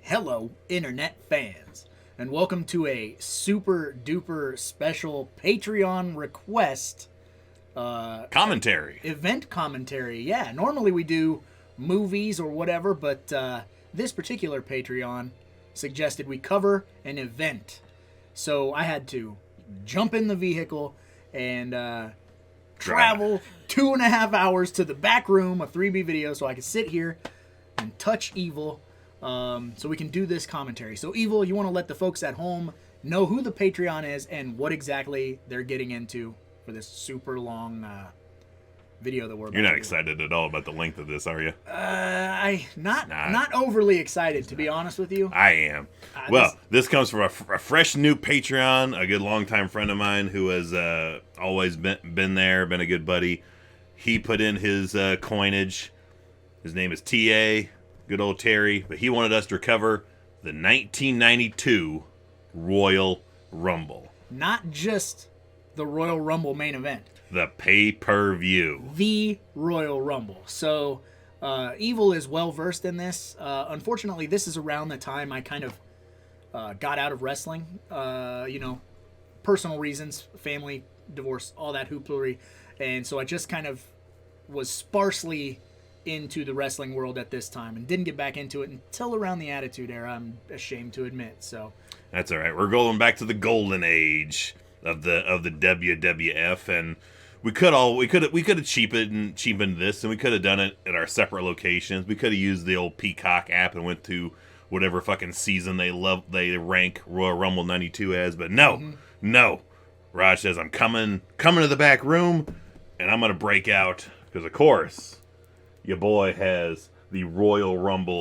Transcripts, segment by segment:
Hello, internet fans, and welcome to a super duper special Patreon request Commentary. event commentary. Yeah, normally we do movies or whatever, but this particular Patreon suggested we cover an event. So I had to jump in the vehicle and travel 2.5 hours to the back room of 3B Video so I could sit here and touch Evil so we can do this commentary. So Evil, you want to let the folks at home know who the Patreon is and what exactly they're getting into for this super long video that we're about You're not to do. excited at all about the length of this, are you? Not overly excited, to be honest with you. I am. Well, this comes from a fresh new Patreon, a good longtime friend of mine who has always been there, been a good buddy. He put in his coinage. His name is TA, good old Terry, but he wanted us to cover the 1992 Royal Rumble. Not just the Royal Rumble main event. The pay-per-view. The Royal Rumble. So, Evil is well versed in this. Unfortunately, this is around the time I kind of got out of wrestling. Personal reasons, family, divorce, all that hooplery. And so I just kind of was sparsely into the wrestling world at this time and didn't get back into it until around the Attitude Era, I'm ashamed to admit. So That's all right. We're going back to the golden age of the WWF, and we could have cheapened this, and we could have done it at our separate locations. We could have used the old Peacock app and went to whatever fucking season they rank Royal Rumble 92 as, but no. Raj says, I'm coming to the back room, and I'm gonna break out because of course your boy has the Royal Rumble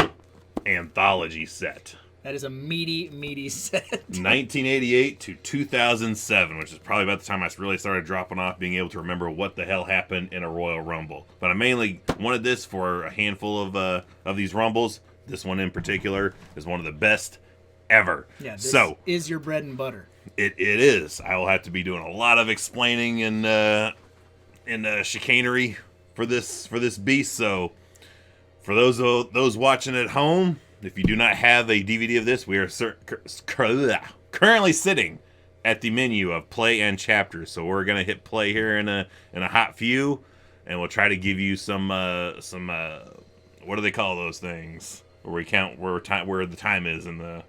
anthology set. that is a meaty set. 1988 to 2007, which is probably about the time I really started dropping off, being able to remember what the hell happened in a Royal Rumble. But I mainly wanted this for a handful of these Rumbles. This one in particular is one of the best ever. Yeah, this so is your bread and butter. it is. I will have to be doing a lot of explaining and chicanery for this beast. So for those watching at home, if you do not have a DVD of this, we are currently sitting at the menu of play and chapters. So we're gonna hit play here in a hot few, and we'll try to give you some what do they call those things where we count where the time is in the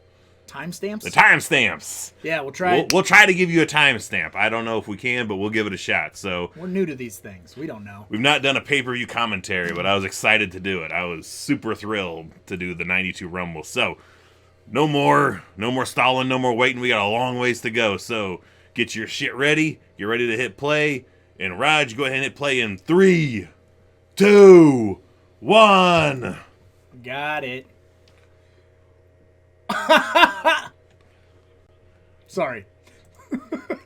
Timestamps? timestamps. Yeah, we'll try. We'll try to give you a timestamp. I don't know if we can, but we'll give it a shot. So We're new to these things. We don't know. we've not done a pay-per-view commentary, but I was excited to do it. I was super thrilled to do the 92 Rumble. So no more stalling, no more waiting. We got a long ways to go. So get your shit ready. Get ready to hit play. And Raj, go ahead and hit play in 3, 2, 1. Got it. Sorry.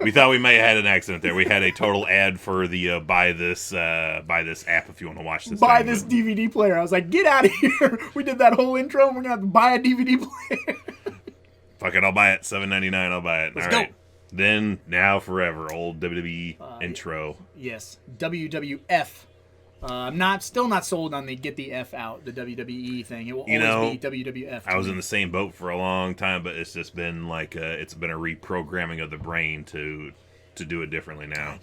We thought we may have had an accident there. We had a total ad for the buy this app if you want to watch this. Buy thing, this but- DVD player. I was like, get out of here. We did that whole intro and we're going to have to buy a DVD player. Fuck it, I'll buy it. $7.99. I'll buy it. Let's All go. right. Then, now, forever. Old WWE intro. Yes. WWF. I'm still not sold on the get the F out, the WWE thing. It will always be WWF. I was in the same boat for a long time, but it's just been like it's been a reprogramming of the brain to do it differently now.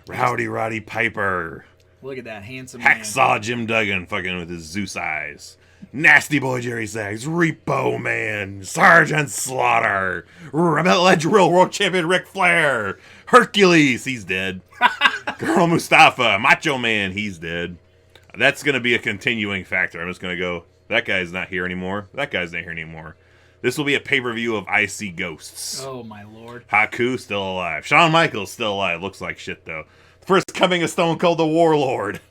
Rowdy Roddy Piper. Look at that handsome man. Hacksaw Jim Duggan fucking with his Zeus eyes. Nasty Boy Jerry Sachs, Repo Man, Sergeant Slaughter, Real World Champion Ric Flair, Hercules, he's dead. Girl Mustafa, Macho Man, he's dead. That's going to be a continuing factor. I'm just going to go, that guy's not here anymore. That guy's not here anymore. This will be a pay-per-view of I See Ghosts. Oh, my Lord. Haku still alive. Shawn Michaels still alive. Looks like shit, though. First coming of Stone Cold the Warlord.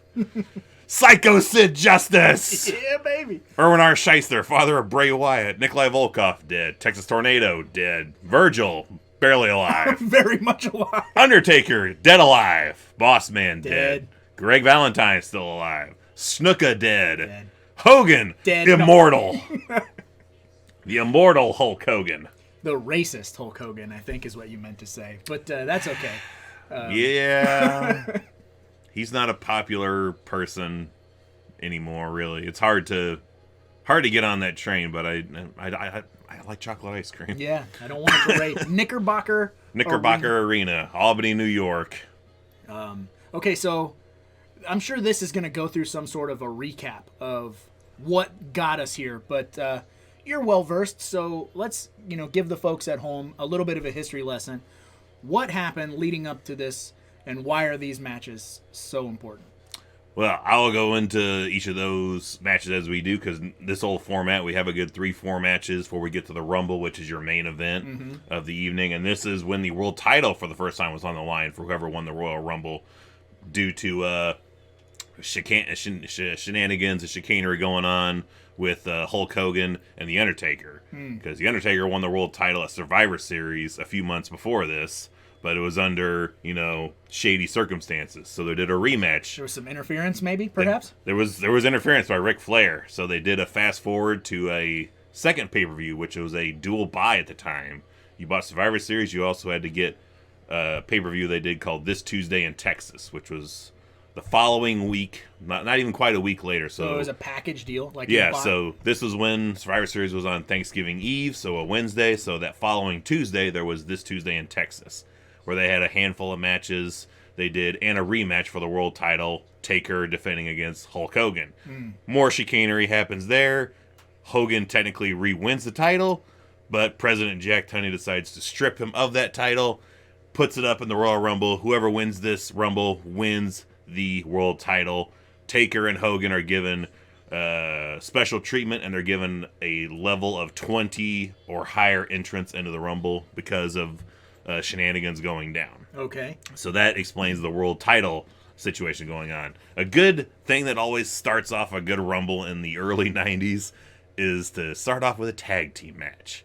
Psycho Sid Justice. Yeah, baby. Erwin R. Shyster, father of Bray Wyatt. Nikolai Volkov, dead. Texas Tornado, dead. Virgil, barely alive. Very much alive. Undertaker, dead alive. Boss Man, dead. Dead. Greg Valentine, still alive. Snuka, dead. Dead. Hogan, Dead. immortal. The immortal Hulk Hogan. The racist Hulk Hogan, I think, is what you meant to say. But that's okay. Yeah. He's not a popular person anymore, really. It's hard to hard to get on that train, but I like chocolate ice cream. Yeah, I don't want to berate. Knickerbocker Arena, Albany, New York. Okay, so I'm sure this is going to go through some sort of a recap of what got us here, but you're well versed, so let's give the folks at home a little bit of a history lesson. What happened leading up to this, and why are these matches so important? Well, I'll go into each of those matches as we do, because this whole format, we have a good 3-4 matches before we get to the Rumble, which is your main event of the evening. And this is when the world title for the first time was on the line for whoever won the Royal Rumble, due to shenanigans and chicanery going on with Hulk Hogan and The Undertaker. Because The Undertaker won the world title at Survivor Series a few months before this, but it was under, shady circumstances. So they did a rematch. There was some interference, maybe, perhaps? There was interference by Ric Flair. So they did a fast forward to a second pay-per-view, which was a dual buy at the time. You bought Survivor Series, you also had to get a pay-per-view they did called This Tuesday in Texas, which was the following week, not even quite a week later. So it was a package deal? So this was when Survivor Series was on Thanksgiving Eve, so a Wednesday. So that following Tuesday, there was This Tuesday in Texas, where they had a handful of matches they did, and a rematch for the world title, Taker defending against Hulk Hogan. More chicanery happens there. Hogan technically re-wins the title, but President Jack Tunney decides to strip him of that title, puts it up in the Royal Rumble. Whoever wins this Rumble wins the world title. Taker and Hogan are given special treatment, and they're given a level of 20 or higher entrance into the Rumble because of shenanigans going down. Okay. So that explains the world title situation going on. A good thing that always starts off a good Rumble in the early 90s is to start off with a tag team match.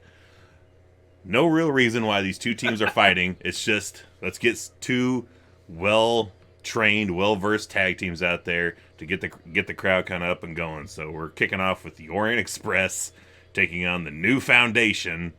No real reason why these two teams are fighting. It's just, let's get two well-trained, well-versed tag teams out there to get the crowd kind of up and going. So we're kicking off with the Orient Express taking on the New Foundation,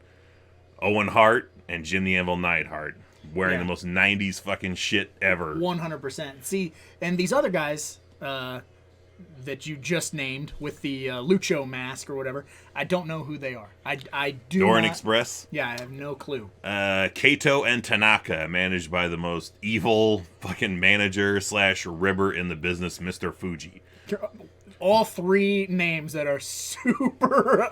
Owen Hart and Jim the Anvil Neidhart, wearing the most 90s fucking shit ever. 100%. See, and these other guys that you just named with the Lucho mask or whatever, I don't know who they are. I do Orient Express? Yeah, I have no clue. Kato and Tanaka, managed by the most evil fucking manager / ribber in the business, Mr. Fuji. All three names that are super...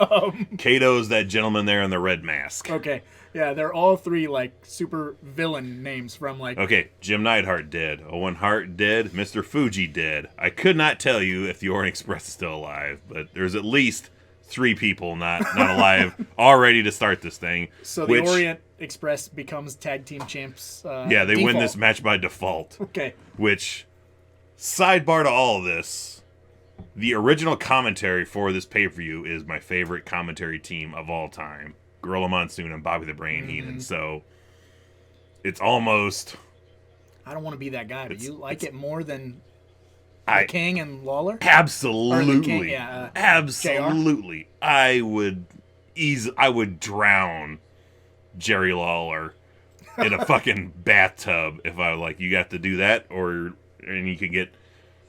Kato's that gentleman there in the red mask. Okay. Yeah, they're all three, super villain names from, Okay, Jim Neidhart dead. Owen Hart dead. Mr. Fuji dead. I could not tell you if the Orient Express is still alive, but there's at least 3 people not alive, all ready to start this thing. So the Orient Express becomes tag team champs. Yeah, they win this match by default. Okay. Which, sidebar to all of this, the original commentary for this pay-per-view is my favorite commentary team of all time. Gorilla Monsoon and Bobby the Brain Heenan. So it's almost... I don't want to be that guy, but you like it more than the King and Lawler? Absolutely. King, absolutely. JR? I would drown Jerry Lawler in a fucking bathtub if I you got to do that, and you could get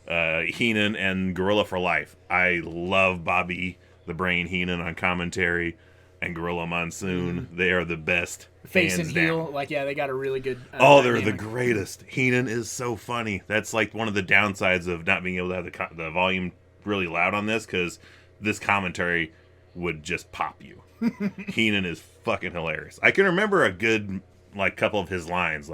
Heenan and Gorilla for life. I love Bobby the Brain Heenan on commentary and Gorilla Monsoon. They are the best. Face and heel. They got a really good... they're dynamic. The greatest. Heenan is so funny. That's one of the downsides of not being able to have the volume really loud on this, because this commentary would just pop you. Heenan is fucking hilarious. I can remember a good couple of his lines,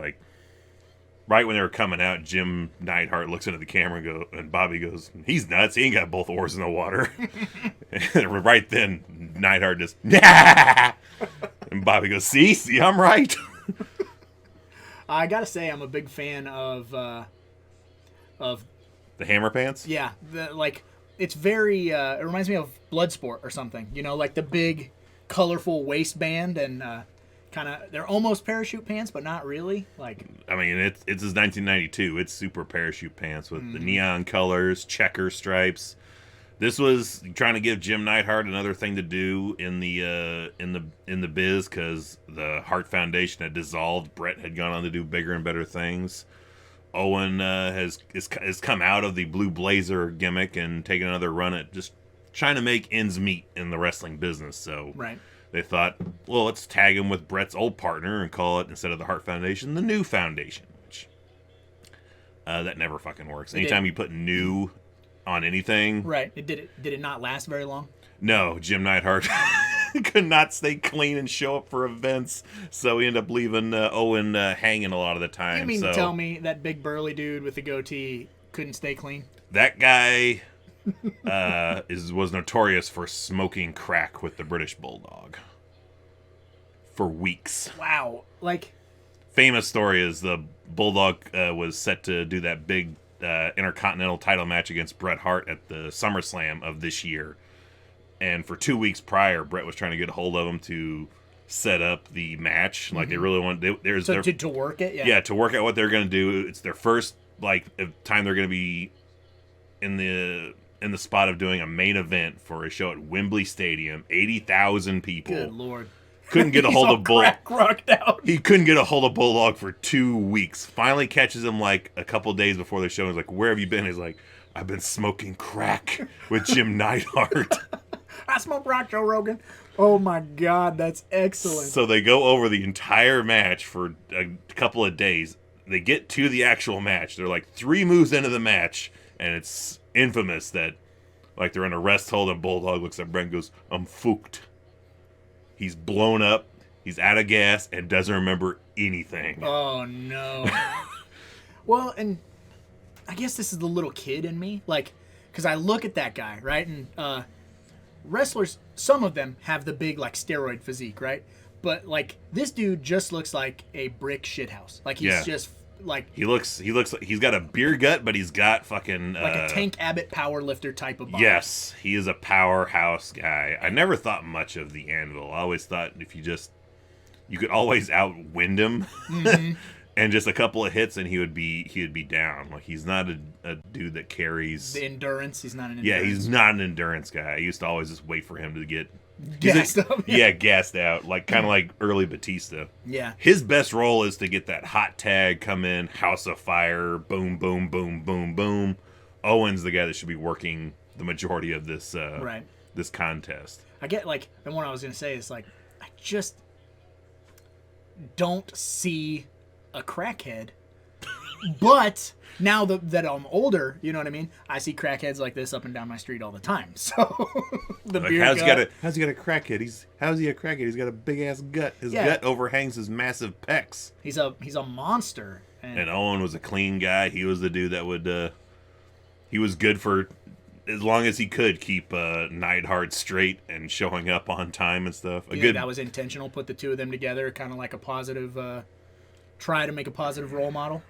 right when they were coming out, Jim Neidhart looks into the camera and Bobby goes, "He's nuts. He ain't got both oars in the water." Right then, Neidhart just, "Yeah!" And Bobby goes, See, I'm right." I gotta say, I'm a big fan of the Hammer Pants? Yeah. It's very, it reminds me of Bloodsport or something. The big, colorful waistband and... they're almost parachute pants, but not really. It's his 1992. It's super parachute pants with the neon colors, checker stripes. This was trying to give Jim Neidhart another thing to do in the biz, because the Hart Foundation had dissolved. Brett had gone on to do bigger and better things. Owen has come out of the Blue Blazer gimmick and taken another run at just trying to make ends meet in the wrestling business. So Right. they thought, well, let's tag him with Brett's old partner and call it, instead of the Hart Foundation, the New Foundation. Which that never fucking works. Anytime you put new on anything, Right. Did it not last very long? no, Jim Neidhart could not stay clean and show up for events, so we end up leaving Owen hanging a lot of the time. You mean so to tell me that big burly dude with the goatee couldn't stay clean? that guy was notorious for smoking crack with the British Bulldog for weeks. Wow. Like, Famous story is the Bulldog was set to do that big Intercontinental title match against Bret Hart at the SummerSlam of this year. And for 2 weeks prior, Bret was trying to get a hold of him to set up the match. Like, they really wanted... to work it? Yeah. Yeah, to work out what they're going to do. It's their first time they're going to be in the spot of doing a main event for a show at Wembley Stadium. 80,000 people. Good Lord. Couldn't get a hold of Bulldog. Rocked out. He couldn't get a hold of Bulldog for 2 weeks. Finally catches him like a couple days before the show. He's like, "Where have you been?" He's like, "I've been smoking crack with Jim Neidhart." I smoke rock, Joe Rogan. Oh my God, that's excellent. So they go over the entire match for a couple of days. They get to the actual match. They're like 3 moves into the match, and it's infamous that like they're in a rest hold, and Bulldog looks at Brent and goes, "I'm fooked." He's blown up, he's out of gas, and doesn't remember anything. Oh no. Well, and I guess this is the little kid in me, like, because I look at that guy, right, and wrestlers, some of them have the big like steroid physique, right? But like this dude just looks like a brick shithouse. Like he's just like he looks like he's got a beer gut, but he's got fucking like a Tank Abbott power lifter type of body. Yes, he is a powerhouse guy. I never thought much of the Anvil. I always thought if you could always outwind him. And just a couple of hits and he would be down. Like, he's not a dude that carries the endurance. He's not an endurance. Yeah, he's not an endurance guy. I used to always just wait for him to get gassed up. Yeah, gassed out. Like, kind of like early Batista. Yeah. His best role is to get that hot tag, come in, House of Fire, boom, boom, boom, boom, boom. Owen's the guy that should be working the majority of this this contest. I get, like, and what I was going to say is, like, I just don't see a crackhead. But now that I'm older, you know what I mean? I see crackheads like this up and down my street all the time. So the like, beer how's gut. he got a crackhead? How's he a crackhead? He's got a big ass gut. His gut overhangs his massive pecs. He's a monster. And Owen was a clean guy. He was the dude that would he was good for as long as he could keep Neidhart straight and showing up on time and stuff. That was intentional. Put the two of them together, kind of like a positive. Try to make a positive role model.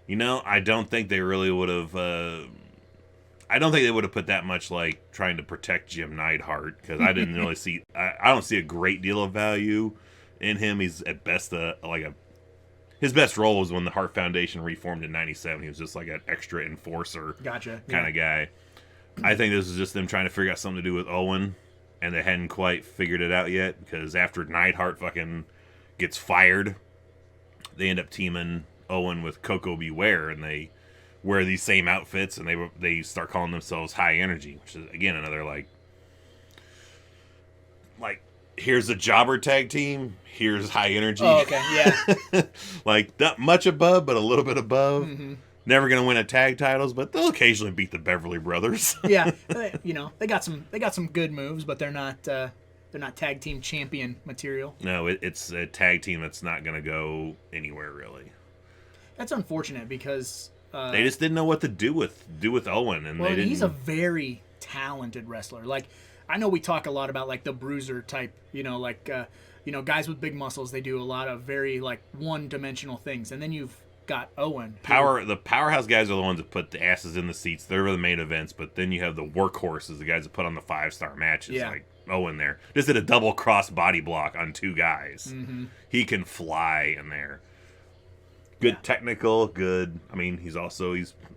You know, I don't think they really would have. I don't think they would have put that much like trying to protect Jim Neidhart, because I didn't really see. I don't see a great deal of value in him. He's at best his best role was when the Hart Foundation reformed in '97. He was just like an extra enforcer, kind of guy. I think this is just them trying to figure out something to do with Owen, and they hadn't quite figured it out yet, because after Neidhart fucking gets fired, they end up teaming Owen with Coco Beware, and they wear these same outfits, and they start calling themselves High Energy, which is again another like here's a jobber tag team, here's High Energy. Oh, okay, yeah. Like, not much above, but a little bit above. Mm-hmm. Never gonna win a tag titles, but they'll occasionally beat the Beverly Brothers. Yeah, you know, they got some good moves, but they're not tag team champion material. No, it's a tag team that's not gonna go anywhere really. That's unfortunate, because they just didn't know what to do with Owen, and they didn't. He's a very talented wrestler. Like, I know we talk a lot about like the bruiser type, you know, like guys with big muscles. They do a lot of very like one-dimensional things, and then you've got Owen. The powerhouse guys are the ones that put the asses in the seats. They're the main events, but then you have the workhorses, the guys that put on the 5-star matches, like Owen there. Just did a double cross body block on 2 guys. Mm-hmm. He can fly in there. Good technical, good. I mean,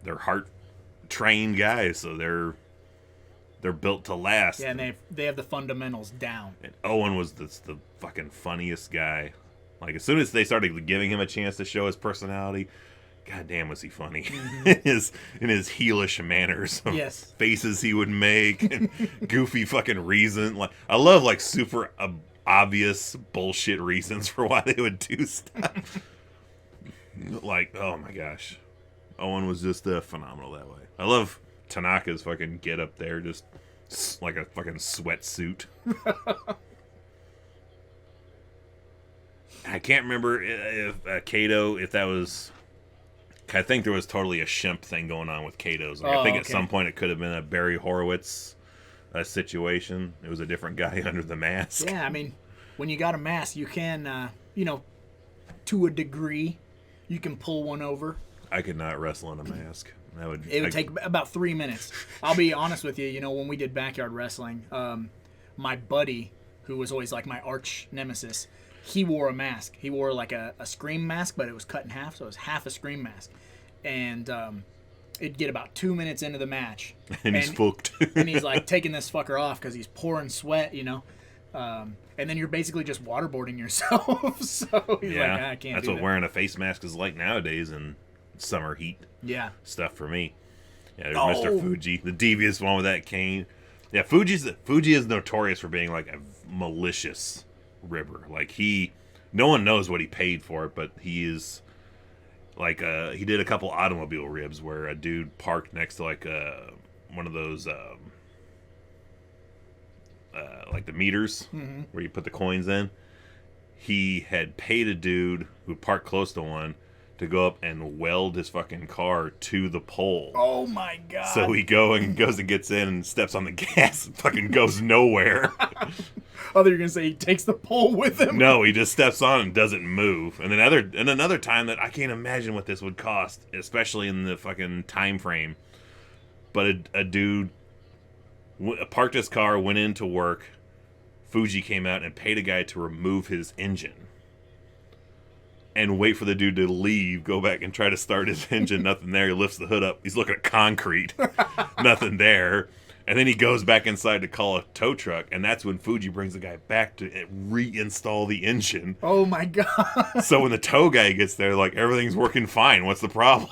they're heart trained guys, so they're built to last. Yeah, and they have the fundamentals down. And Owen was the fucking funniest guy. Like, as soon as they started giving him a chance to show his personality, God damn, was he funny. Mm-hmm. in his heelish manners. Yes. Faces he would make and goofy fucking reason. Like, I love like super obvious bullshit reasons for why they would do stuff. Like, oh my gosh. Owen was just phenomenal that way. I love Tanaka's fucking get up there, just like a fucking sweatsuit. I can't remember if Kato, if that was... I think there was totally a shimp thing going on with Kato's. Like, I think at some point it could have been a Barry Horowitz situation. It was a different guy under the mask. Yeah, I mean, when you got a mask, you can, to a degree, you can pull one over. I could not wrestle in a mask. It would take about 3 minutes. I'll be honest with you. When we did backyard wrestling, my buddy, who was always like my arch nemesis, he wore a mask. He wore like a Scream mask, but it was cut in half, so it was half a Scream mask. And it'd get about 2 minutes into the match. And he's fucked. And he's like taking this fucker off because he's pouring sweat, And then you're basically just waterboarding yourself. So he's like, I can't That's do what that. wearing a face mask is like nowadays in summer heat. Yeah. Stuff for me. Yeah, there's Mr. Fuji, the devious one with that cane. Yeah, Fuji is notorious for being like a malicious ribber. Like no one knows what he paid for it, but he is like he did a couple automobile ribs where a dude parked next to like one of those like the meters where you put the coins in. He had paid a dude who parked close to one to go up and weld his fucking car to the pole. Oh my god. So he goes and gets in and steps on the gas and fucking goes nowhere. I thought you were gonna say he takes the pole with him. No, he just steps on and doesn't move. And another time that I can't imagine what this would cost, especially in the fucking time frame. But a dude parked his car, went into work. Fuji came out and paid a guy to remove his engine. And wait for the dude to leave, go back and try to start his engine. Nothing there. He lifts the hood up. He's looking at concrete. Nothing there. And then he goes back inside to call a tow truck. And that's when Fuji brings the guy back to reinstall the engine. Oh my god. So when the tow guy gets there, like, everything's working fine. What's the problem?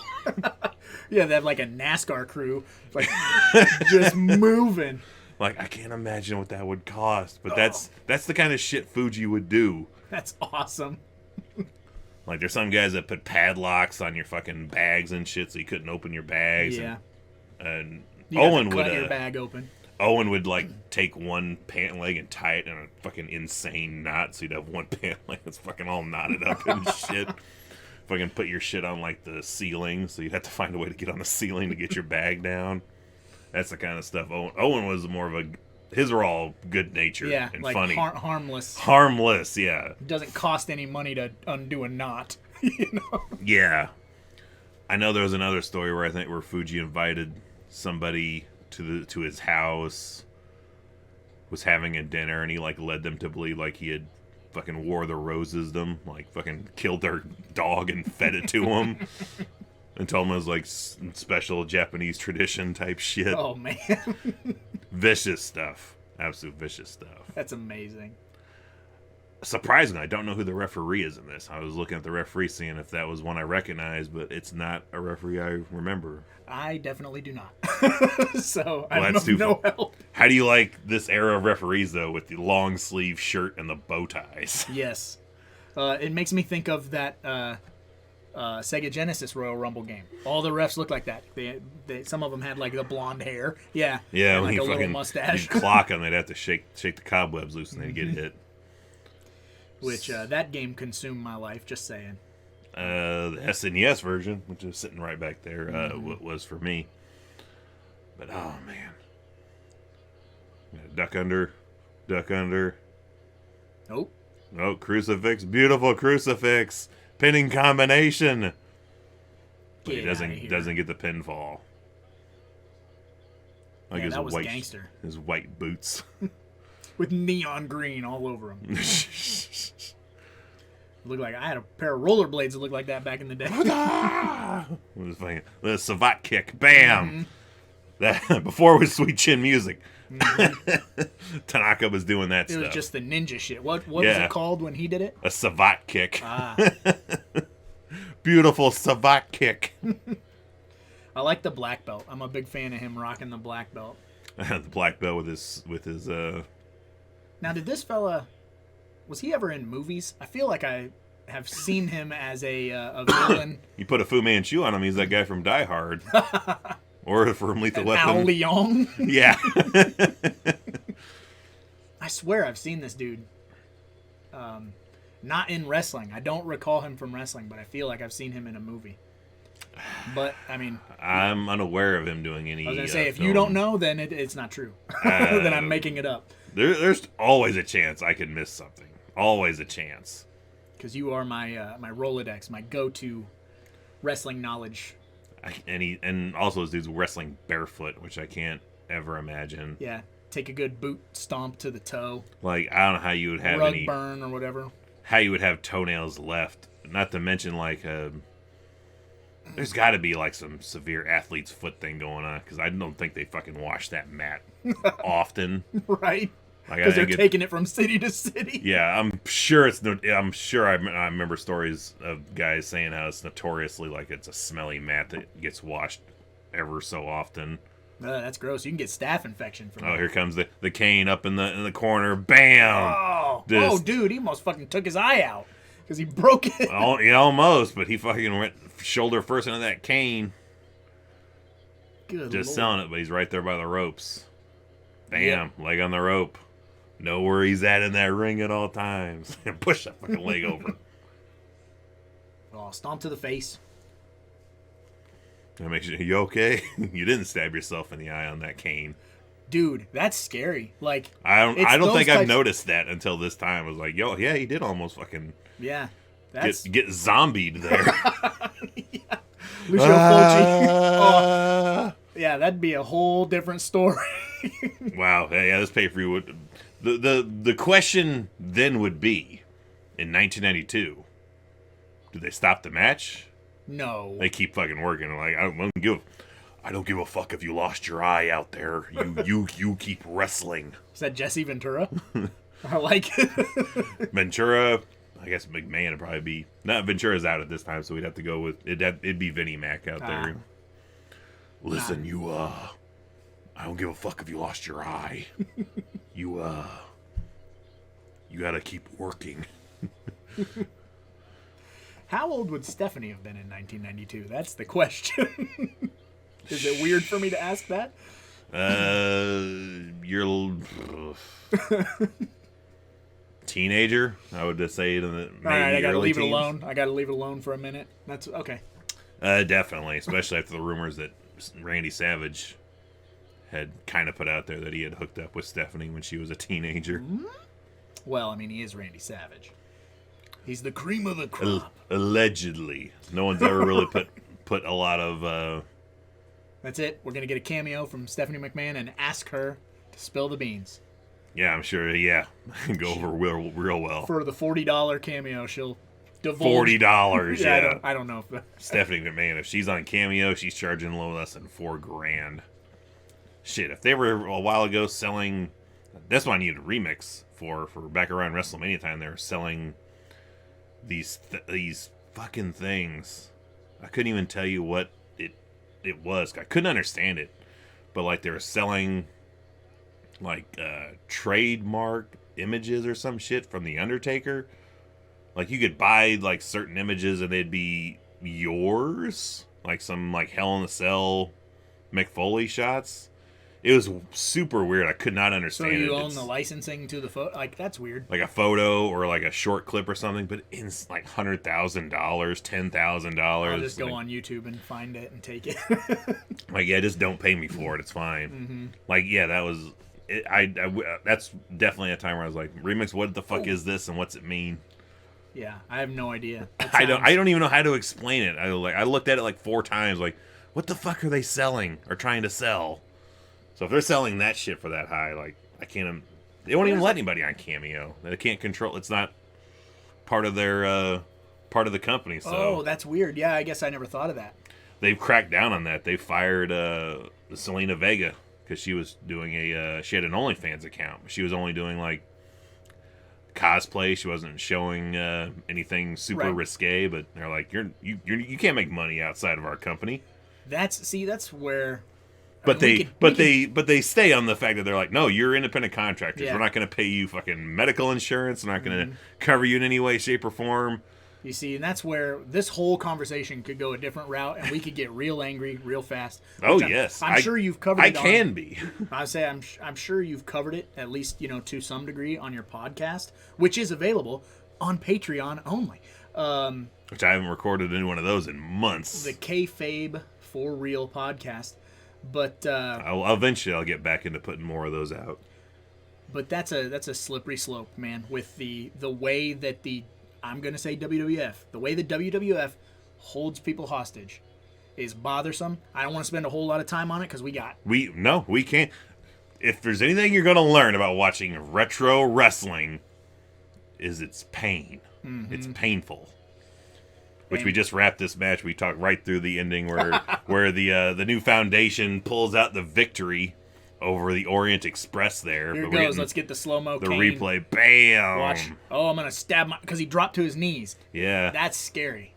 Yeah, they have like a NASCAR crew, like just moving. Like, I can't imagine what that would cost. But that's the kind of shit Fuji would do. That's awesome. Like, there's some guys that put padlocks on your fucking bags and shit so you couldn't open your bags. Yeah. And you Owen cut would your bag open. Owen would, like, take one pant leg and tie it in a fucking insane knot, so you'd have one pant leg that's fucking all knotted up and shit. Fucking put your shit on, like, the ceiling, so you'd have to find a way to get on the ceiling to get your bag down. That's the kind of stuff Owen was more of a... His were all good-natured and like funny. Harmless. Harmless, yeah. It doesn't cost any money to undo a knot, Yeah. I know there was another story where Fuji invited somebody to his house, was having a dinner, and he like led them to believe like he had fucking War of the Roses them, like fucking killed their dog and fed it to him, and told him it was like special Japanese tradition type shit. Oh man. Vicious stuff. Absolute vicious stuff. That's amazing. Surprisingly, I don't know who the referee is in this. I was looking at the referee seeing if that was one I recognized, but it's not a referee I remember. I definitely do not. So I Well, have no help. How do you like this era of referees, though, with the long sleeve shirt and the bow ties? Yes. It makes me think of that Sega Genesis Royal Rumble game. All the refs look like that. Some of them had like the blonde hair. Yeah. Yeah, and when like you a little fucking mustache. you'd clock them, they'd have to shake the cobwebs loose and they'd get hit. Which that game consumed my life. Just saying. The SNES version, which is sitting right back there, was for me. But oh man, duck under. Nope. Oh, crucifix, beautiful crucifix, pinning combination. But he doesn't get the pinfall. Like Yeah, his that was white gangster. his white boots. With neon green all over them. Looked like I had a pair of rollerblades that looked like that back in the day. It was funny. The Savat kick, bam. That before it was Sweet Chin Music. Tanaka was doing that It stuff. was just the ninja shit. What was it called when he did it? A Savat kick. Ah, beautiful savate kick. I like the black belt. I'm a big fan of him rocking the black belt. The black belt with his. Now, did this fella, was he ever in movies? I feel like I have seen him as a villain. You put a Fu Manchu on him, he's that guy from Die Hard. Or from Lethal Weapon. Al Leong. Yeah. I swear I've seen this dude. Not in wrestling. I don't recall him from wrestling, but I feel like I've seen him in a movie. But, I mean... I'm unaware of him doing any... I was going to say, if film. you don't know, then it's not true. Then I'm making it up. There's always a chance I could miss something. Always a chance. Because you are my Rolodex, my go-to wrestling knowledge. And also this dude's wrestling barefoot, which I can't ever imagine. Yeah, take a good boot stomp to the toe. Like, I don't know how you would have rug burn or whatever. How you would have toenails left. Not to mention, like, there's got to be, like, some severe athlete's foot thing going on, because I don't think they fucking wash that mat often. Right. Like, because they're taking it from city to city. Yeah, I'm sure I remember stories of guys saying how it's notoriously like it's a smelly mat that gets washed ever so often. That's gross. You can get staph infection from that. Here comes the cane up in the corner. Bam! Oh, dude, he almost fucking took his eye out because he broke it. Almost, but he fucking went shoulder first into that cane. Good Just Lord. selling it, but he's right there by the ropes. Bam! Yep. Leg on the rope. Know where he's at in that ring at all times. And push that fucking leg over. Oh, stomp to the face. That makes you okay? You didn't stab yourself in the eye on that cane. Dude, that's scary. Like I don't think I've types... noticed that until this time. I was like, yo, yeah, he did almost fucking get zombied there. Yeah. Lucio Fulci. Oh. Yeah, that'd be a whole different story. Wow. Yeah, this pay-per-view would... The question then would be, in 1992, do they stop the match? No. They keep fucking working. Like, I don't give a fuck if you lost your eye out there. You keep wrestling. Is that Jesse Ventura? I like it. Ventura, I guess McMahon would probably be... Not Ventura's out at this time, so we'd have to go with... It'd be Vinnie Mac out there. Listen, I don't give a fuck if you lost your eye. You gotta keep working. How old would Stephanie have been in 1992? That's the question. Is it weird for me to ask that? You're teenager. I would just say it in the maybe all right, I gotta early leave teens. it alone. I gotta leave it alone for a minute. That's okay. Definitely, especially after the rumors that Randy Savage had kind of put out there that he had hooked up with Stephanie when she was a teenager. Well, I mean, he is Randy Savage. He's the cream of the crop. Allegedly. No one's ever really put a lot of... That's it. We're going to get a cameo from Stephanie McMahon and ask her to spill the beans. Yeah, I'm sure, yeah. Go over real well. For the $40 cameo, she'll divulge. $40, yeah. I don't know if Stephanie McMahon, if she's on Cameo, she's charging a little less than $4,000. Shit, if they were a while ago selling... That's why I needed a remix for back around WrestleMania time. They were selling these fucking things. I couldn't even tell you what it was. I couldn't understand it. But like they were selling like trademark images or some shit from The Undertaker. Like you could buy like certain images and they'd be yours. Like some like Hell in a Cell Mick Foley shots. It was super weird. I could not understand it. So you own the licensing to the photo? Like, that's weird. Like a photo or like a short clip or something, but in like $100,000, $10,000. I'll just go like, on YouTube and find it and take it. Like, yeah, just don't pay me for it. It's fine. Mm-hmm. Like, yeah, that was... that's definitely a time where I was like, remix, what the fuck is this and what's it mean? Yeah, I have no idea. I don't even know how to explain it. I looked at it like 4 times, like, what the fuck are they selling or trying to sell? So if they're selling that shit for that high, like, I can't... They won't even let anybody on Cameo. They can't control... It's not part of their... part of the company, so... Oh, that's weird. Yeah, I guess I never thought of that. They've cracked down on that. They fired Selena Vega because she was doing she had an OnlyFans account. She was only doing, like, cosplay. She wasn't showing anything super Right. risque. But they're like, you can't make money outside of our company. That's where. But I mean, we could- they stay on the fact that they're like, no, you're independent contractors. Yeah. We're not going to pay you fucking medical insurance. We're not going to Mm-hmm. cover you in any way, shape, or form. You see, and that's where this whole conversation could go a different route, and we could get real angry real fast. Oh which yes, I'm sure you've covered. I it can be. I say I'm sure you've covered it at least to some degree on your podcast, which is available on Patreon only. Which I haven't recorded any one of those in months. The Kayfabe for Real podcast, but Eventually I'll get back into putting more of those out. But that's a slippery slope, man. With the way that I'm gonna say WWF, the way the WWF holds people hostage, is bothersome. I don't want to spend a whole lot of time on it because we can't. If there's anything you're gonna learn about watching retro wrestling, is its pain. It's painful. Which we just wrapped this match. We talked right through the ending where the new foundation pulls out the victory over the Orient Express there. Here but it we're goes. getting Let's get the slow-mo the Kane. replay. Bam! Watch. Oh, I'm gonna stab because he dropped to his knees. Yeah. That's scary.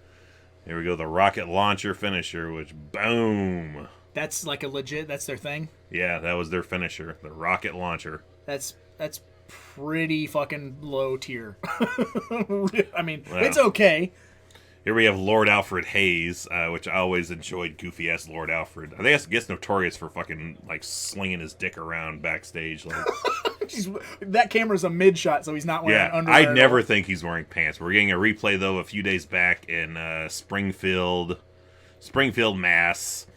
Here we go. The rocket launcher finisher, which boom. That's like a legit. That's their thing. Yeah, that was their finisher. The rocket launcher. That's pretty fucking low tier. I mean, Wow. it's okay. Here we have Lord Alfred Hayes, which I always enjoyed goofy ass Lord Alfred. I think I guess notorious for fucking like slinging his dick around backstage. Like, That camera's a mid shot, so he's not wearing yeah, underwear. I at never all. think he's wearing pants. We're getting a replay though a few days back in Springfield, Mass.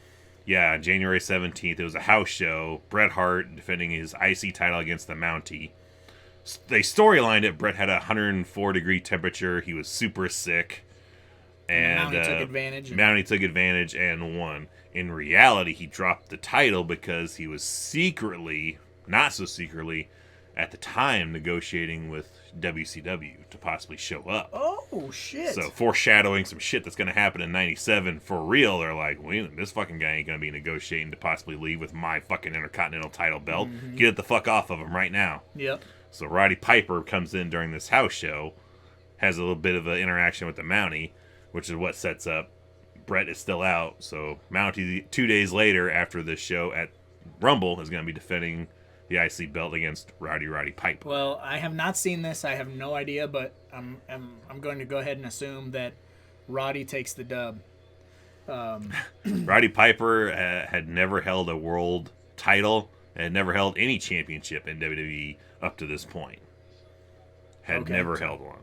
Yeah, January 17th. It was a house show. Bret Hart defending his IC title against the Mountie. They storylined it. Bret had a 104-degree temperature. He was super sick. And Mountie took advantage. Mountie took advantage and won. In reality, he dropped the title because he was secretly, not so secretly, at the time negotiating with WCW to possibly show up. Oh shit! So foreshadowing some shit that's going to happen in '97 for real. They're like, wait, this fucking guy ain't going to be negotiating to possibly leave with my fucking Intercontinental title belt. Get it the fuck off of him right now. Yep. So Roddy Piper comes in during this house show, has a little bit of an interaction with the Mountie, which is what sets up Bret is still out. So Mountie 2 days later after this show at Rumble is going to be defending the IC belt against Roddy Piper. Well, I have not seen this. I have no idea, but I'm going to go ahead and assume that Roddy takes the dub. Roddy Piper had never held a world title and had never held any championship in WWE up to this point. Had Okay, never so- held one.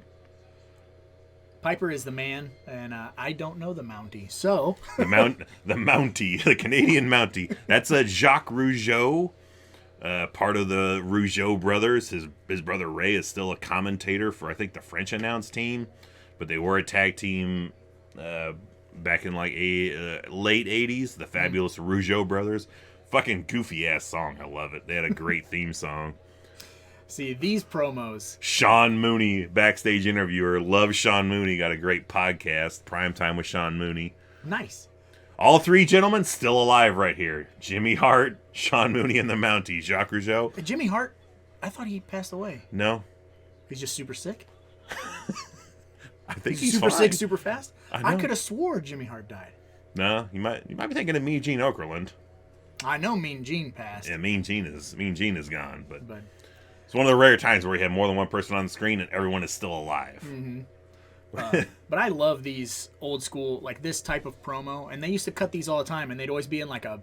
Piper is the man, and I don't know the Mountie. So The Mountie, the Canadian Mountie. That's a Jacques Rougeau, part of the Rougeau brothers. His brother Ray is still a commentator for I think the French announce team, but they were a tag team back in like late '80s. The Fabulous Rougeau brothers. Fucking goofy ass song. I love it. They had a great theme song. see these promos. Sean Mooney, backstage interviewer, loves Sean Mooney. Got a great podcast, Primetime with Sean Mooney. Nice. All three gentlemen still alive right here. Jimmy Hart, Sean Mooney, and the Mountie. Jacques Rougeau? Jimmy Hart. I thought he passed away. No. He's just super sick. I think He's he's super fine. sick, super fast. I I know. could have swore Jimmy Hart died. No, you might be thinking of Mean Gene Okerlund. I know Mean Gene passed, Yeah, Mean Gene is gone, but but it's one of the rare times where you have more than one person on the screen and everyone is still alive. but I love these old school like this type of promo, and they used to cut these all the time, and they'd always be in like a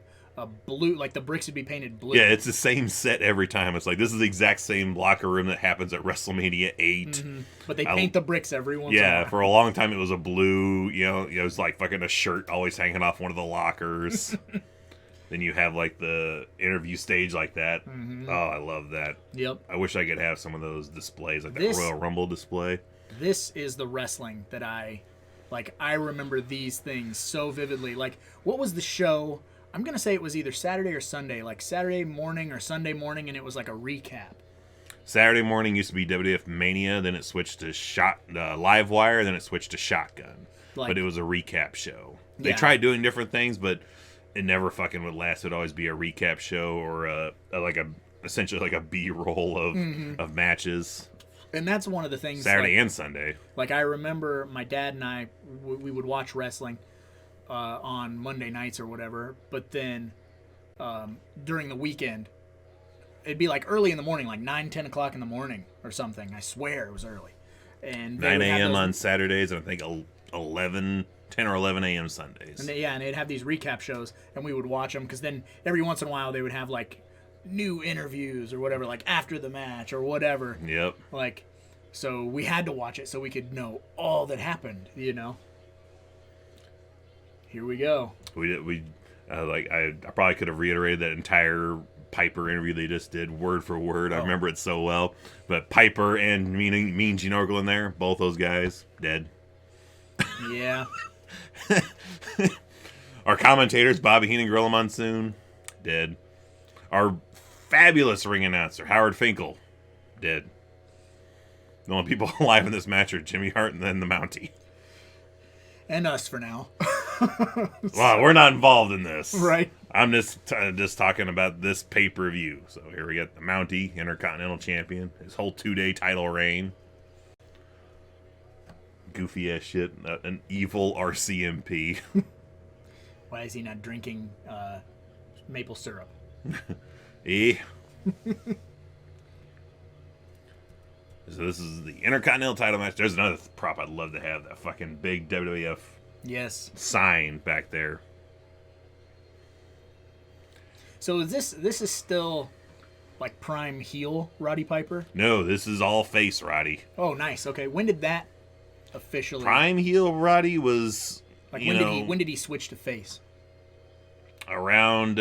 blue, like the bricks would be painted blue. Yeah, it's the same set every time. It's like this is the exact same locker room that happens at WrestleMania 8. But they paint the bricks every once in a Yeah, while. for a long time it was a blue, it was like fucking a shirt always hanging off one of the lockers. Then you have like the interview stage like that. Oh, I love that. Yep. I wish I could have some of those displays, like This- that Royal Rumble display. This is the wrestling that I remember these things so vividly. Like, what was the show? I'm going to say it was either Saturday or Sunday, like Saturday morning or Sunday morning, and it was like a recap. Saturday morning used to be WWF Mania, then it switched to Live Wire, then it switched to Shotgun. Like- But it was a recap show. They Yeah. tried doing different things, but it never fucking would last. It would always be a recap show or essentially like a B-roll of matches. And that's one of the things. Saturday and Sunday. Like I remember my dad and I, we would watch wrestling on Monday nights or whatever. But then during the weekend, it'd be like early in the morning, like 9, 10 o'clock in the morning or something. I swear it was early. And 9 a.m. on Saturdays, and I think 10 or 11 a.m. Sundays. And and they'd have these recap shows, and we would watch them because then every once in a while they would have like new interviews or whatever, like after the match or whatever. Yep. Like, so we had to watch it so we could know all that happened. Here we go. I probably could have reiterated that entire Piper interview they just did word for word. I remember it so well. But Piper and Mean Gene Okerlund in there, both those guys dead. Yeah. Our commentators, Bobby Heenan, Gorilla Monsoon, dead. Our fabulous ring announcer, Howard Finkel, dead. The only people alive in this match are Jimmy Hart and then the Mountie. And us for now. Well, we're not involved in this. Right. I'm just talking about this pay-per-view. So here we got the Mountie, Intercontinental Champion, his whole 2-day title reign. Goofy ass shit, an evil RCMP. Why is he not drinking maple syrup? Eh. So this is the Intercontinental title match. There's another prop I'd love to have, that fucking big WWF sign back there. So is this is still like prime heel Roddy Piper? No, this is all face Roddy. Oh, nice. Okay, when did that officially? Prime heel Roddy was when did he switch to face? Around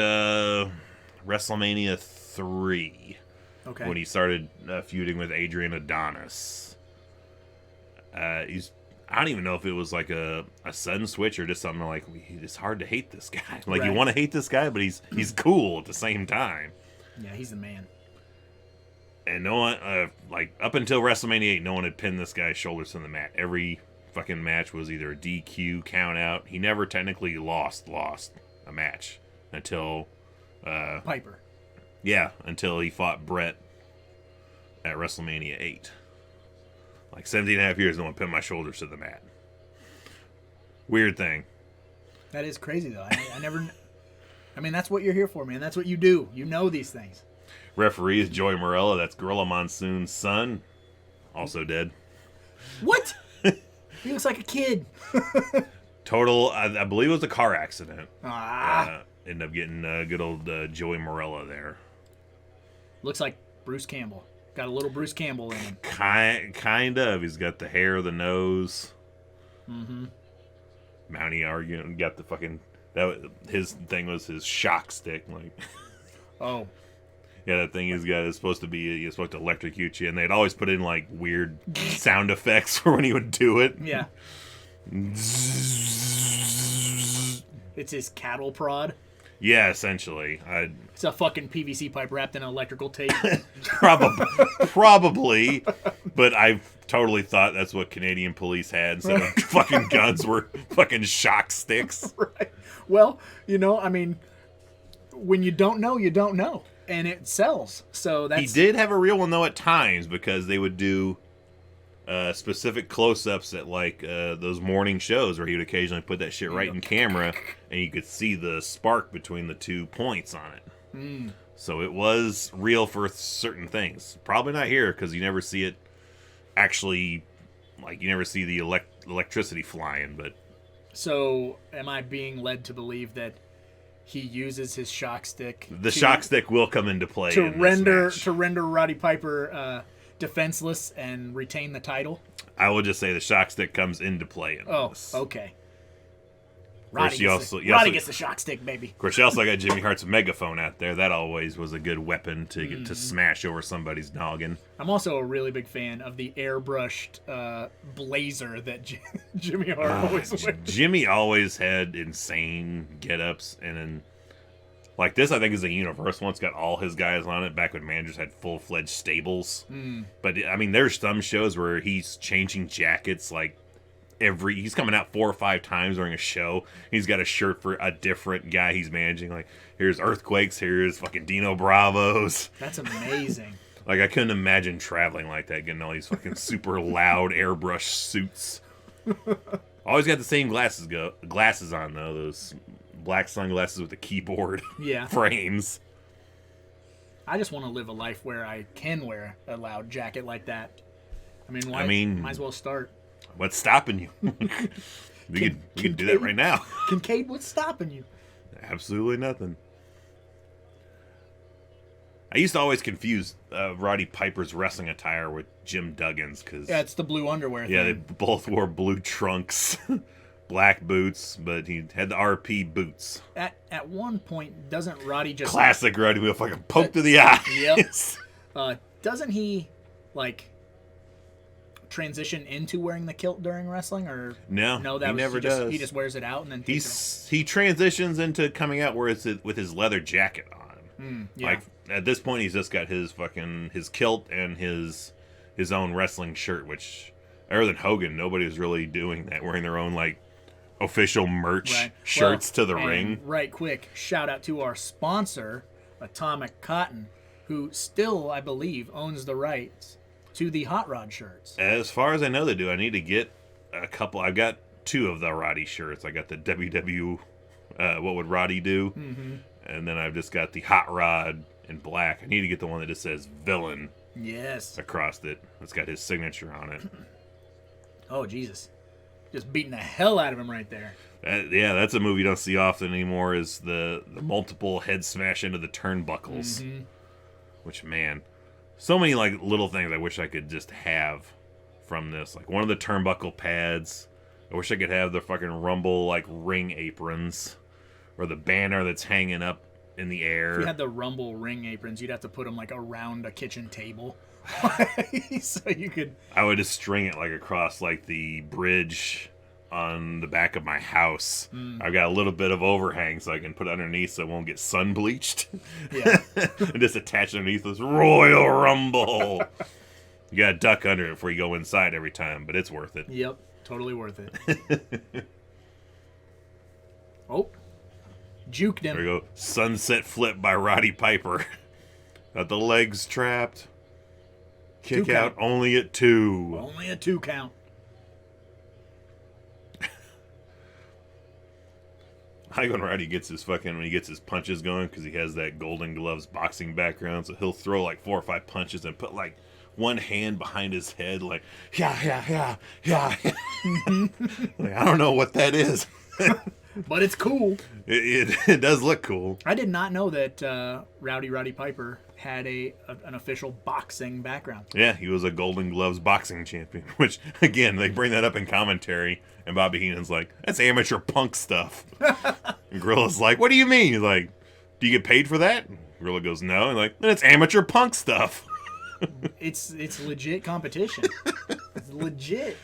WrestleMania 3. Okay. When he started feuding with Adrian Adonis. I don't even know if it was like a sudden switch or just something like, it's hard to hate this guy. Like, right. You want to hate this guy, but he's cool at the same time. Yeah, he's the man. And no one, up until WrestleMania 8, no one had pinned this guy's shoulders to the mat. Every fucking match was either a DQ, count out. He never technically lost a match until Piper. Yeah, until he fought Brett at WrestleMania 8. Like 17 and a half years, no one pinned my shoulders to the mat. Weird thing. That is crazy, though. I never... I mean, that's what you're here for, man. That's what you do. You know these things. Referee is Joey Morella. That's Gorilla Monsoon's son. Also dead. What? He looks like a kid. Total, I believe it was a car accident. Ended up getting good old Joey Morella there. Looks like Bruce Campbell. Got a little Bruce Campbell in him. Kind of. He's got the hair, the nose. Mm-hmm. Mountie arguing. Got the fucking... his thing was his shock stick. Like, oh. Yeah, that thing he's got is supposed to electrocute you. And they'd always put in, like, weird sound effects for when he would do it. Yeah. It's his cattle prod. Yeah, essentially. It's a fucking PVC pipe wrapped in electrical tape. Probably, but I totally thought that's what Canadian police had instead of fucking guns were fucking shock sticks. Right. Well, I mean, when you don't know, you don't know. And it sells. So that's... He did have a real one, though, at times, because they would do specific close-ups at like those morning shows where he would occasionally put that shit right in camera and you could see the spark between the 2 points on it. So it was real for certain things. Probably not here because you never see it actually, like you never see the electricity flying. But so am I being led to believe that he uses his shock stick? Shock stick will come into play to render Roddy Piper defenseless and retain the title? I will just say the shock stick comes into play in this. Okay. Roddy gets the shock stick, baby. Of course, you also got Jimmy Hart's megaphone out there. That always was a good weapon to get to smash over somebody's noggin. I'm also a really big fan of the airbrushed blazer that Jimmy Hart always wears. Jimmy always had insane get-ups, and then like this, I think, is a universal one. It's got all his guys on it. Back when managers had full-fledged stables. But I mean, there's some shows where he's changing jackets like he's coming out 4 or 5 times during a show. He's got a shirt for a different guy he's managing. Like, here's Earthquakes, here's fucking Dino Bravos. That's amazing. Like, I couldn't imagine traveling like that, getting all these fucking super loud airbrush suits. Always got the same glasses on, though. Those black sunglasses with the keyboard Yeah. frames. I just want to live a life where I can wear a loud jacket like that. Might as well start. What's stopping you? You could do that right now. Kincaid, what's stopping you? Absolutely nothing. I used to always confuse Roddy Piper's wrestling attire with Jim Duggan's because it's the blue underwear thing. Yeah, they both wore blue trunks, black boots, but he had the RP boots. At one point, doesn't Roddy just classic Roddy with a fucking poke to the eye? Yep. Doesn't he like transition into wearing the kilt during wrestling, or no? He never does. He just wears it out and then he transitions into coming out where it's with his leather jacket on. Yeah. Like at this point, he's just got his kilt and his own wrestling shirt. Which other than Hogan, nobody's really doing that, wearing their own like official merch shirts to the ring. Right, quick shout out to our sponsor, Atomic Cotton, who still, I believe, owns the rights to the Hot Rod shirts. As far as I know, they do. I need to get a couple. I've got 2 of the Roddy shirts. I got the WW, what would Roddy do? Mm-hmm. And then I've just got the Hot Rod in black. I need to get the one that just says Villain. Yes. Across it. It's got his signature on it. Oh, Jesus. Just beating the hell out of him right there. That's a move you don't see often anymore, is the multiple head smash into the turnbuckles. Mm-hmm. Which, man, so many like little things I wish I could just have from this. Like one of the turnbuckle pads. I wish I could have the fucking Rumble like ring aprons. Or the banner that's hanging up in the air. If you had the Rumble ring aprons, you'd have to put them like around a kitchen table. So you could... I would just string it like across like the bridge on the back of my house. I've got a little bit of overhang so I can put it underneath so it won't get sun bleached. Yeah. And just attach underneath this Royal Rumble. You gotta duck under it before you go inside every time, but it's worth it. Yep, totally worth it. Oh. Juked him. There we go. Sunset flip by Roddy Piper. Got the legs trapped. Kick out only at 2. Only a 2 count. I go when Roddy gets when he gets his punches going, because he has that Golden Gloves boxing background, so he'll throw like 4 or 5 punches and put like one hand behind his head, like, yeah. Like, I don't know what that is. But it's cool. It does look cool. I did not know that Roddy Piper had an official boxing background. Yeah, he was a Golden Gloves boxing champion, which, again, they bring that up in commentary, and Bobby Heenan's like, that's amateur punk stuff. And Gorilla's like, what do you mean? He's like, do you get paid for that? And Gorilla goes, no. And like, then it's amateur punk stuff. It's legit competition. It's legit.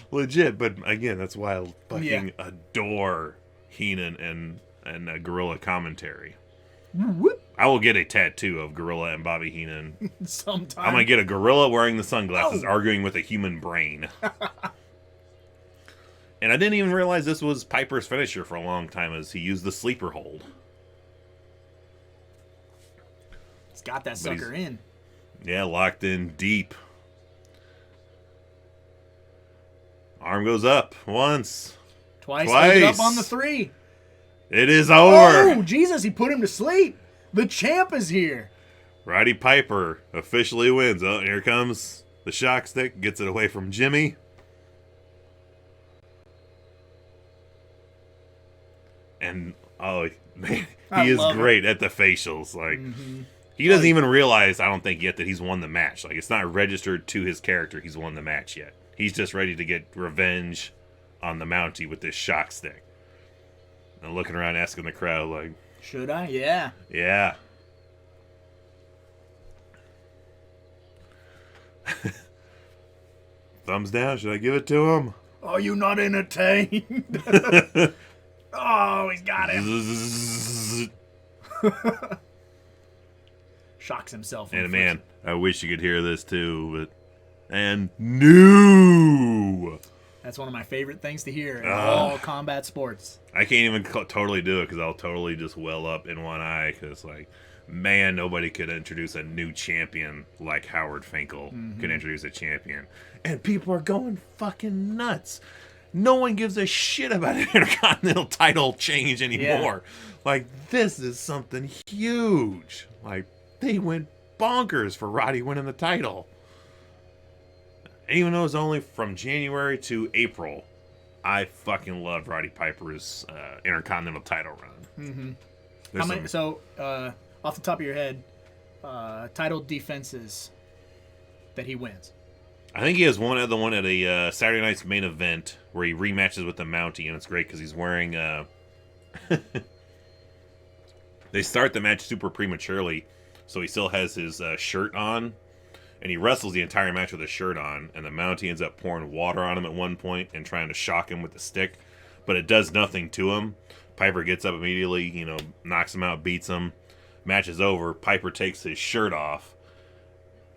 Legit, but again, that's why I fucking adore Heenan and Gorilla commentary. Whoop. I will get a tattoo of Gorilla and Bobby Heenan. Sometime. I'm going to get a gorilla wearing the sunglasses arguing with a human brain. And I didn't even realize this was Piper's finisher for a long time, as he used the sleeper hold. He's got that sucker in. Yeah, locked in deep. Arm goes up once. Twice. Hold up on the 3. It is over. Oh, Jesus, he put him to sleep. The champ is here. Roddy Piper officially wins. Oh, here comes the shock stick. Gets it away from Jimmy. And, oh, man, he is great at the facials. Like, he doesn't even realize, I don't think, yet that he's won the match. Like, it's not registered to his character he's won the match yet. He's just ready to get revenge on the Mountie with this shock stick. And looking around asking the crowd, like... Should I? Yeah. Yeah. Thumbs down. Should I give it to him? Are you not entertained? Oh, he's got him. Shocks himself. And man, I wish you could hear this too, but... And new. That's one of my favorite things to hear in all combat sports. I can't even totally do it because I'll totally just well up in one eye because like man, nobody could introduce a new champion like Howard Finkel could introduce a champion. And people are going fucking nuts. No one gives a shit about an Intercontinental title change anymore. Like, this is something huge. Like, they went bonkers for Roddy winning the title. And even though it's only from January to April, I fucking loved Roddy Piper's Intercontinental title run. How many, so, off the top of your head, title defenses that he wins. I think he has one other one at a Saturday night's main event where he rematches with the Mountie, and it's great because he's wearing. They start the match super prematurely, so he still has his shirt on, and he wrestles the entire match with his shirt on, and the Mountie ends up pouring water on him at one point and trying to shock him with the stick, but it does nothing to him. Piper gets up immediately, knocks him out, beats him. Match is over. Piper takes his shirt off,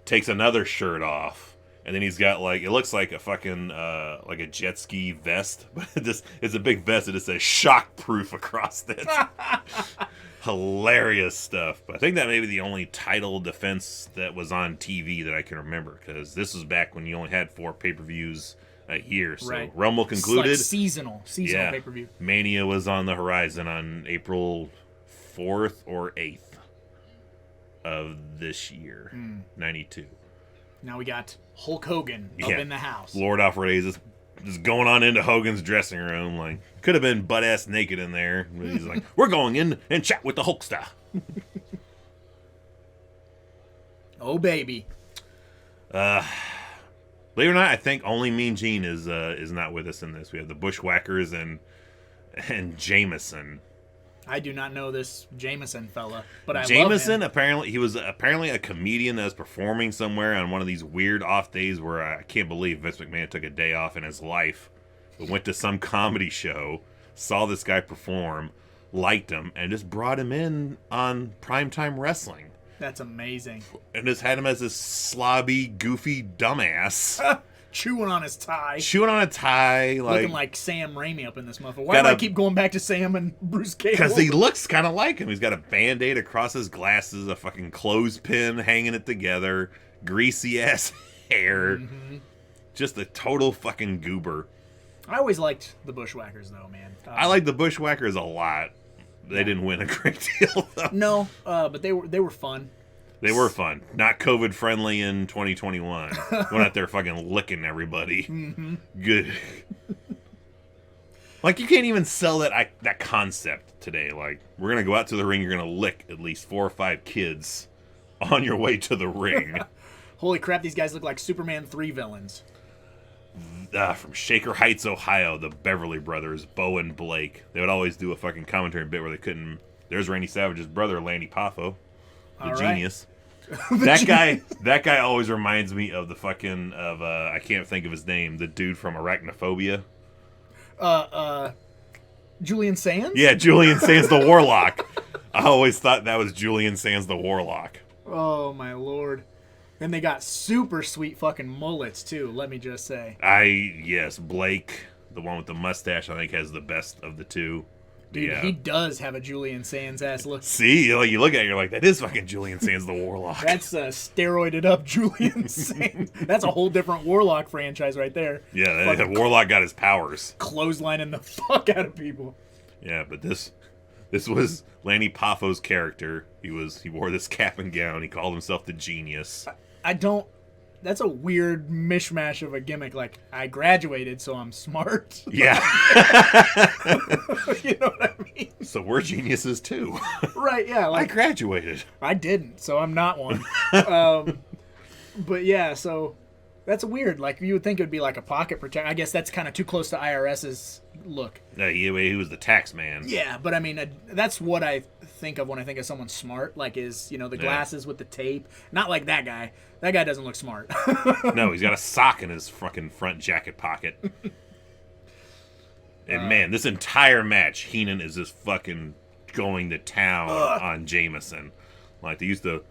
takes another shirt off. And then he's got it looks like a fucking, like a jet ski vest, but it's a big vest that just says shockproof across it. Hilarious stuff. But I think that may be the only title defense that was on TV that I can remember, because this was back when you only had 4 pay-per-views a year. So Right. Rumble concluded. It's like seasonal Yeah. pay-per-view. Mania was on the horizon on April 4th or 8th of this year, 92. Now we got Hulk Hogan up Yeah. in the house. Lord Alfred is just going on into Hogan's dressing room. Like, could have been butt-ass naked in there. But he's like, we're going in and chat with the Hulkster. Oh, baby. Believe it or not, I think only Mean Gene is not with us in this. We have the Bushwhackers and Jameson. I do not know this Jameson fella, but I Jameson, love him. apparently, he was apparently a comedian that was performing somewhere on one of these weird off days where I can't believe Vince McMahon took a day off in his life, but went to some comedy show, saw this guy perform, liked him, and just brought him in on primetime wrestling. That's amazing. And just had him as this slobby, goofy dumbass. Chewing on his tie. Chewing on a tie. Looking like Sam Raimi up in this motherfucker. Why Got do I a- keep going back to Sam and Bruce Campbell? Because he looks kind of like him. He's got a Band-Aid across his glasses, a fucking clothespin hanging it together, greasy-ass hair. Just a total fucking goober. I always liked the Bushwhackers, though, man. I like the Bushwhackers a lot. They didn't win a great deal, though. No, but they were fun. They were fun. Not COVID-friendly in 2021. Went out there fucking licking everybody. Good. Like, you can't even sell that concept today. Like, we're going to go out to the ring, you're going to lick at least 4 or 5 kids on your way to the ring. Holy crap, these guys look like Superman 3 villains. From Shaker Heights, Ohio, the Beverly Brothers, Bo and Blake. They would always do a fucking commentary bit where they couldn't... There's Randy Savage's brother, Lanny Poffo. The All right. genius. That guy always reminds me of the fucking I can't think of his name, the dude from Arachnophobia. Julian Sands? Yeah, Julian Sands the Warlock. I always thought that was Julian Sands the Warlock. Oh, my lord. And they got super sweet fucking mullets, too, let me just say. Yes, Blake, the one with the mustache, I think has the best of the two. Dude, Yeah. he does have a Julian Sands ass look. See, you look at it, you're like, that is fucking Julian Sands the Warlock. That's a steroided up Julian Sands. That's a whole different Warlock franchise right there. Yeah, Fucking Warlock got his powers. clotheslining the fuck out of people. Yeah, but this was Lanny Poffo's character. He wore this cap and gown. He called himself the Genius. That's a weird mishmash of a gimmick. Like, I graduated, so I'm smart. Yeah. You know what I mean? So we're geniuses too. Right, yeah. I Like, graduated. I didn't, so I'm not one. But yeah, so that's weird. Like, you would think it would be like a pocket protector. I guess that's kind of too close to IRS's look. He was the tax man. Yeah, but I mean, that's what I think of when I think of someone smart. Like, the glasses with the tape. Not like that guy. That guy doesn't look smart. No, he's got a sock in his fucking front jacket pocket. And man, this entire match, Heenan is just fucking going to town on Jameson. Like, they used to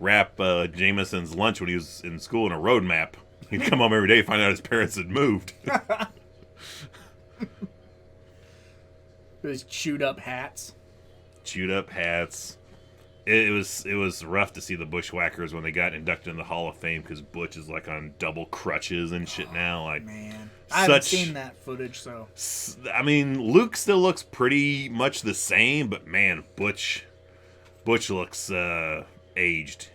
wrap Jameson's lunch when he was in school in a road map. He'd come home every day, find out his parents had moved. Those chewed up hats. Chewed up hats. it was rough to see the Bushwhackers when they got inducted in the Hall of Fame because Butch is like on double crutches and shit now. Like, Man, I haven't seen that footage, so I mean, Luke still looks pretty much the same, but man, Butch looks aged.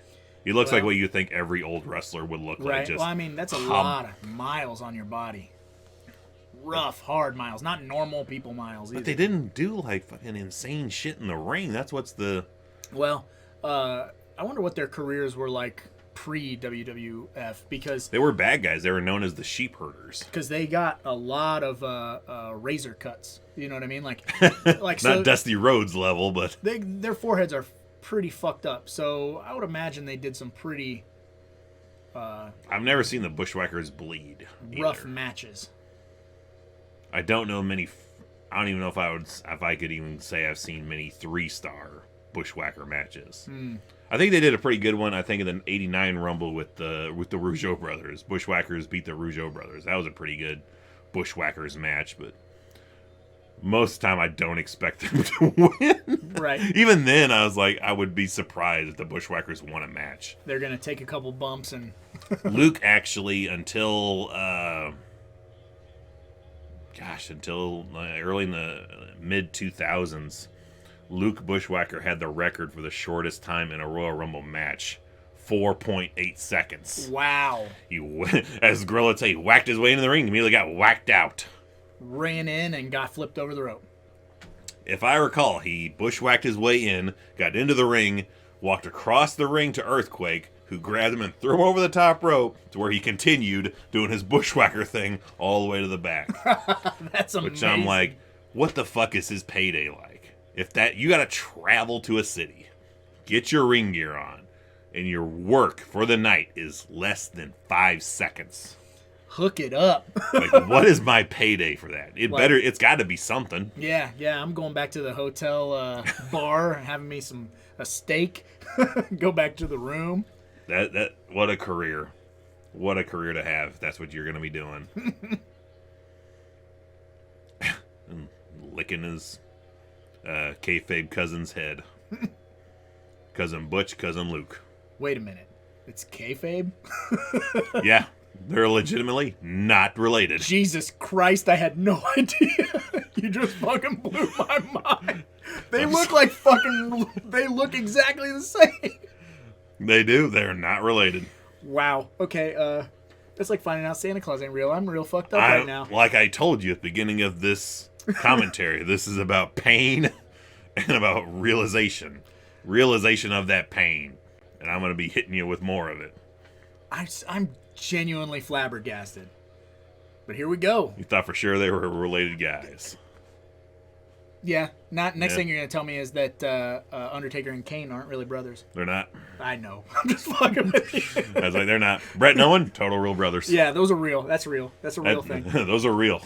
He looks like what you think every old wrestler would look like. right. Just Well, I mean, that's a lot of miles on your body. Rough, hard miles, not normal people miles either. But they didn't do like fucking insane shit in the ring. That's what's the. Well, I wonder what their careers were like pre-WWF because They were bad guys. They were known as the sheep herders. they got a lot of razor cuts. You know what I mean? Like Not so Dusty Rhodes level, but their foreheads are pretty fucked up. So I would imagine they did some pretty I've never seen the Bushwhackers bleed. rough either. matches. I don't know many. I don't even know if I could even say I've seen many 3-star Bushwhacker matches. I think they did a pretty good one. I think in the '89 Rumble with the Rougeau brothers. Bushwhackers beat the Rougeau brothers. That was a pretty good Bushwhackers match, but most of the time I don't expect them to win. Right. Even then, I was like, I would be surprised if the Bushwhackers won a match. They're gonna take a couple bumps and Luke actually until early in the mid 2000s, Luke Bushwhacker had the record for the shortest time in a Royal Rumble match, 4.8 seconds. wow, As Gorilla say, whacked his way into the ring, immediately got whacked out. ran in and got flipped over the rope. If I recall, he bushwhacked his way in, got into the ring, walked across the ring to Earthquake, who grabbed him and threw him over the top rope to where he continued doing his bushwhacker thing all the way to the back. That's amazing. Which I'm like, what the fuck is his payday like? If that you got to travel to a city, get your ring gear on, and your work for the night is less than 5 seconds. Hook it up. Like, what is my payday for that? It's got to be something. Yeah, I'm going back to the hotel bar, having me a steak, go back to the room. That what a career. What a career to have. If that's what you're going to be doing. And licking his kayfabe cousin's head. Cousin Butch, cousin Luke. Wait a minute, it's kayfabe? Yeah, they're legitimately not related. Jesus Christ, I had no idea. You just fucking blew my mind. They look like they look exactly the same. They do. They're not related. Wow. Okay, it's like finding out Santa Claus ain't real. I'm real fucked up right now. Like I told you at the beginning of this commentary, this is about pain and about realization. Realization of that pain. And I'm going to be hitting you with more of it. I'm genuinely flabbergasted. But here we go. You thought for sure they were related guys. Yeah. Next Yeah. thing you're gonna tell me is that Undertaker and Kane aren't really brothers. They're not. I know. I'm just fucking with you. I was like, they're not. Brett and Owen, total real brothers. Yeah, those are real. That's real. That's a real thing. Those are real.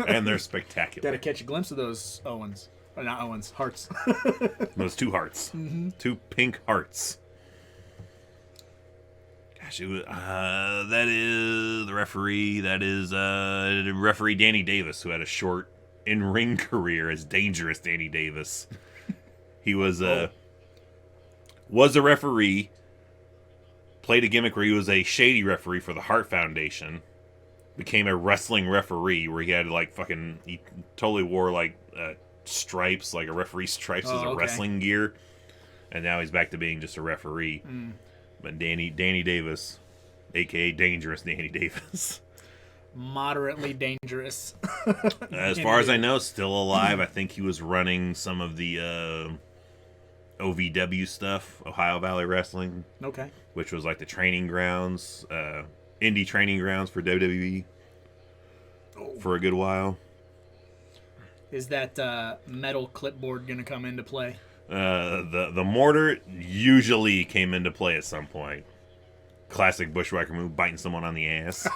And they're spectacular. Gotta catch a glimpse of those Owens. Or not Owens, Hearts. Those two hearts. Mm-hmm. Two pink hearts. Gosh, that is the referee. That is referee Danny Davis, who had a short in-ring career as Dangerous Danny Davis. He was a referee, played a gimmick where he was a shady referee for the Hart Foundation, became a wrestling referee where he had he totally wore stripes, like a referee stripes as a wrestling gear, and now he's back to being just a referee. But Danny Davis, aka Dangerous Danny Davis, Moderately dangerous. as far as I know, still alive. I think he was running some of the OVW stuff, Ohio Valley Wrestling, Okay. which was like the training grounds, indie training grounds for WWE for a good while. Is that metal clipboard gonna come into play? The mortar usually came into play at some point. Classic bushwhacker move, biting someone on the ass.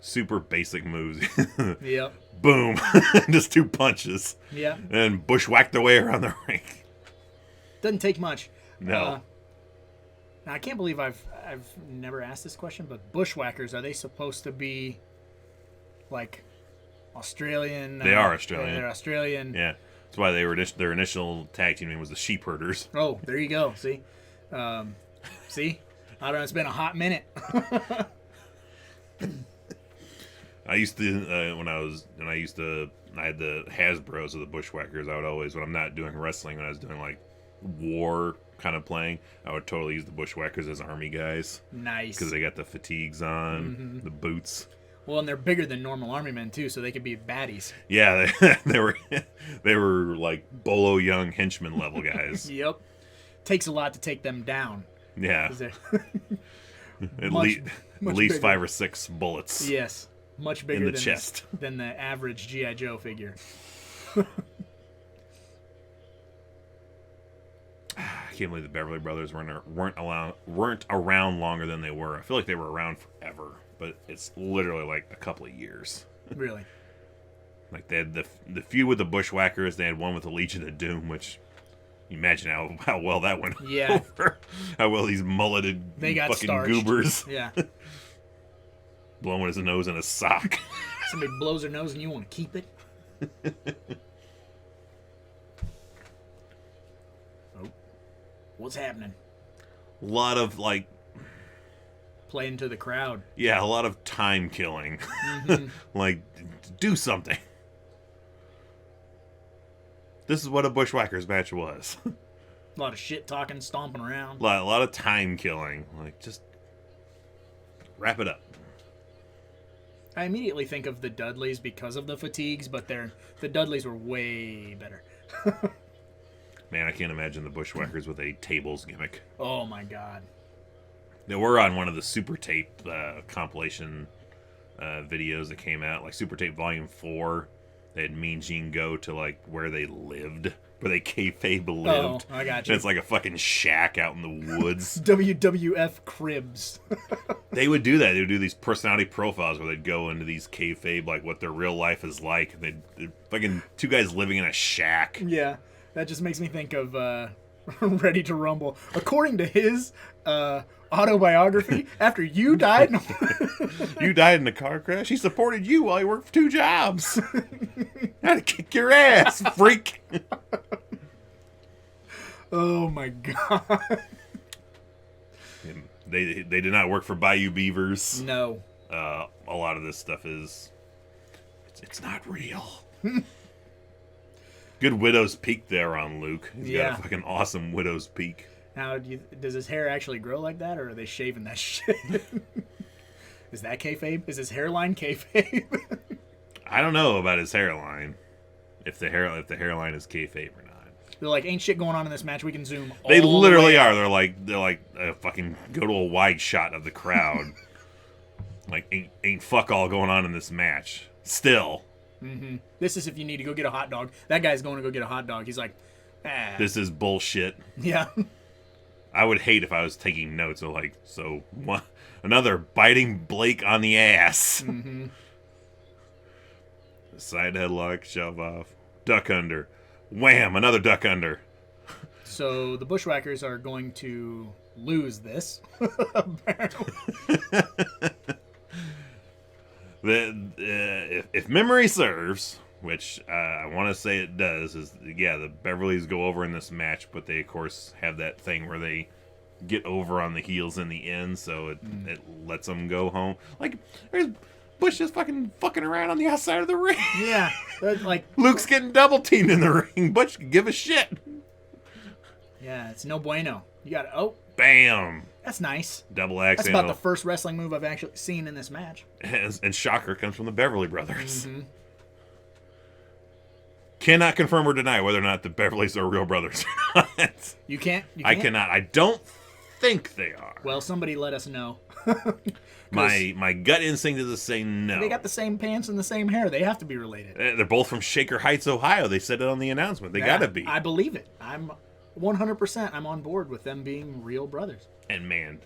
Super basic moves. Yep. Boom. Just 2 punches. Yeah. And bushwhack their way around the ring. Doesn't take much. No. Now I can't believe I've never asked this question, but bushwhackers, are they supposed to be like Australian? They are Australian. They're Australian. Yeah. That's why they were their initial tag team name was the Sheepherders. Oh, there you go. See, see, I don't know. It's been a hot minute. I used to I had the Hasbros of the Bushwhackers. I would always, when I'm not doing wrestling, when I was doing like war kind of playing, I would totally use the Bushwhackers as army guys. Nice. Because they got the fatigues on, the boots. Well, and they're bigger than normal army men too, so they could be baddies. Yeah, they were like Bolo Young henchmen level guys. Yep. Takes a lot to take them down. Yeah. 'Cause they're- At much least bigger. 5 or 6 bullets. Yes. Much bigger the than chest. than the average G.I. Joe figure. I can't believe the Beverly Brothers weren't around longer than they were. I feel like they were around forever, but it's literally like a couple of years. Really. Like they had the feud with the Bushwhackers, they had one with the Legion of Doom, which you imagine how well that went Yeah. over. How well these mulleted They got fucking starched. goobers Yeah. blowing his nose in a sock. Somebody blows their nose and you want to keep it. Oh. What's happening? A lot of like, Playing to the crowd. yeah, a lot of time killing. Like, do something. This is what a Bushwhackers match was. A lot of shit talking, stomping around. A lot of time killing. Like, just wrap it up. I immediately think of the Dudleys because of the fatigues, but the Dudleys were way better. Man, I can't imagine the Bushwhackers with a tables gimmick. Oh my god. They were on one of the Super Tape compilation videos that came out, like Super Tape Volume 4. They had Mean Gene go to like where they lived, where they kayfabe lived. Oh, I got And you. it's like a fucking shack out in the woods. WWF Cribs. They would do that. They would do these personality profiles where they'd go into these kayfabe, like what their real life is like. And they'd fucking 2 guys living in a shack. Yeah, that just makes me think of Ready to Rumble. According to his autobiography, after you died... You died in a car crash. He supported you while he worked 2 jobs. I had to kick your ass, freak. Oh my god. And they did not work for Bayou Beavers. No. A lot of this stuff is it's not real. Good widow's peak there on Luke. He's got a fucking awesome widow's peak. Now, does his hair actually grow like that, or are they shaving that shit? Is that kayfabe? Is his hairline kayfabe? I don't know about his hairline. If the hairline is kayfabe or not. They're like, ain't shit going on in this match. We can zoom. They all the literally way are. They're like fucking go to a wide shot of the crowd. Like ain't fuck all going on in this match. Still, This is if you need to go get a hot dog. That guy's going to go get a hot dog. He's like, this is bullshit. yeah. I would hate if I was taking notes. Of like, so what? Another biting Blake on the ass. Side headlock, shove off, duck under, wham! Another duck under. So the Bushwhackers are going to lose this. Apparently. If memory serves, which I want to say it does, is the Beverlys go over in this match, but they of course have that thing where they get over on the heels in the end, so it lets them go home. Like there's Bush just fucking around on the outside of the ring. Yeah. Like, Luke's getting double teamed in the ring. Butch can give a shit. yeah, it's no bueno. You got to, Bam. that's nice. Double axe. That's about the first wrestling move I've actually seen in this match. And shocker comes from the Beverly Brothers. Cannot confirm or deny whether or not the Beverlys are real brothers or not. You can't? I cannot. I don't think they are. Well, somebody let us know. My gut instinct is to say no. They got the same pants and the same hair. They have to be related. They're both from Shaker Heights, Ohio. They said it on the announcement. They Yeah, gotta be. I believe it. I'm 100%. I'm on board with them being real brothers. And man,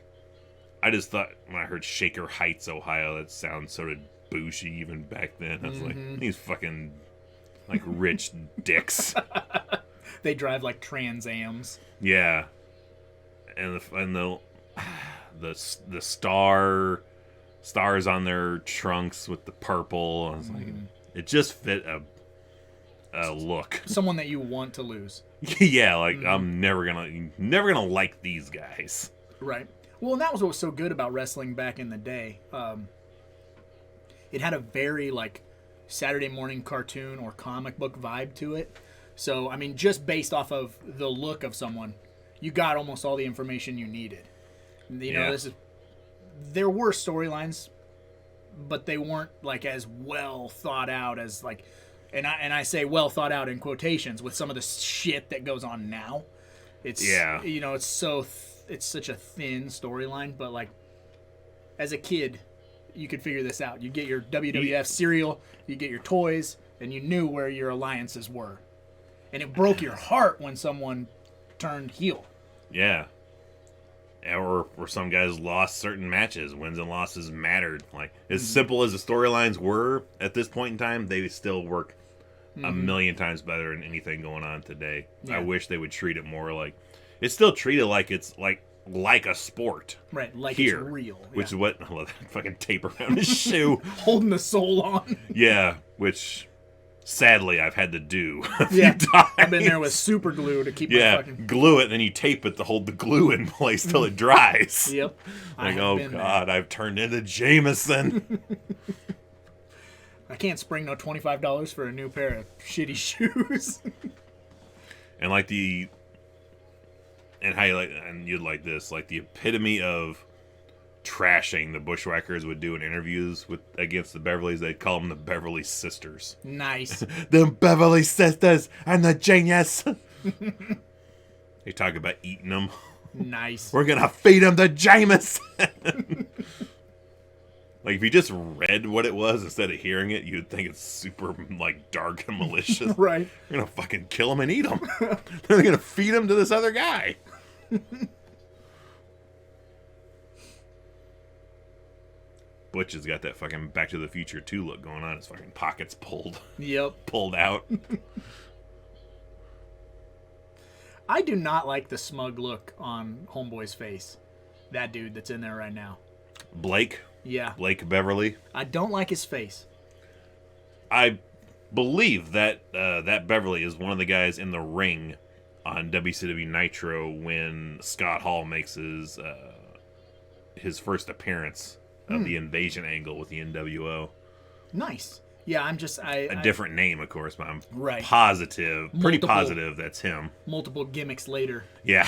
I just thought when I heard Shaker Heights, Ohio, that sounds sort of bougie even back then. I was like, these fucking like rich dicks. They drive like Trans Ams. Yeah, and the stars on their trunks with the purple. I was like, it just fit look. Someone that you want to lose. Yeah, like I'm never gonna like these guys. Right. Well, and that was what was so good about wrestling back in the day. It had a very like Saturday morning cartoon or comic book vibe to it. So, I mean, just based off of the look of someone, you got almost all the information you needed. You know, there were storylines, but they weren't like as well thought out as like, and I say well thought out in quotations with some of the shit that goes on now. It's you know, it's such a thin storyline, but like as a kid, you could figure this out. You get your WWF cereal, you get your toys, and you knew where your alliances were. And it broke your heart when someone turned heel. Yeah. Or some guys lost certain matches. Wins and losses mattered. Like, as simple as the storylines were at this point in time, they still work a million times better than anything going on today. Yeah. I wish they would treat it more like... It's still treated like it's like a sport. Right, like here, it's real. Which is what... I love that fucking tape around his shoe. Holding the soul on. Yeah, which... Sadly, I've had to do a Yeah, few times. I've been there with super glue to keep my fucking... glue it, and then you tape it to hold the glue in place till it dries. Yep. Like, oh God, I've turned into Jameson. I can't spring no $25 for a new pair of shitty shoes. And like how you like, and you'd like this, like the epitome of trashing the Bushwhackers would do in interviews against the Beverlys. They'd call them the Beverly Sisters. Nice. The Beverly Sisters and the genius. They talk about eating them. Nice. We're gonna feed them to Jameson. Like, if you just read what it was instead of hearing it, you'd think it's super, like, dark and malicious. Right. We're gonna fucking kill them and eat them. They're gonna feed them to this other guy. Butch has got that fucking Back to the Future 2 look going on. His fucking pockets pulled out. I do not like the smug look on Homeboy's face. That dude that's in there right now. Blake Beverly. I don't like his face. I believe that that Beverly is one of the guys in the ring on WCW Nitro when Scott Hall makes his first appearance of the invasion angle with the NWO. Nice. Yeah, I'm just... A different name, of course, but I'm right. pretty positive that's him. Multiple gimmicks later. Yeah.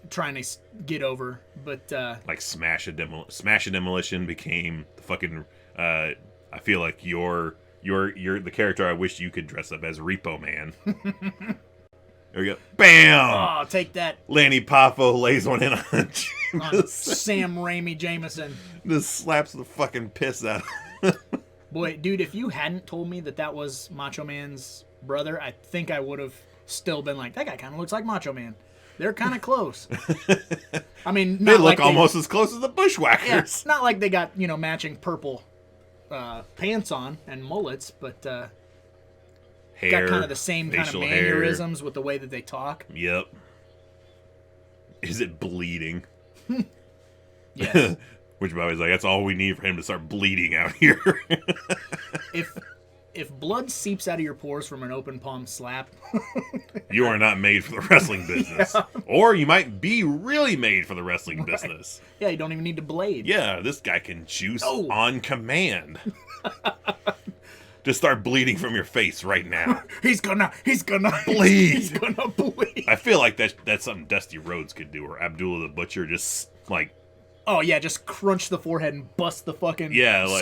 Trying to get over, but... like Smash a Demolition became the fucking... I feel like you're the character I wish you could dress up as, Repo Man. There we go. Bam! Oh, take that. Lanny Poffo lays one in on Sam Raimi Jameson. Just slaps the fucking piss out of him. Boy, dude, if you hadn't told me that was Macho Man's brother, I think I would have still been like, that guy kind of looks like Macho Man. They're kind of close. I mean, they look almost as close as the Bushwhackers. Yeah, it's not like they got, matching purple pants on and mullets, but hair, got kind of the same kind of mannerisms with the way that they talk. Yep. Is it bleeding? Yes. Which, by the way, is like, that's all we need for him to start bleeding out here. If blood seeps out of your pores from an open palm slap... you are not made for the wrestling business. Yeah. Or you might be really made for the wrestling business. Yeah, you don't even need to blade. Yeah, this guy can juice on command. Just start bleeding from your face right now. He's gonna bleed. He's gonna bleed. I feel like that's something Dusty Rhodes could do, or Abdullah the Butcher just, like... Oh, yeah, just crunch the forehead and bust the fucking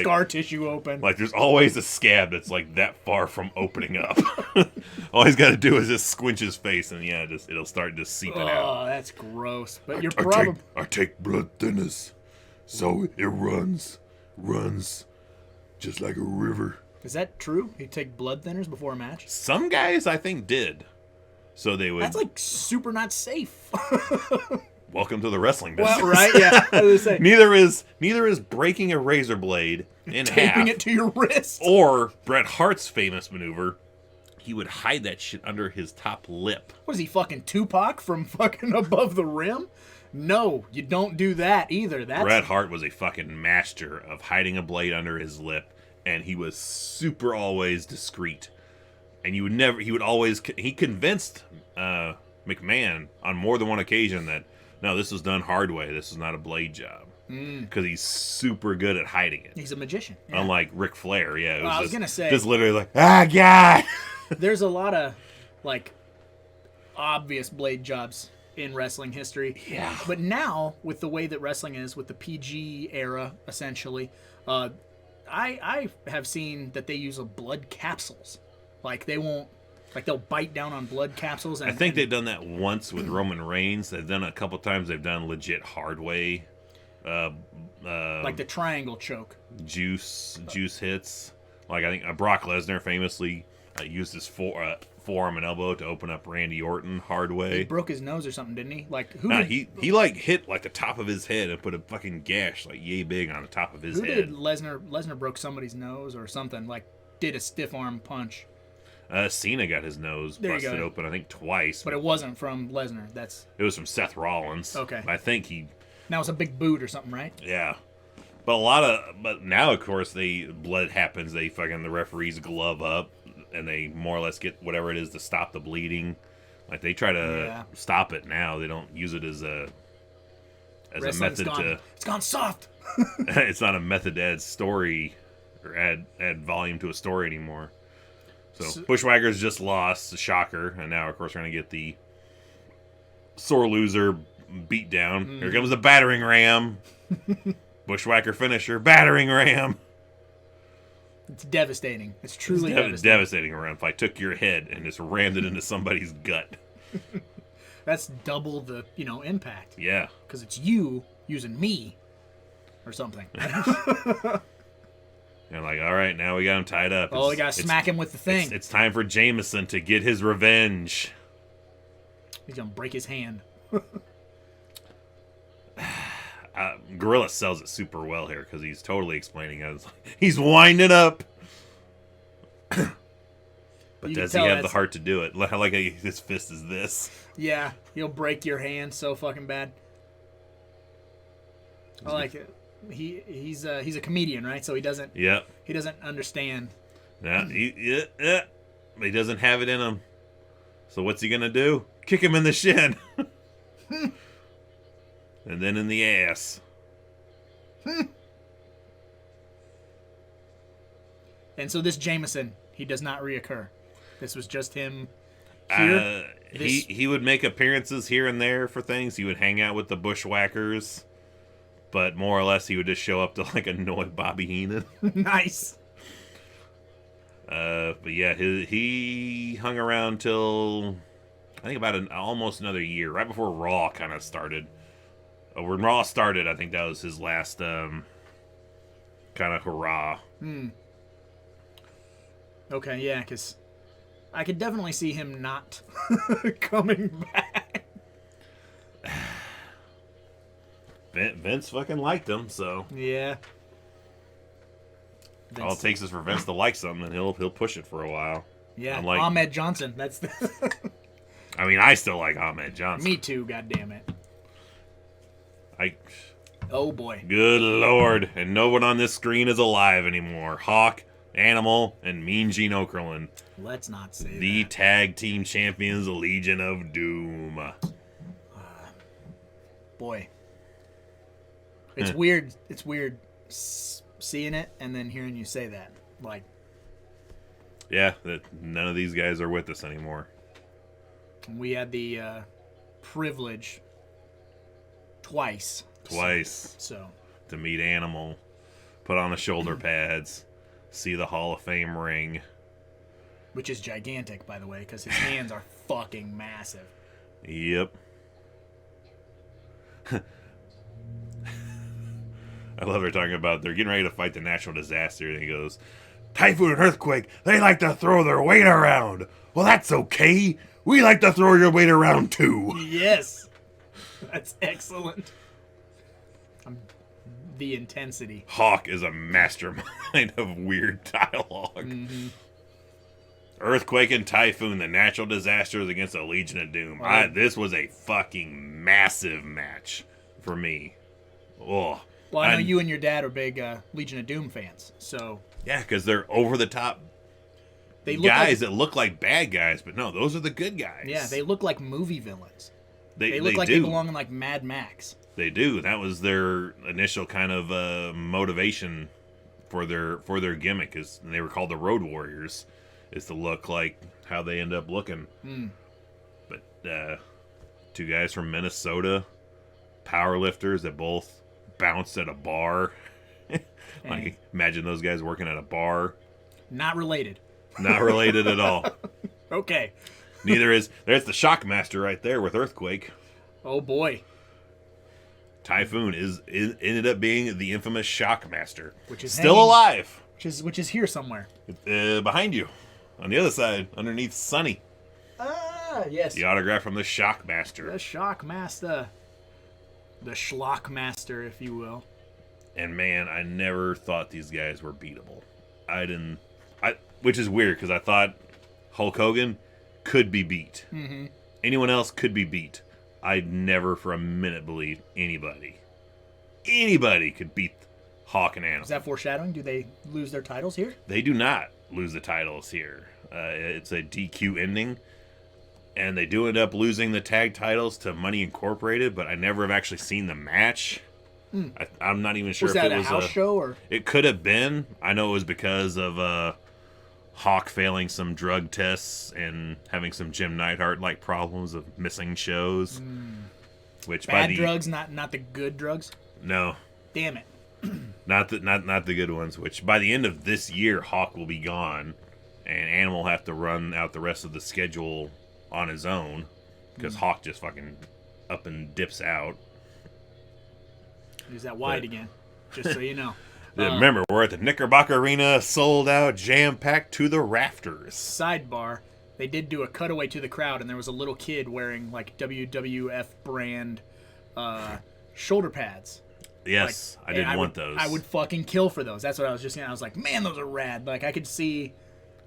scar tissue open. Like, there's always a scab that's, like, that far from opening up. All he's got to do is just squinch his face, and, it'll start just seeping out. Oh, that's gross. But you're probably... I take blood thinners, so it runs just like a river. Is that true? You take blood thinners before a match? Some guys, I think, did. So they would... That's, like, super not safe. Welcome to the wrestling business. Well, right? Yeah. I was saying. Neither is breaking a razor blade in half. Taping it to your wrist. Or Bret Hart's famous maneuver, he would hide that shit under his top lip. What is he, fucking Tupac from fucking above the rim? No, you don't do that either. Bret Hart was a fucking master of hiding a blade under his lip, and he was super always discreet. and he would always, he convinced McMahon on more than one occasion that, no, this was done hard way. This is not a blade job. Because he's super good at hiding it. He's a magician. Yeah. Unlike Ric Flair, yeah. It was I was going to say. Just literally like, God! There's a lot of, like, obvious blade jobs in wrestling history. Yeah. But now, with the way that wrestling is, with the PG era, essentially, I have seen that they use blood capsules. Like, they won't, like, they'll bite down on blood capsules. And, I think they've done that once with Roman Reigns. They've done it a couple times. They've done legit hard way. Like the triangle choke. Juice hits. Like, I think Brock Lesnar famously used his forearm and elbow to open up Randy Orton hard way. He broke his nose or something, didn't he? Like, who? Nah, did, he like hit like the top of his head and put a fucking gash like yay big on the top of his who head. did Lesnar broke somebody's nose or something? Like, did a stiff arm punch. Cena got his nose busted open, I think, twice. But it wasn't from Lesnar. It was from Seth Rollins. Okay. I think he. Now it's a big boot or something, right? Yeah. But now, of course, blood happens. The referees glove up, and they more or less get whatever it is to stop the bleeding. Like, they try to stop it now. They don't use it as a method to. It's gone soft. It's not a method to add story or add volume to a story anymore. So Bushwhackers just lost, a shocker, and now, of course, we're gonna get the sore loser beat down. Here comes the battering ram. Bushwhacker finisher, battering ram. It's devastating. It's truly devastating. Devastating ram. If I took your head and just rammed it into somebody's gut. That's double the, impact. Yeah. Because it's you using me or something. And like, all right, now we got him tied up. We got to smack him with the thing. It's time for Jameson to get his revenge. He's going to break his hand. Gorilla sells it super well here because he's totally explaining it. He's winding up. But does he have the heart to do it? Like his fist is this. Yeah, he'll break your hand so fucking bad. I like it. He's a comedian, right? So he doesn't. Yeah. He doesn't understand. Yeah. He doesn't have it in him. So what's he gonna do? Kick him in the shin. And then in the ass. And so this Jameson, he does not reoccur. This was just him here. He would make appearances here and there for things. He would hang out with the Bushwhackers. But more or less, he would just show up to like annoy Bobby Heenan. Nice. But yeah, he hung around till I think about almost another year, right before Raw kind of started. When Raw started, I think that was his last kind of hurrah. Okay, yeah, because I could definitely see him not coming back. Vince fucking liked him, so yeah. All it takes is for Vince to like something, and he'll push it for a while. Yeah, Ahmed Johnson. That's the. I mean, I still like Ahmed Johnson. Me too. God damn it. Oh boy. Good Lord, and no one on this screen is alive anymore. Hawk, Animal, and Mean Gene Okerlund. Let's not say the that. tag team champions, Legion of Doom. Boy. It's weird. It's weird seeing it and then hearing you say that. Like. Yeah, that none of these guys are with us anymore. We had the privilege twice. So to meet Animal, put on the shoulder pads, see the Hall of Fame ring. Which is gigantic, by the way, because his hands are fucking massive. Yep. I love her talking about they're getting ready to fight the natural disaster, and he goes, Typhoon and Earthquake, they like to throw their weight around. Well, that's okay. We like to throw your weight around, too. Yes. That's excellent. The intensity. Hawk is a mastermind of weird dialogue. Mm-hmm. Earthquake and Typhoon, the natural disasters against the Legion of Doom. This was a fucking massive match for me. Oh. Well, I know you and your dad are big Legion of Doom fans, so... Yeah, because they're over-the-top They look guys that look like bad guys, but no, those are the good guys. Yeah, they look like movie villains. They look like do. they belong in like Mad Max. They do. That was their initial kind of motivation for their gimmick. Is they were called the Road Warriors, is to look like how they end up looking. But two guys from Minnesota, power lifters that both bounced at a bar. Like, imagine those guys working at a bar. Not related. Not related at all. Okay. Neither is. There's the Shockmaster right there with Earthquake. Oh boy. Typhoon ended up being the infamous Shockmaster, Which is still hanging, alive. Which is here somewhere. Behind you, on the other side, underneath Sunny. Ah, yes. The autograph from the Shockmaster. The Shockmaster. The Schlockmaster, if you will. And man, I never thought these guys were beatable. Which is weird because I thought Hulk Hogan could be beat. Mm-hmm. Anyone else could be beat. I never for a minute believed anybody could beat Hawk and Animal. Is that foreshadowing? Do they lose their titles here? They do not lose the titles here. It's a DQ ending. And they do end up losing the tag titles to Money Incorporated, but I never have actually seen the match. I'm not even sure Was if that it a was house show or? It could have been. I know it was because of Hawk failing some drug tests and having some Jim Neidhart-like problems of missing shows. Which Bad drugs, not the good drugs? No. Damn it. Not the good ones, which by the end of this year, Hawk will be gone, and Animal will have to run out the rest of the schedule on his own, because Hawk just fucking up and dips out. Use that wide again, just so you know. Remember, we're at the Knickerbocker Arena, sold out, jam-packed to the rafters. Sidebar, they did do a cutaway to the crowd, and there was a little kid wearing, like, WWF brand shoulder pads. Yes, like, I did want those. I would fucking kill for those. That's what I was just saying. I was like, man, those are rad. Like, I could see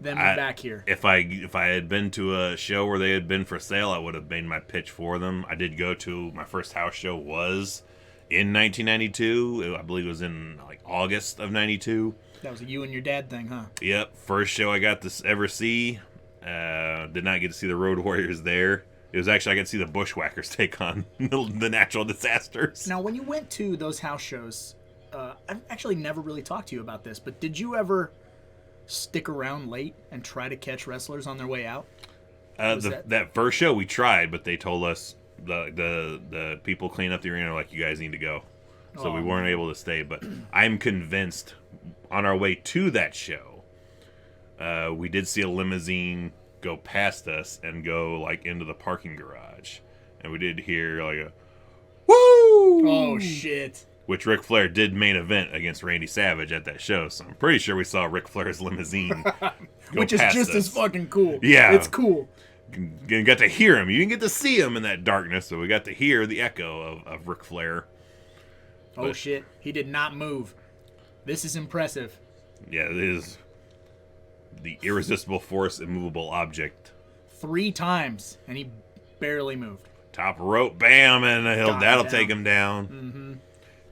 them back here. If I had been to a show where they had been for sale, I would have made my pitch for them. I did go to, my first house show was in 1992. I believe it was in like August of 92. That was a you and your dad thing, huh? Yep, first show I got to ever see. Did not get to see the Road Warriors there. It was actually, I got to see the Bushwhackers take on the natural disasters. Now, when you went to those house shows, I've actually never really talked to you about this, but did you ever stick around late and try to catch wrestlers on their way out? That first show we tried, but they told us, the people cleaning up the arena were like, you guys need to go. So we weren't able to stay, but I'm convinced on our way to that show, we did see a limousine go past us and go like into the parking garage, and we did hear like a woo! Oh shit! Which Ric Flair did main event against Randy Savage at that show, so I'm pretty sure we saw Ric Flair's limousine go which is past just us. as fucking cool. Yeah, it's cool. You got to hear him. You didn't get to see him in that darkness, so we got to hear the echo of Ric Flair. Oh shit! He did not move. This is impressive. Yeah, it is the irresistible force, immovable object. 3 times, and he barely moved. Top rope, bam, and that'll down. take him down. Mm-hmm.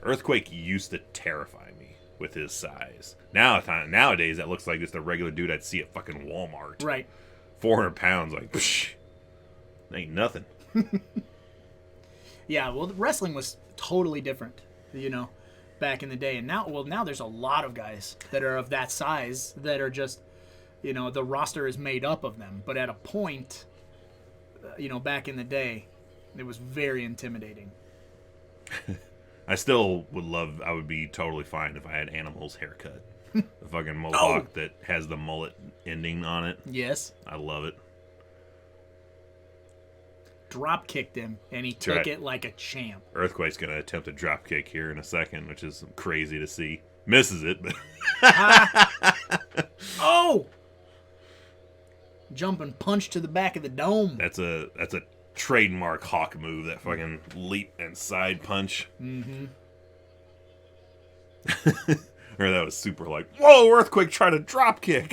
Earthquake used to terrify me with his size. Nowadays, that looks like just a regular dude I'd see at fucking Walmart. Right. 400 pounds, like, psh, ain't nothing. Yeah, well, wrestling was totally different, back in the day. And now there's a lot of guys that are of that size that are just, the roster is made up of them. But at a point, back in the day, it was very intimidating. I still I would be totally fine if I had Animal's haircut. The fucking mohawk that has the mullet ending on it. Yes. I love it. Drop kicked him, and he took it like a champ. Earthquake's going to attempt a drop kick here in a second, which is crazy to see. Misses it, but... Oh! Jumping punch to the back of the dome. That's a trademark Hawk move, that fucking leap and side punch. Mm-hmm. Or that was super like, whoa, Earthquake trying to drop kick.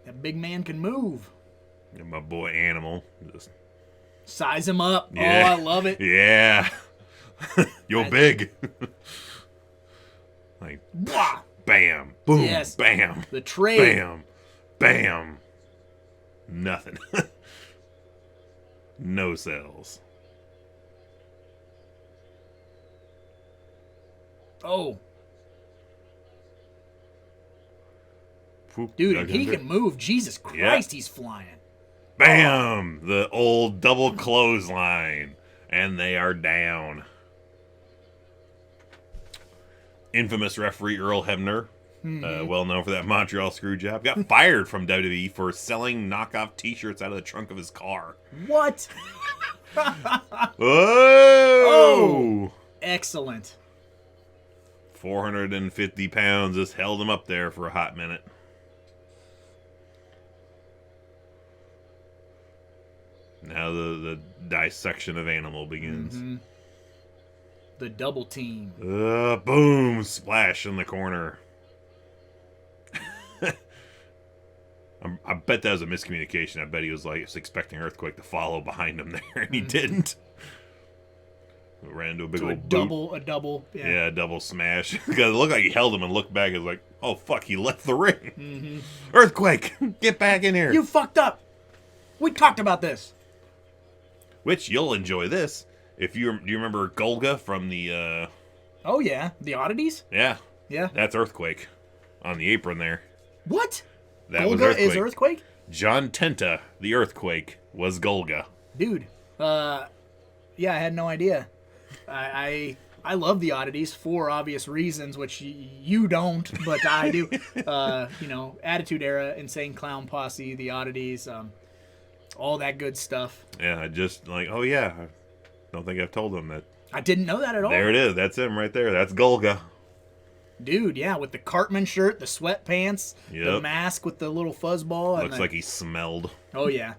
That big man can move. And my boy Animal just size him up. Yeah. Oh, I love it. Yeah. You're big. Like, Wah! bam, boom, Yes. bam, The trade. bam, bam. Nothing. No sales. Oh, Whoop, dude, dug and he under. can move. Jesus Christ, he's flying. Bam! The old double clothesline. And they are down. Infamous referee Earl Hebner, well known for that Montreal screw job, got fired from WWE for selling knockoff t-shirts out of the trunk of his car. What? Oh! Excellent. 450 pounds just held him up there for a hot minute. Now the dissection of Animal begins. The double team. Boom! Splash in the corner. I bet that was a miscommunication. I bet he was expecting Earthquake to follow behind him there, and he didn't. Ran into a big old boot. A double. Yeah, a double smash. Because it looked like he held him and looked back and was like, oh, fuck, he left the ring. Earthquake, get back in here. You fucked up. We talked about this. Which, you'll enjoy this. Do you remember Golga from the, Oh, yeah. The oddities? Yeah. Yeah. That's Earthquake. On the apron there. What? That was Golga Earthquake. is Earthquake? John Tenta, the Earthquake, was Golga. Dude. Yeah, I had no idea. I love the oddities for obvious reasons, which you don't, but I do. Attitude Era, Insane Clown Posse, the oddities, all that good stuff. Yeah, I just oh yeah, I don't think I've told him that. I didn't know that at all. There it is. That's him right there. That's Golga. Dude, yeah, with the Cartman shirt, the sweatpants, the Yep. mask with the little fuzzball. Looks like he smelled. Oh, yeah.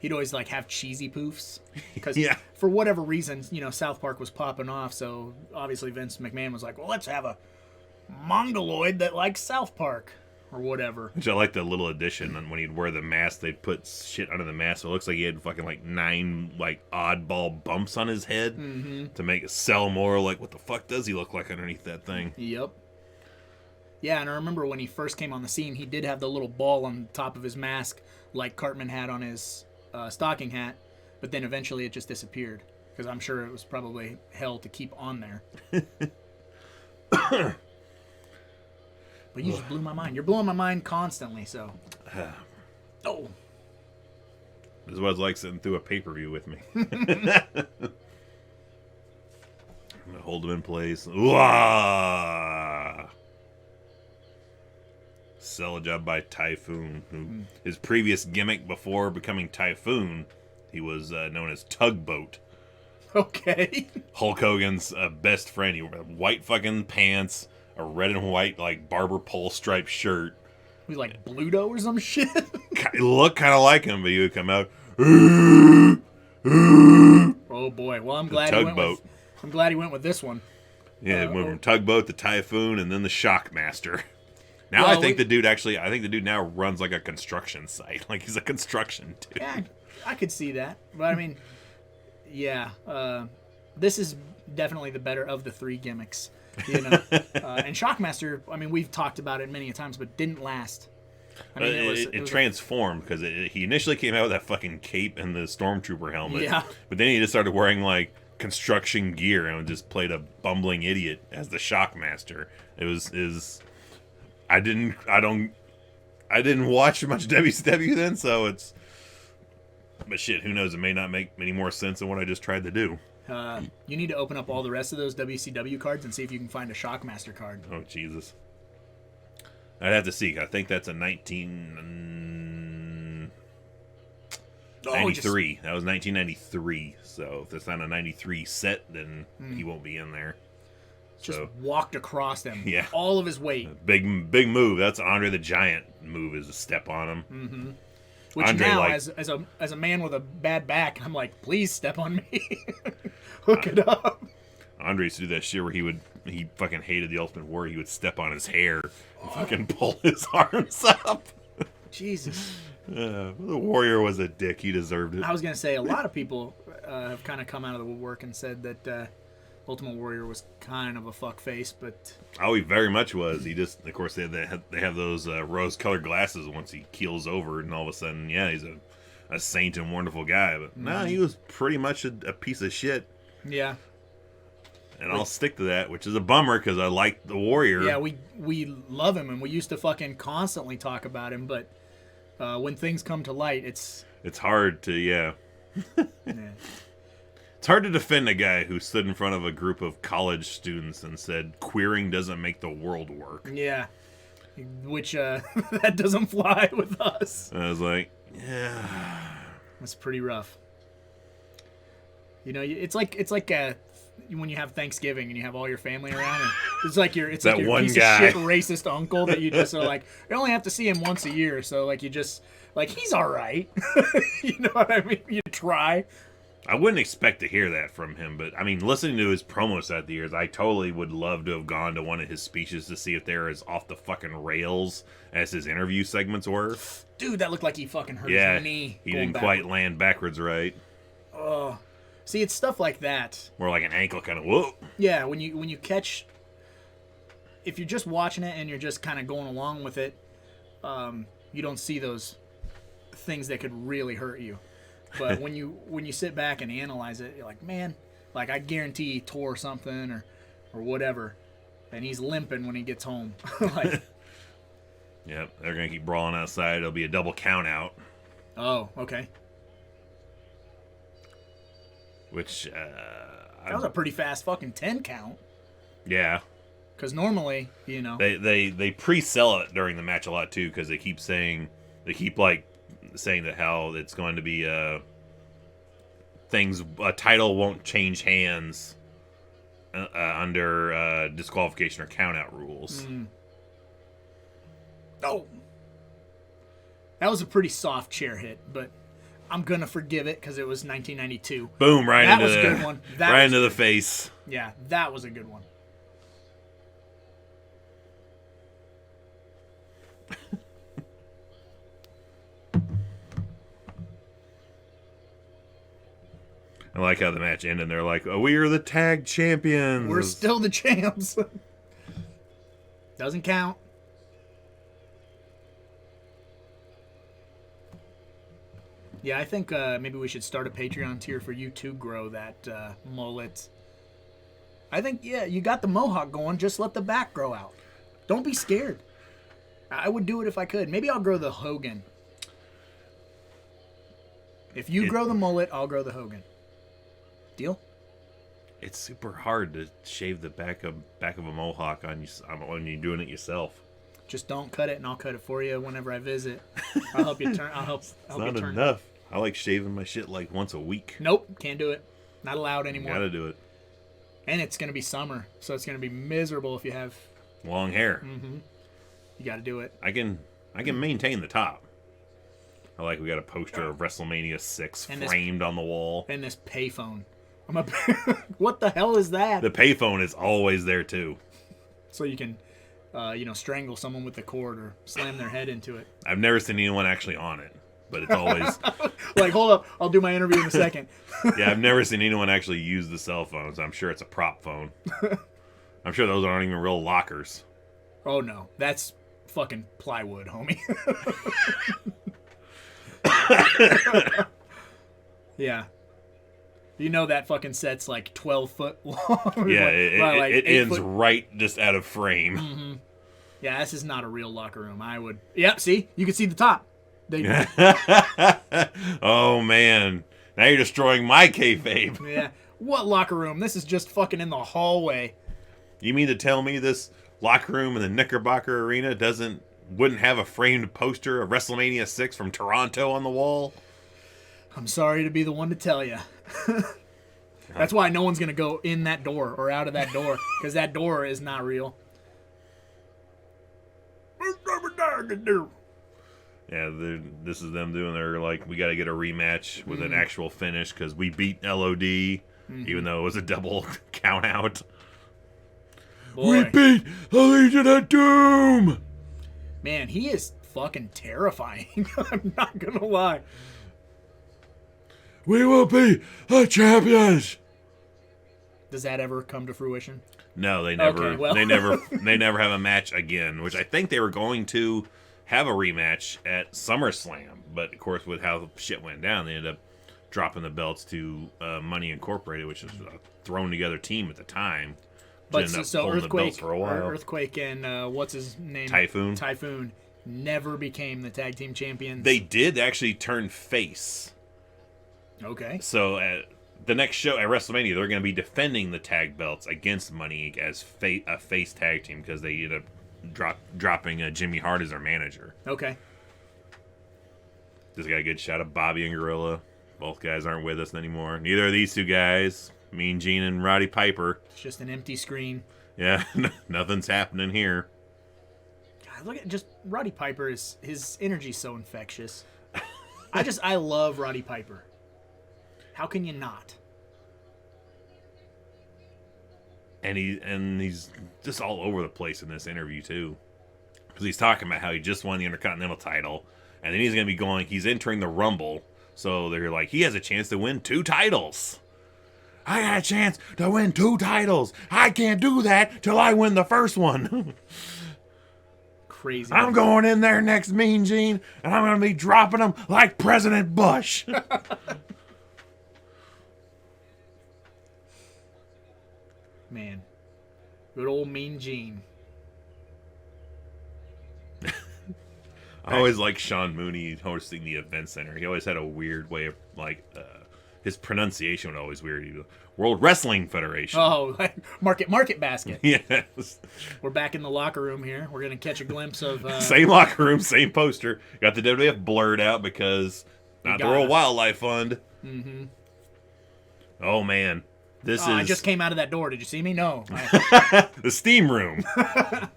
He'd always, have cheesy poofs. Because Yeah. for whatever reason, South Park was popping off, so obviously Vince McMahon was like, well, let's have a Mongoloid that likes South Park. Or whatever. Which I like the little addition. And when he'd wear the mask, they'd put shit under the mask. So it looks like he had fucking 9 oddball bumps on his head to make it sell more. What the fuck does he look like underneath that thing? Yep. Yeah, and I remember when he first came on the scene, he did have the little ball on top of his mask like Cartman had on his stocking hat, but then eventually it just disappeared because I'm sure it was probably hell to keep on there. But you just blew my mind. You're blowing my mind constantly, so. Oh. This is what it's like sitting through a pay-per-view with me. I'm gonna hold him in place. Ooh-ah! Sell a job by Typhoon. Who, his previous gimmick before becoming Typhoon, he was known as Tugboat. Okay. Hulk Hogan's best friend. He wore white fucking pants, a red and white barber pole striped shirt. He was like Bluto or some shit. He looked kind of like him, but he would come out. Oh boy. Well, I'm glad Tugboat. he went with this one. Yeah, it went from Tugboat to Typhoon and then the Shockmaster. Now Well, I think the dude now runs like a construction site. Like he's a construction dude. Yeah, I could see that. But I mean, yeah, this is definitely the better of the three gimmicks. And Shockmaster, I mean, we've talked about it many times, but didn't last. I mean, it transformed because he initially came out with that fucking cape and the Stormtrooper helmet. Yeah. But then he just started wearing construction gear and just played a bumbling idiot as the Shockmaster. I didn't watch much WCW then, so it's. But shit, who knows? It may not make any more sense than what I just tried to do. You need to open up all the rest of those WCW cards and see if you can find a Shockmaster card. Oh, Jesus. I'd have to see. I think that's a 1993. That was 1993. So if it's not a 93 set, then he won't be in there. Just So walked across them. Yeah. All of his weight. big move. That's Andre the Giant move, is to step on him. Which Andre, now, as a man with a bad back, I'm like, please step on me. Hook it up. Andre used to do that shit where he fucking hated the Ultimate Warrior. He would step on his hair and fucking pull his arms up. Jesus. The Warrior was a dick. He deserved it. I was going to say, a lot of people have kind of come out of the woodwork and said that Ultimate Warrior was kind of a fuckface, but Oh, he very much was. He just, of course, they have those rose-colored glasses once he keels over, and all of a sudden, yeah, he's a saint and wonderful guy. But no, he was pretty much a piece of shit. yeah. And I'll stick to that, which is a bummer because I like the Warrior. Yeah, we love him, and we used to fucking constantly talk about him, but when things come to light, it's hard to, yeah. yeah. It's hard to defend a guy who stood in front of a group of college students and said, queering doesn't make the world work. Yeah. Which, that doesn't fly with us. And I was like, yeah. That's pretty rough. You know, it's like when you have Thanksgiving and you have all your family around, and it's like your That your one piece guy. of shit racist uncle that you just are like, you only have to see him once a year, so like you just like he's all right. You know what I mean? You try. I wouldn't expect to hear that from him, but I mean, listening to his promos throughout the years, I totally would love to have gone to one of his speeches to see if they're as off the fucking rails as his interview segments were. Dude, that looked like he fucking hurt Yeah, his knee. he going didn't backward. quite land backwards right. Oh, see, it's stuff like that. More like an ankle kind of whoa. Yeah, when you catch, if you're just watching it and you're just kind of going along with it, you don't see those things that could really hurt you. But when you sit back and analyze it, you're like, man, like I guarantee he tore something or whatever, and he's limping when he gets home. Like, Yep, they're gonna keep brawling outside. It'll be a double count out, oh, okay, which that was a pretty fast fucking 10 count. yeah. Because normally, you know, They pre-sell it during the match a lot too because they keep saying that how it's going to be a title won't change hands under disqualification or count out rules. oh, that was a pretty soft chair hit, but I'm gonna forgive it because it was 1992. Boom! Right That into was a good one. That right was into the face. Yeah, that was a good one. I like how the match ended. And they're like, "Oh, we are the tag champions." We're still the champs. Doesn't count. Yeah, I think maybe we should start a Patreon tier for you to grow that mullet. I think, yeah, you got the mohawk going. Just let the back grow out. Don't be scared. I would do it if I could. Maybe I'll grow the Hogan. If you grow the mullet, I'll grow the Hogan. Deal? It's super hard to shave the back of a mohawk on when you're doing it yourself. Just don't cut it, and I'll cut it for you whenever I visit. I'll help you turn. I'll help It's you not turn. enough. I like shaving my shit like once a week. Nope, can't do it. Not allowed anymore. Gotta do it. And it's gonna be summer, so it's gonna be miserable if you have. Long hair. You got to do it. I can maintain the top. I like we got a poster of WrestleMania 6 And this- framed on the wall. And this payphone. I'm a. What the hell is that? The payphone is always there too. So you can, strangle someone with the cord or slam their head into it. I've never seen anyone actually on it, but it's always Like, hold up, I'll do my interview in a second. yeah. I've never seen anyone actually use the cell phones. I'm sure it's a prop phone. I'm sure those aren't even real lockers. Oh no, that's fucking plywood, homie. Yeah. You know that fucking set's like 12 foot long. Yeah, Like it 8 ends foot. right just out of frame. Yeah, this is not a real locker room. I would. Yep, see? You can see the top. They, Oh man, now you're destroying my kayfabe. yeah. What locker room? This is just fucking in the hallway. You mean to tell me this locker room in the Knickerbocker Arena wouldn't have a framed poster of WrestleMania 6 from Toronto on the wall? I'm sorry to be the one to tell you. That's why no one's going to go in that door or out of that door, because that door is not real. Yeah, this is them doing their, like, we got to get a rematch with an actual finish because we beat LOD, even though it was a double count out. Boy, beat the Legion of Doom! man, he is fucking terrifying. I'm not going to lie. We will be the champions! Does that ever come to fruition? No, they never. Okay, well. They never have a match again. Which I think they were going to have a rematch at SummerSlam, but of course, with how shit went down, they ended up dropping the belts to Money Incorporated, which was a thrown together team at the time. But so Earthquake, for a while. Earthquake, and what's his name? Typhoon never became the tag team champions. They did actually turn face. Okay. So at the next show at WrestleMania, they're going to be defending the tag belts against Money as a face tag team because they ended up dropping Jimmy Hart as their manager. Okay. Just got a good shot of Bobby and Gorilla. Both guys aren't with us anymore. Neither of these two guys, Mean Gene and Roddy Piper. It's just an empty screen. Yeah, nothing's happening here. God, look at just Roddy Piper. His energy's so infectious. I love Roddy Piper. How can you not? And he's just all over the place in this interview too, because he's talking about how he just won the Intercontinental title, and then he's entering the Rumble. So they're like, he has a chance to win 2 titles. I got a chance to win 2 titles. I can't do that till I win the first one. Crazy. I'm going in there next, Mean Gene, and I'm going to be dropping them like President Bush. Man. Good old Mean Gene. I always liked Sean Mooney hosting the event center. He always had a weird way of, his pronunciation was always weird. World Wrestling Federation. Oh, market basket. Yes. We're back in the locker room here. We're going to catch a glimpse of... Same locker room, same poster. Got the WWF blurred out because not the World Wildlife Fund. Mm-hmm. Oh, man. I just came out of that door. Did you see me? No. The steam room.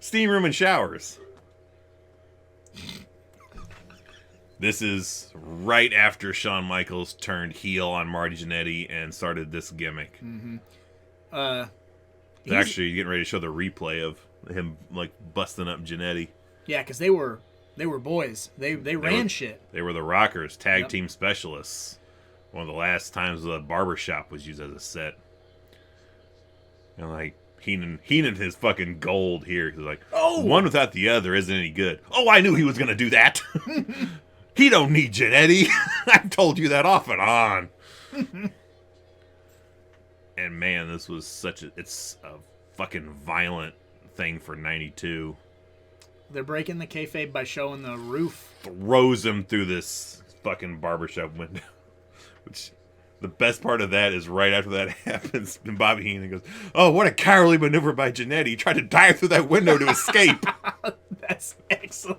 Steam room and showers. This is right after Shawn Michaels turned heel on Marty Jannetty and started this gimmick. Mm-hmm. They're actually getting ready to show the replay of him busting up Jannetty. Yeah, because they were boys. They ran shit. They were the Rockers, tag team specialists. One of the last times the barbershop was used as a set. And Heenan is fucking gold here. Cause one without the other isn't any good. Oh, I knew he was gonna do that. He don't need Jannetty. I've told you that off and on. And man, this was it's a fucking violent thing for 92. They're breaking the kayfabe by showing the roof. Throws him through this fucking barbershop window. Which, the best part of that is right after that happens, and Bobby Heenan goes, "Oh, what a cowardly maneuver by Jannetty. He tried to dive through that window to escape." That's excellent.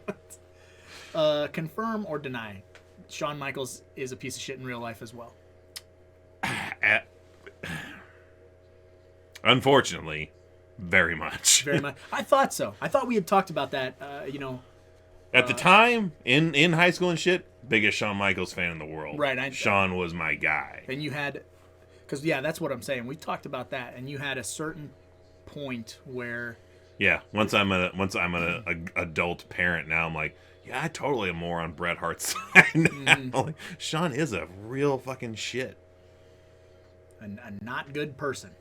Confirm or deny, Shawn Michaels is a piece of shit in real life as well. Unfortunately, very much. Very much. I thought so. I thought we had talked about that. At the time, in high school and shit, biggest Shawn Michaels fan in the world. Right. Shawn was my guy. And you had, because that's what I'm saying. We talked about that, and you had a certain point where. Yeah. Once I'm an adult parent now, I'm like, yeah, I totally am more on Bret Hart's side now. Mm-hmm. Shawn is a real fucking shit. A not good person.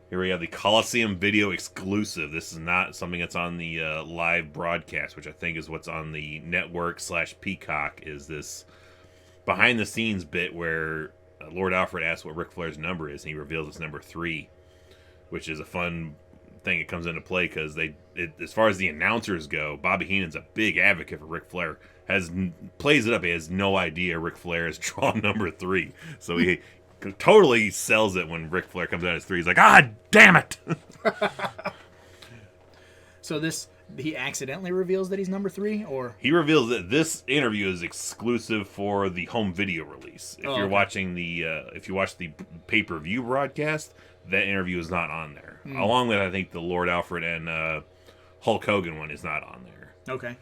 Here we have the Coliseum video exclusive. This is not something that's on the live broadcast, which I think is what's on the network / Peacock, is this behind the scenes bit where Lord Alfred asks what Ric Flair's number is, and he reveals it's number 3, which is a fun thing. It comes into play because as far as the announcers go, Bobby Heenan's a big advocate for Ric Flair. Plays it up. He has no idea Ric Flair is drawn number 3, so he totally sells it when Ric Flair comes out as 3. He's like, "Ah, damn it!" So he accidentally reveals that he's number 3, or he reveals that this interview is exclusive for the home video release. If you're watching if you watch the pay-per-view broadcast, that interview is not on there. Along with, I think, the Lord Alfred and Hulk Hogan one is not on there. Okay.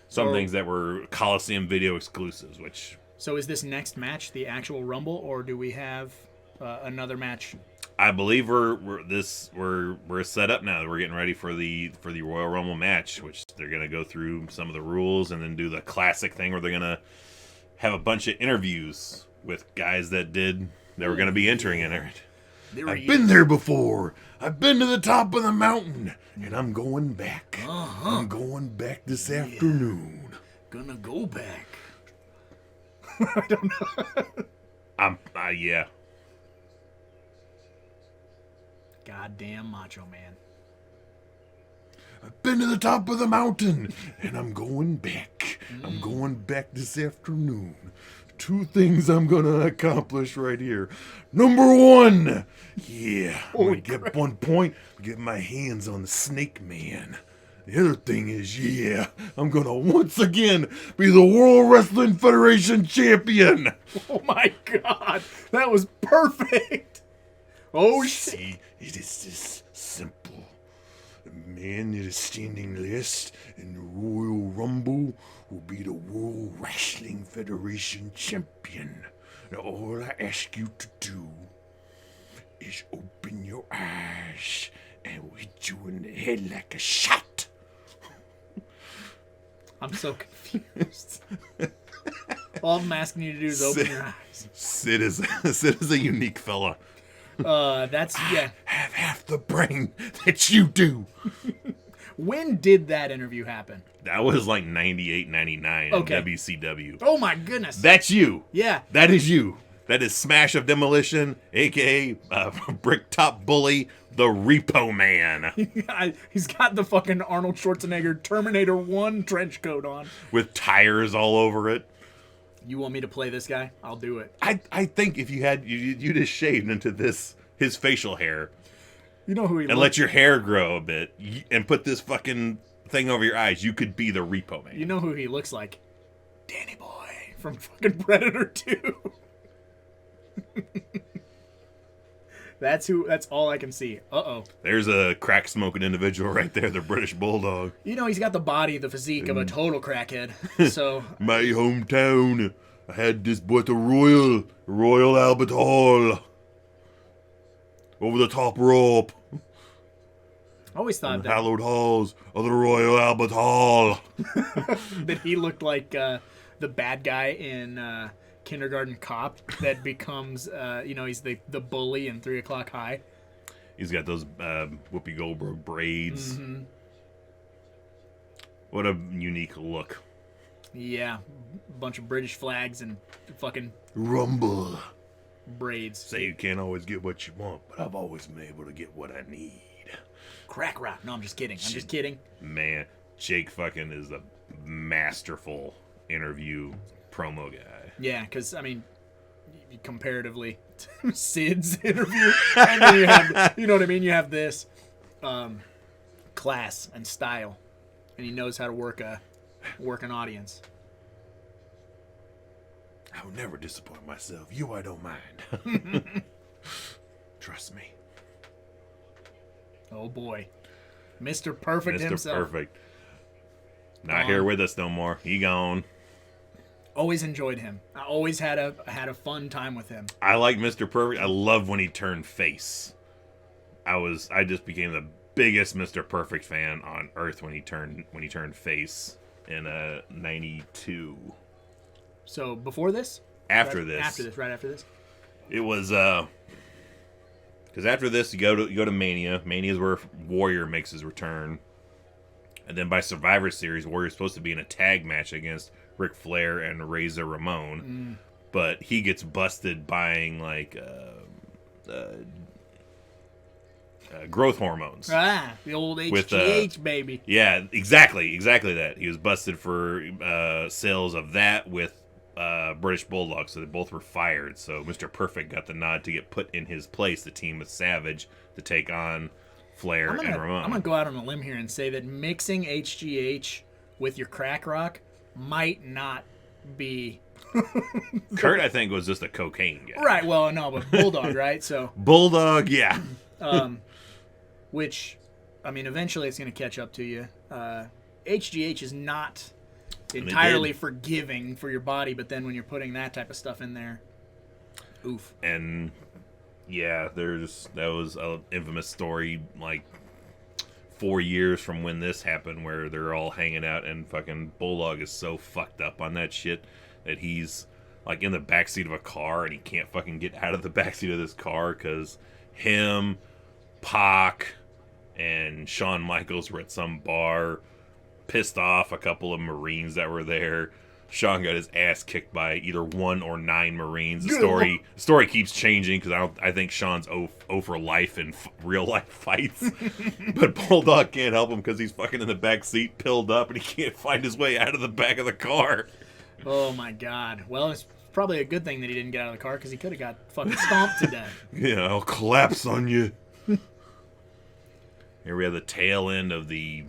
Some things that were Coliseum video exclusives, which. So is this next match the actual Rumble, or do we have another match? I believe we're set up now. We're getting ready for the Royal Rumble match, which they're gonna go through some of the rules and then do the classic thing where they're gonna have a bunch of interviews with guys that were gonna be entering in it. There I've he been is. there before. I've been to the top of the mountain, and I'm going back. Uh-huh. I'm going back this afternoon. Gonna go back. Yeah. Goddamn Macho Man. I've been to the top of the mountain, and I'm going back. I'm going back this afternoon. 2 things I'm gonna accomplish right here. Number 1, yeah, I'm gonna get 1 point, get my hands on the Snake Man. The other thing is, yeah, I'm gonna once again be the World Wrestling Federation champion. Oh my god. That was perfect. Oh shit. See, it is this simple. The man that is standing last in the Royal Rumble will be the World Wrestling Federation champion. Now all I ask you to do is open your eyes and we'll hit you in the head like a shot. I'm so confused. All I'm asking you to do is open your eyes. Sid is a unique fella. That's, yeah. Have half the brain that you do. When did that interview happen? That was like 98, 99 Okay. in WCW. Oh my goodness. That's you. Yeah. That is you. That is Smash of Demolition, a.k.a. Brick Top Bully, the Repo Man, He's got the fucking Arnold Schwarzenegger Terminator 1 trench coat on. with tires all over it. You want me to play this guy? I'll do it. I think if you had you just shaved into his facial hair You know who he and looks let your hair grow a bit and put this fucking thing over your eyes, you could be the Repo Man. You know who he looks like? Danny Boy from fucking Predator 2. That's all I can see. Uh-oh. There's a crack smoking individual right there, the British Bulldog. You know, he's got the body, the physique of a total crackhead. So, My hometown, I had this boy at the Royal Albert Hall. Over the top rope. I always thought that, Hallowed halls of the Royal Albert Hall. that he looked like the bad guy in Kindergarten Cop that becomes, he's the bully in 3 O'Clock High. He's got those Whoopi Goldberg braids. Mm-hmm. What a unique look. Yeah, a bunch of British flags and fucking Rumble. braids. Say you can't always get what you want, but I've always been able to get what I need. Crack rock. No, I'm just kidding. I'm just kidding. Man, Jake fucking is a masterful interview promo guy. Yeah, because, I mean, comparatively to Sid's interview, and then you have, you know what I mean? You have this class and style, and he knows how to work an audience. I will never disappoint myself. You, I don't mind. Trust me. Oh boy, Mr. Perfect Mr. himself. Perfect. Not here with us no more. He gone. Always enjoyed him. I always had a fun time with him. I like Mr. Perfect. I love when he turned face. I just became the biggest Mr. Perfect fan on earth when he turned face in 92. So before this, right after this, it was because after this you go to Mania. Mania is where Warrior makes his return, and then by Survivor Series, Warrior's supposed to be in a tag match against Ric Flair and Razor Ramon, but he gets busted buying like growth hormones. the old HGH baby. Yeah, exactly that. He was busted for sales of that with British Bulldog, so they both were fired. So Mr. Perfect got the nod to get put in his place, the team with Savage, to take on Flair and Ramon. I'm gonna go out on a limb here and say that mixing HGH with your crack rock might not be Kurt, I think, was just a cocaine guy. right. Well, no, but Bulldog, right? So, Bulldog, yeah. which, I mean, eventually it's gonna catch up to you. HGH is not entirely forgiving for your body, but then when you're putting that type of stuff in there, oof. And yeah, that was an infamous story like 4 years from when this happened, where they're all hanging out and fucking Bulldog is so fucked up on that shit that he's like in the backseat of a car and he can't fucking get out of the backseat of this car because him, Pac, and Shawn Michaels were at some bar, pissed off a couple of Marines that were there. Shawn got his ass kicked by either 1 or 9 Marines. The story keeps changing because I think Shawn's 0 for life in real life fights. But Bulldog can't help him because he's fucking in the back seat, pilled up, and he can't find his way out of the back of the car. Oh my God. Well, it's probably a good thing that he didn't get out of the car because he could have got fucking stomped to death. Yeah, I'll collapse on you. Here we have the tail end of the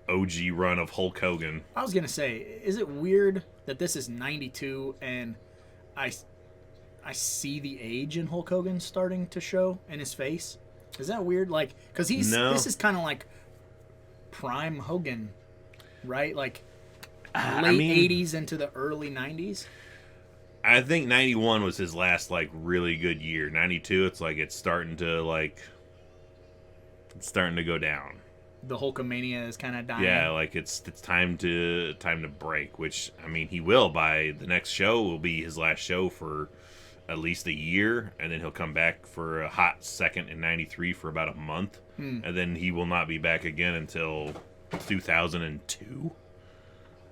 OG run of Hulk Hogan. I was gonna say, is it weird that this is 92 and I see the age in Hulk Hogan starting to show in his face? Is that weird? Like, because this is kind of like prime Hogan, right? Like late 80s into the early 90s. I think 91 was his last really good year. 92, it's starting to go down. The Hulkamania is kind of dying. Yeah, it's time to break. Which he will by the next show will be his last show for at least a year, and then he'll come back for a hot second in 93 for about a month, and then he will not be back again until 2002.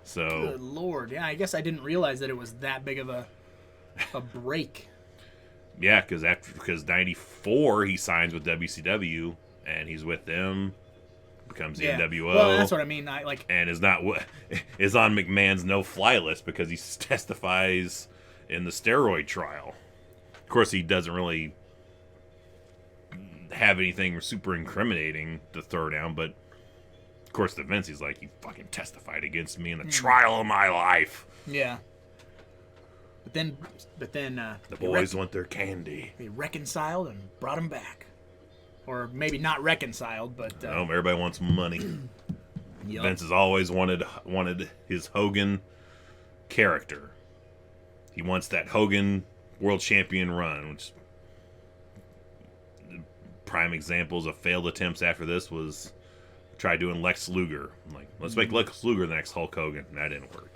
So good Lord, yeah, I guess I didn't realize that it was that big of a break. Yeah, because 94 he signs with WCW and he's with them. Becomes the NWO. Well, that's what I mean. And is on McMahon's no-fly list because he testifies in the steroid trial. Of course, he doesn't really have anything super incriminating to throw down, but of course, to Vince, he's like, "You fucking testified against me in the trial of my life." Yeah. But then the boys want their candy. They reconciled and brought him back. Or maybe not reconciled, but no, everybody wants money. Yep. Vince has always wanted his Hogan character. He wants that Hogan World Champion run, which prime examples of failed attempts after this was try doing Lex Luger. Let's make Lex Luger the next Hulk Hogan. That didn't work.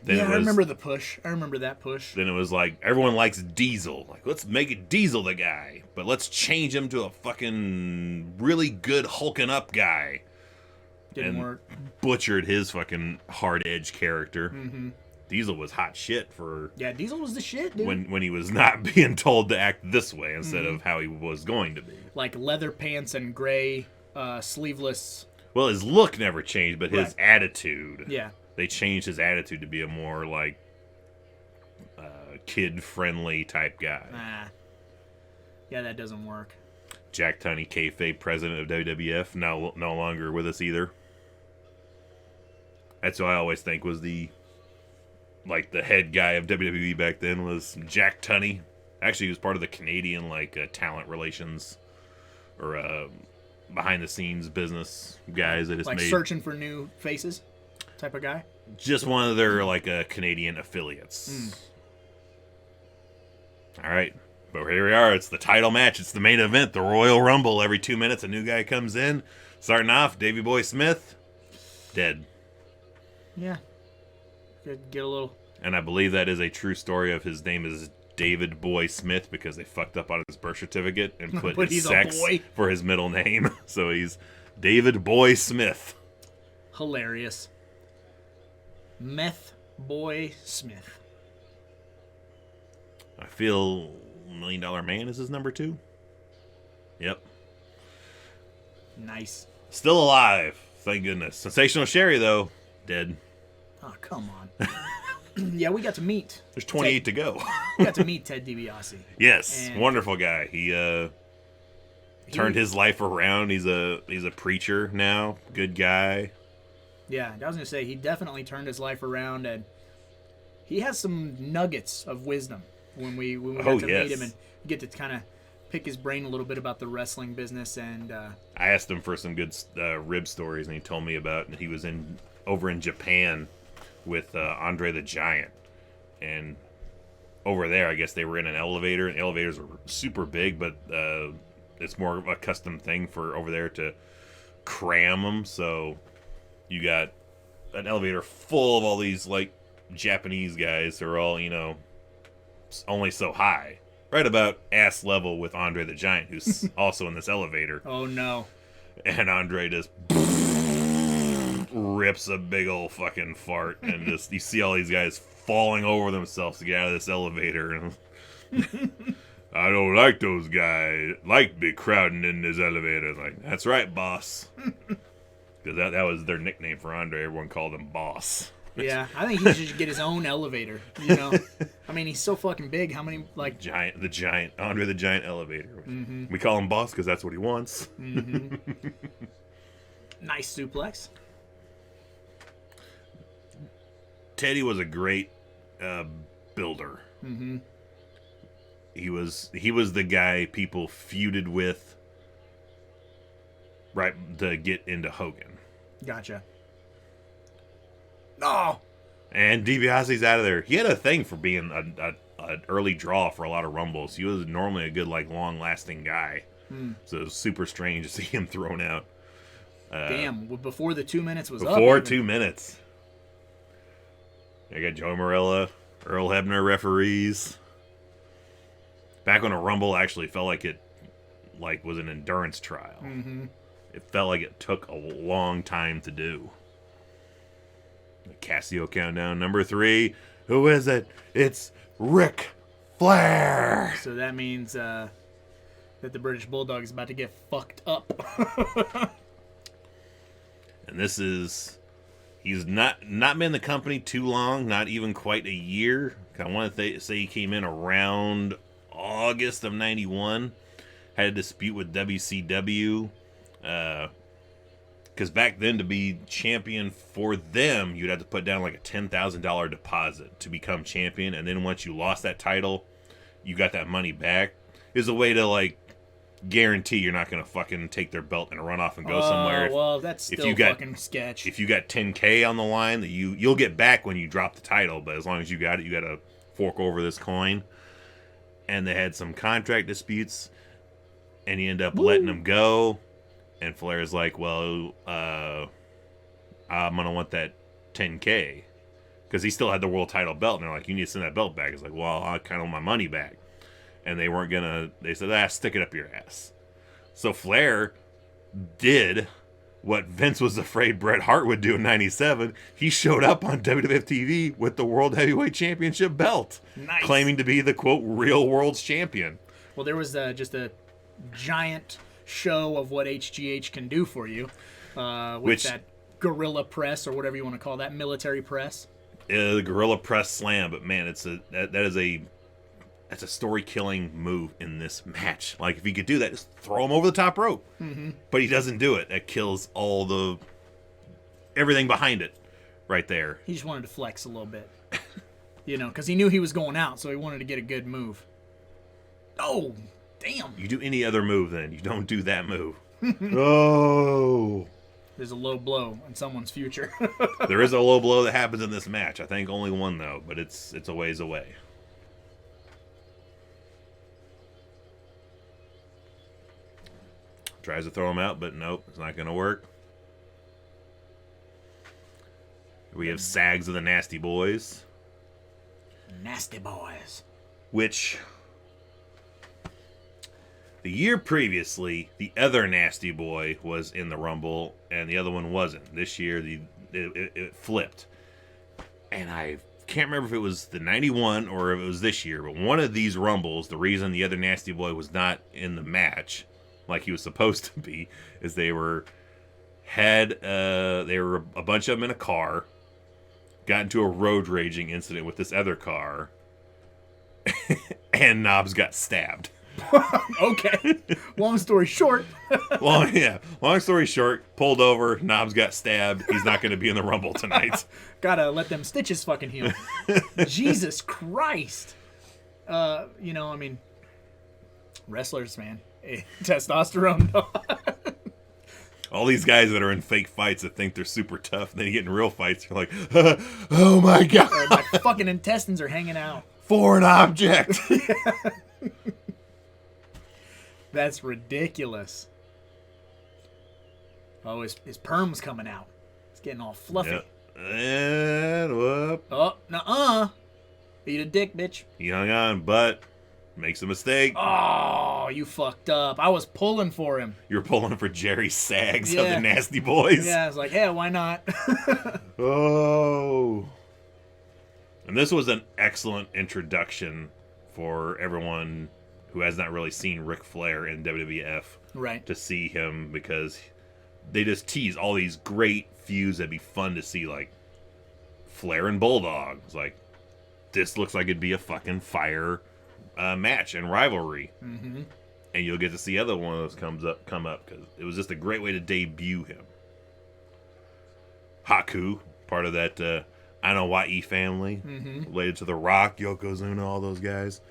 Then I remember the push. I remember that push. Then it was everyone likes Diesel. Let's make it Diesel the guy, but let's change him to a fucking really good hulking up guy. Didn't work. Butchered his fucking hard edge character. Mm-hmm. Diesel was hot shit for... Yeah, Diesel was the shit, dude. When he was not being told to act this way instead of how he was going to be. Like leather pants and gray sleeveless... Well, his look never changed, but his attitude... Yeah. They changed his attitude to be a more, kid-friendly type guy. Nah. Yeah, that doesn't work. Jack Tunney, kayfabe president of WWF, no longer with us either. That's who I always think was the head guy of WWE back then was Jack Tunney. Actually, he was part of the Canadian, talent relations or behind-the-scenes business guys that just made... searching for new faces type of guy? Just one of their, Canadian affiliates. All right. But here we are. It's the title match. It's the main event, the Royal Rumble. Every 2 minutes, a new guy comes in. Starting off, Davey Boy Smith, dead. Yeah. Could get a little... And I believe that is a true story of his name is David Boy Smith because they fucked up on his birth certificate and put his sex for his middle name. So he's David Boy Smith. Hilarious. Meth Boy Smith. I feel $1 Million Man is his number 2. Yep. Nice. Still alive, thank goodness. Sensational Sherry, though, dead. Oh, come on. Yeah, we got to meet. There's 28 to go. We got to meet Ted DiBiase. Yes, and wonderful guy. He turned his life around. He's a preacher now. Good guy. Yeah, I was gonna say he definitely turned his life around, and he has some nuggets of wisdom when we got to meet him and get to kind of pick his brain a little bit about the wrestling business. And I asked him for some good rib stories, and he told me about he was over in Japan with Andre the Giant, and over there, I guess they were in an elevator, and elevators are super big, but it's more of a custom thing for over there to cram them. So you got an elevator full of all these Japanese guys who are all only so high, right about ass level with Andre the Giant, who's also in this elevator. Oh no. And Andre just rips a big old fucking fart, and just you see all these guys falling over themselves to get out of this elevator. And I don't like those guys. Like be crowding in this elevator. Like, that's right, boss. Because that was their nickname for Andre. Everyone called him Boss. Yeah, I think he should get his own elevator. You know, I mean, he's so fucking big. How many like the giant Andre the Giant elevator? Mm-hmm. We call him Boss because that's what he wants. Mm-hmm. Nice suplex. Teddy was a great builder. Mm-hmm. He was the guy people feuded with right to get into Hogan. Gotcha. Oh. And DiBiase's out of there. He had a thing for being an early draw for a lot of Rumbles. He was normally a good, like, long-lasting guy. So it was super strange to see him thrown out. Damn, before the 2 minutes was up. Before 2 minutes. I got Joe Morella, Earl Hebner referees. Back when a Rumble actually felt like it was an endurance trial. Mm-hmm. It felt like it took a long time to do. The Casio countdown, number 3. Who is it? It's Ric Flair. So that means that the British Bulldog is about to get fucked up. And this is... He's not been in the company too long, not even quite a year. I want to say he came in around August of 91. Had a dispute with WCW. Because back then, to be champion for them, you'd have to put down like a $10,000 deposit to become champion. And then once you lost that title, you got that money back. It was a way to, like, guarantee you're not going to fucking take their belt and run off and go somewhere. Well, that's still fucking sketch. If you got $10K on the line, that you'll get back when you drop the title. But as long as you got it, you got to fork over this coin. And they had some contract disputes, and he ended up letting him go. And Flair's like, well, I'm going to want that 10K. Because he still had the world title belt. And they're like, you need to send that belt back. He's like, well, I kind of want my money back. And they weren't going to, they said, stick it up your ass. So Flair did what Vince was afraid Bret Hart would do in 97. He showed up on WWF TV with the World Heavyweight Championship belt. Nice. Claiming to be the, quote, real world's champion. Well, there was just a giant show of what HGH can do for you with that gorilla press or whatever you want to call that, military press. The gorilla press slam, but man, that's a story-killing move in this match. Like, if he could do that, just throw him over the top rope. Mm-hmm. But he doesn't do it. That kills everything behind it right there. He just wanted to flex a little bit. Because he knew he was going out, so he wanted to get a good move. Oh, damn. You do any other move, then. You don't do that move. Oh. There's a low blow in someone's future. There is a low blow that happens in this match. I think only one, though, but it's a ways away. Tries to throw him out, but nope, it's not going to work. We have Sags of the Nasty Boys. Nasty Boys. Which, the year previously, the other Nasty Boy was in the Rumble, and the other one wasn't. This year, it flipped. And I can't remember if it was the 91 or if it was this year, but one of these Rumbles, the reason the other Nasty Boy was not in the match like he was supposed to be, is they were a bunch of them in a car, got into a road raging incident with this other car, and Knobbs got stabbed. Okay. Long story short. Long story short, pulled over, Knobbs got stabbed. He's not going to be in the Rumble tonight. Gotta let them stitches fucking heal. Jesus Christ. Wrestlers, man. Testosterone. All these guys that are in fake fights that think they're super tough, and then you get in real fights, you're like, oh my God. My fucking intestines are hanging out. Foreign object. That's ridiculous. Oh, his perm's coming out. It's getting all fluffy. Yep. And whoop. Oh, nuh-uh. Eat a dick, bitch. He hung on, but makes a mistake. Oh, you fucked up. I was pulling for him. You're pulling for Jerry Sags of Yeah. the Nasty Boys. Yeah, I was like, yeah, why not? Oh. And this was an excellent introduction for everyone who has not really seen Ric Flair in WWF Right. to see him, because they just tease all these great feuds that'd be fun to see, like Flair and Bulldog. It's like, this looks like it'd be a fucking fire match and rivalry. Mm-hmm. And you'll get to see other one of those come up, because it was just a great way to debut him. Haku, part of that Anoa'i family, related to The Rock, Yokozuna, all those guys.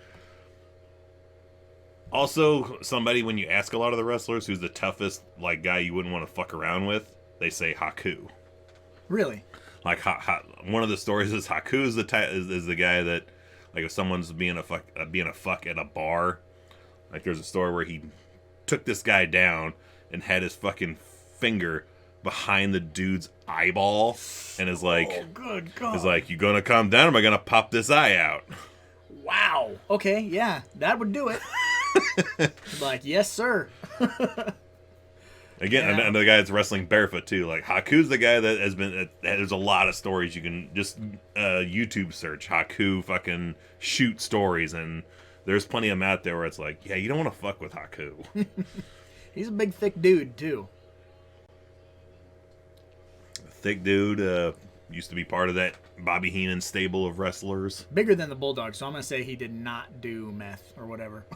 Also, somebody, when you ask a lot of the wrestlers who's the toughest like guy you wouldn't want to fuck around with, they say Haku. Really? Like one of the stories is Haku's is the guy that, like, if someone's being a fuck at a bar, like there's a story where he took this guy down and had his fucking finger behind the dude's eyeball and is like, Oh, good God. is like, you gonna calm down or am I gonna pop this eye out? Wow. Okay, yeah, that would do it. Like, yes, sir. Again, Yeah. and the guy that's wrestling barefoot too. Like, Haku's the guy that has been. There's a lot of stories you can just YouTube search Haku fucking shoot stories, and there's plenty of them out there where it's like, yeah, you don't want to fuck with Haku. He's a big, thick dude, too. Thick dude, used to be part of that Bobby Heenan stable of wrestlers. Bigger than the Bulldog, so I'm going to say he did not do meth or whatever.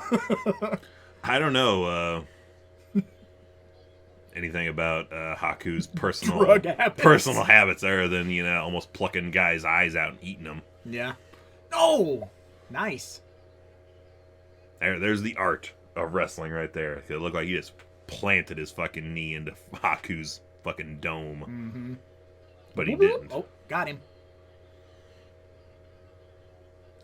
I don't know anything about Haku's Drug habits. personal habits other than, you know, almost plucking guys' eyes out and eating them. Yeah. Oh! Nice. There's the art of wrestling right there. It looked like he just planted his fucking knee into Haku's fucking dome. Mm-hmm. But he didn't. Oh, got him.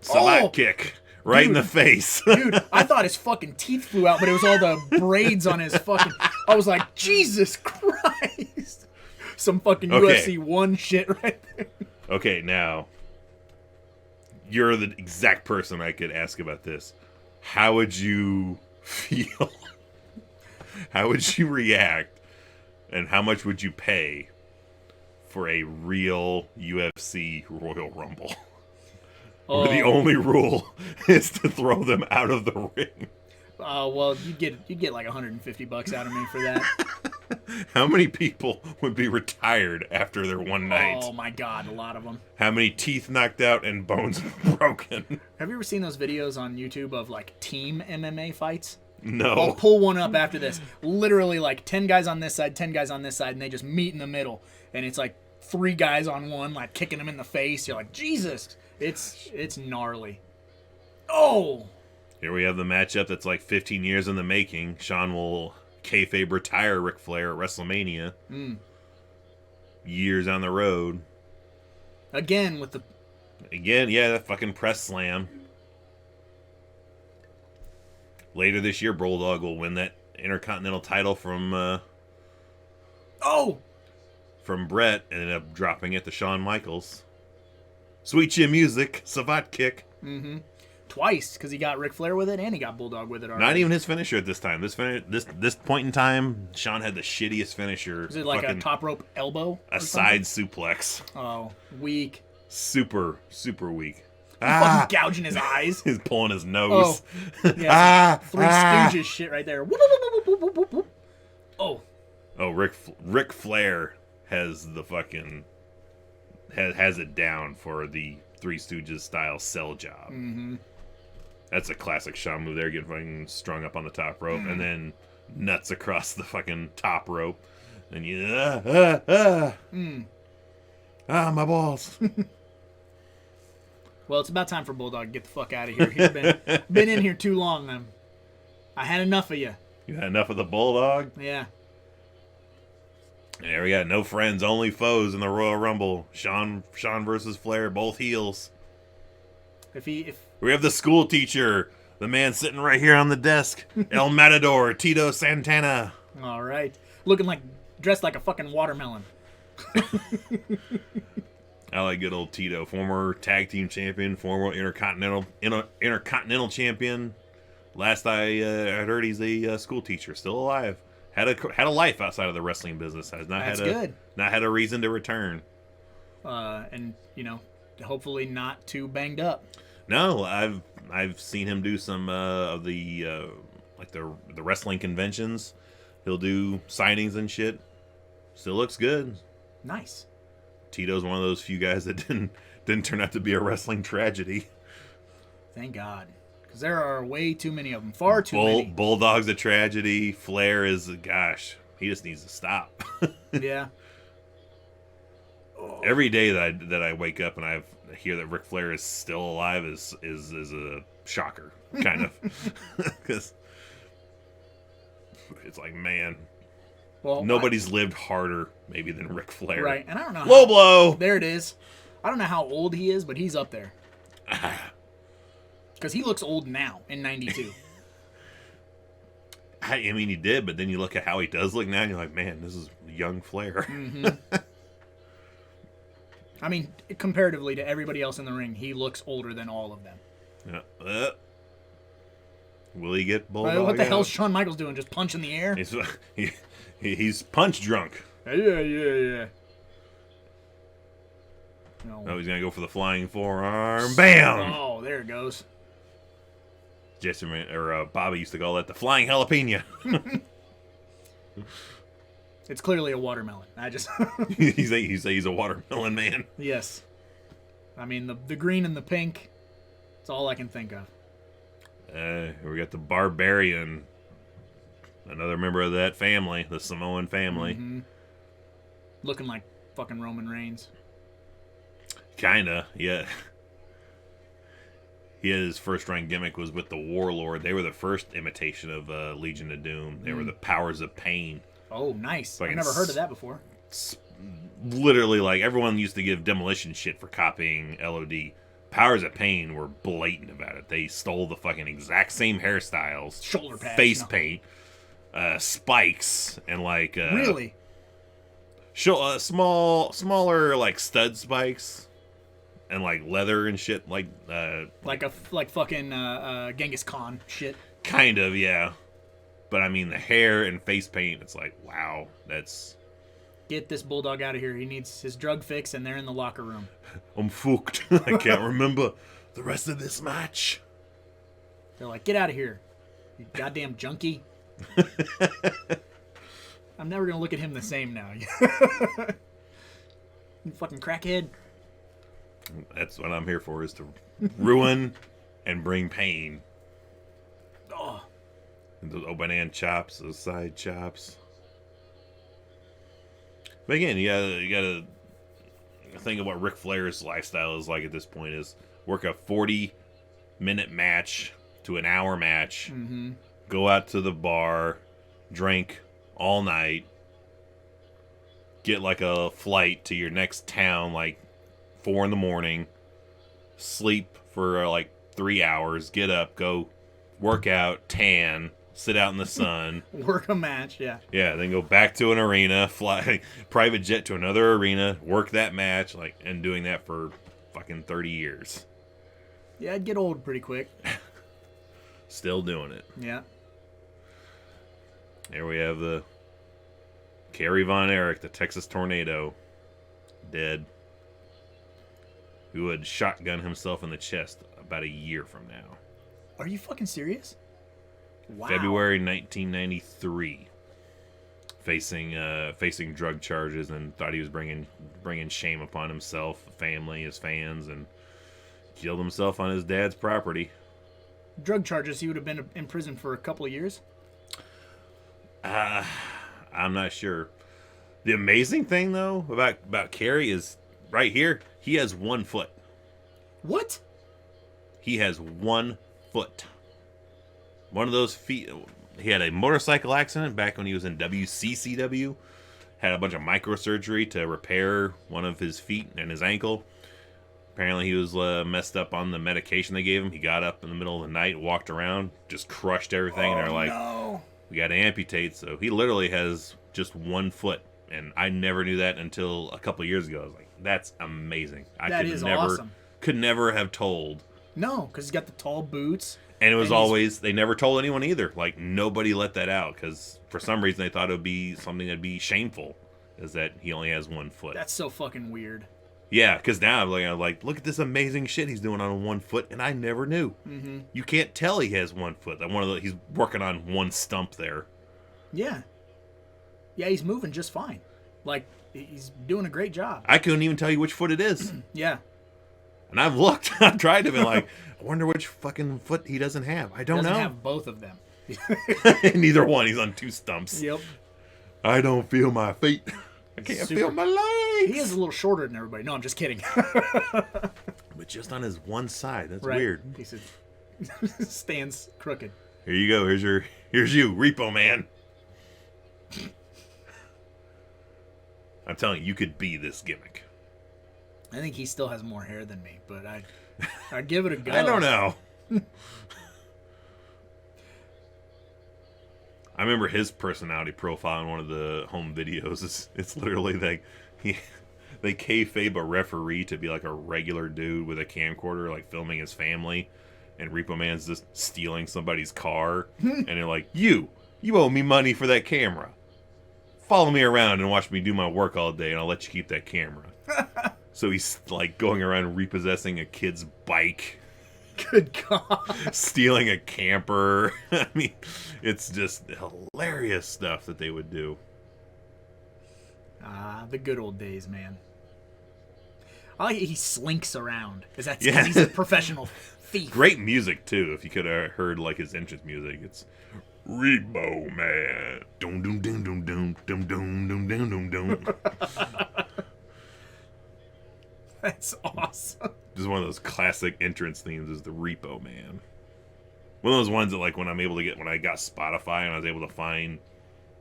Salat Oh! kick right in Dude. the face. Dude, I thought his fucking teeth flew out, but it was all the braids on his fucking... I was like, Jesus Christ. Some fucking Okay. UFC 1 shit right there. Okay, now you're the exact person I could ask about this. How would you feel? How would you react? And how much would you pay for a real UFC Royal Rumble? Where the only rule is to throw them out of the ring. Well, you'd get like $150 out of me for that. How many people would be retired after their one night? Oh my God, a lot of them. How many teeth knocked out and bones broken? Have you ever seen those videos on YouTube of like team MMA fights? I'll No. pull one up after this. Literally like 10 guys on this side, 10 guys on this side, and they just meet in the middle. And it's like 3 guys on one, like kicking them in the face. You're like, Jesus, it's gnarly. Oh, Here we have the matchup that's like 15 years in the making. Sean will kayfabe retire Ric Flair at WrestleMania. Years on the road. again with the Again, yeah, that fucking press slam. Later this year, Bulldog will win that Intercontinental title from Brett and end up dropping it to Shawn Michaels. Sweet Chin Music, Savat kick. twice because he got Ric Flair with it and he got Bulldog with it already. Not even his finisher at this time. This point in time, Sean had the shittiest finisher. Is it like a fucking top rope elbow? or a something? side suplex. Oh, weak. Super weak. Fucking gouging his eyes. He's pulling his nose. Yeah, Three Stooges shit right there. Oh, Oh, Ric Flair has the fucking has it down for the Three Stooges style sell job. Mm-hmm. That's a classic Shawn move there, getting fucking strung up on the top rope and then nuts across the fucking top rope, and you my balls. well, it's about time for Bulldog to get the fuck out of here. He's been in here too long. I had enough of you. You had enough of the Bulldog. Yeah. And there we got no friends, only foes in the Royal Rumble. Sean versus Flair, both heels. If We have the school teacher, the man sitting right here on the desk, El Matador, Tito Santana. all right, looking like dressed like a fucking watermelon. I like good old Tito, former tag team champion, former intercontinental champion. Last I heard, he's a school teacher, still alive. Had a life outside of the wrestling business. Has not That's had a good. not had a reason to return. And hopefully not too banged up. No, I've seen him do some of the like the wrestling conventions. He'll do signings and shit. Still looks good. Nice. Tito's one of those few guys that didn't turn out to be a wrestling tragedy. Thank God. Because there are way too many of them. Far too many. Bulldog's a tragedy. Flair is, gosh, he just needs to stop. Yeah. Every day that I wake up and I hear that Ric Flair is still alive is a shocker, kind of. Because it's like, man, Well, nobody's lived harder maybe than Ric Flair. Right. And I don't know. Low blow. There it is. I don't know how old he is, but he's up there. Because he looks old now in 92. I mean, he did, but then you look at how he does look now, and you're like, man, this is young Flair. Mm-hmm. I mean, comparatively to everybody else in the ring, he looks older than all of them. Yeah. Will he get Bulldog? What the hell's Shawn Michaels doing? Just punching the air? He's punch drunk. Yeah. No. Oh, he's gonna go for the flying forearm. Bam! Oh, there it goes. Bobby used to call that the flying jalapeno. It's clearly a watermelon. he's a watermelon man. Yes. I mean, the green and the pink, it's all I can think of. We got the Barbarian, another member of that family, the Samoan family. Mm-hmm. Looking like fucking Roman Reigns. Kinda, yeah. His first run gimmick was with the Warlord. They were the first imitation of Legion of Doom. They were the Powers of Pain. Oh, nice. Like I've never heard of that before. Literally, like, everyone used to give Demolition shit for copying LOD. Powers of Pain were blatant about it. They stole the fucking exact same hairstyles, shoulder pads, face paint, spikes, and like really, smaller like stud spikes, and like leather and shit, like fucking Genghis Khan shit. Kind of, yeah. But I mean, the hair and face paint, it's like, wow, that's... Get this Bulldog out of here. He needs his drug fix, and they're in the locker room. I'm fucked. I can't remember the rest of this match. They're like, get out of here, you goddamn junkie. I'm never going to look at him the same now. You fucking crackhead. That's what I'm here for, is to ruin and bring pain. Oh. And those Obanan chops, those side chops. But again, you gotta think of what Ric Flair's lifestyle is like at this point. Is work a 40-minute match to an hour match, go out to the bar, drink all night, get like a flight to your next town like 4 a.m, sleep for like 3 hours, get up, go work out, tan, sit out in the sun, work a match, yeah, then go back to an arena, fly private jet to another arena, work that match, like, and doing that for fucking 30 years. Yeah, I'd get old pretty quick. Still doing it. Yeah. There we have the Kerry Von Erich, the Texas Tornado, dead, who had shotgun himself in the chest about a year from now. Are you fucking serious? Wow. February 1993, facing drug charges, and thought he was bringing shame upon himself, family, his fans, and killed himself on his dad's property. Drug charges? He would have been in prison for a couple of years? I'm not sure. The amazing thing, though, about Kerry is right here, he has 1 foot. What? He has 1 foot. One of those feet. He had a motorcycle accident back when he was in WCCW. Had a bunch of microsurgery to repair one of his feet and his ankle. Apparently he was messed up on the medication they gave him. He got up in the middle of the night, walked around, just crushed everything. And they're like, no. We got to amputate. So he literally has just 1 foot. And I never knew that until a couple of years ago. I was like, that's amazing. That is awesome. Could never have told No, because he's got the tall boots. And it was And he's- always, they never told anyone either. Like, nobody let that out because for some reason they thought it would be something that'd be shameful, is that he only has 1 foot. That's so fucking weird. Yeah, because now I'm like, look at this amazing shit he's doing on 1 foot, and I never knew. Mm-hmm. You can't tell he has 1 foot. That he's working on one stump there. Yeah. Yeah, he's moving just fine. Like, he's doing a great job. I couldn't even tell you which foot it is. Yeah. And I've looked. I've tried to be like, I wonder which fucking foot he doesn't have. I don't Doesn't know. have both of them. Neither one. He's on 2 stumps. Yep. I don't feel my feet. I can't feel my legs. He is a little shorter than everybody. No, I'm just kidding. But just on his one side. That's Right. weird. He said, stands crooked. Here you go. Here's you, Repo Man. I'm telling you, you could be this gimmick. I think he still has more hair than me, but I'd give it a go. I don't know. I remember his personality profile in one of the home videos. It's literally like they kayfabe a referee to be like a regular dude with a camcorder, like filming his family, and Repo Man's just stealing somebody's car, and they're like, "You owe me money for that camera. Follow me around and watch me do my work all day, and I'll let you keep that camera." So he's like going around repossessing a kid's bike. Good God. Stealing a camper. I mean, it's just hilarious stuff that they would do. The good old days, man. I like he slinks around. Is that Yeah. because he's a professional thief? Great music too. If you could have heard like his entrance music, it's Repo Man. Doom doom doom doom doom doom doom doom doom doom doom. That's awesome. Just one of those classic entrance themes is the Repo Man. One of those ones that like when I got Spotify and I was able to find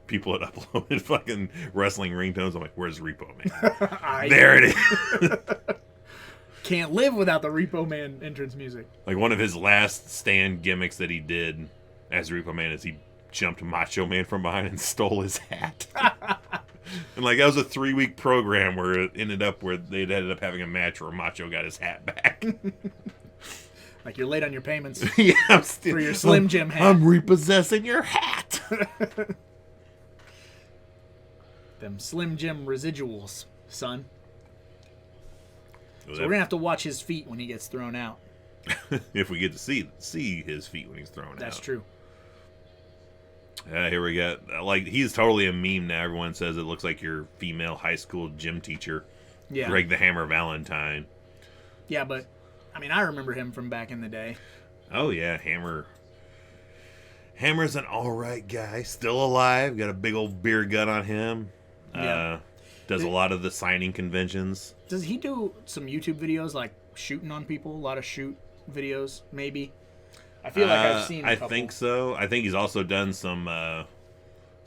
people that uploaded fucking wrestling ringtones, I'm like, where's Repo Man? There it is. Can't live without the Repo Man entrance music. Like one of his last stand gimmicks that he did as Repo Man is he jumped Macho Man from behind and stole his hat. And like that was a 3-week program where it ended up where they ended up having a match where Macho got his hat back. Like you're late on your payments Yeah, I'm still, for your Slim Jim hat. I'm repossessing your hat. Them Slim Jim residuals, son. So So we're gonna have to watch his feet when he gets thrown out. if we get to see his feet when he's thrown out. That's true. Here we go. Like he's totally a meme now. Everyone says it looks like your female high school gym teacher, Yeah. Greg the Hammer Valentine. Yeah, but I mean, I remember him from back in the day. Oh yeah, Hammer. Hammer's an all right guy, still alive. Got a big old beer gut on him. Yeah. Does a lot of the signing conventions. Does he do some YouTube videos like shooting on people? A lot of shoot videos, maybe. I feel like I've seen. I think so. I think he's also done some of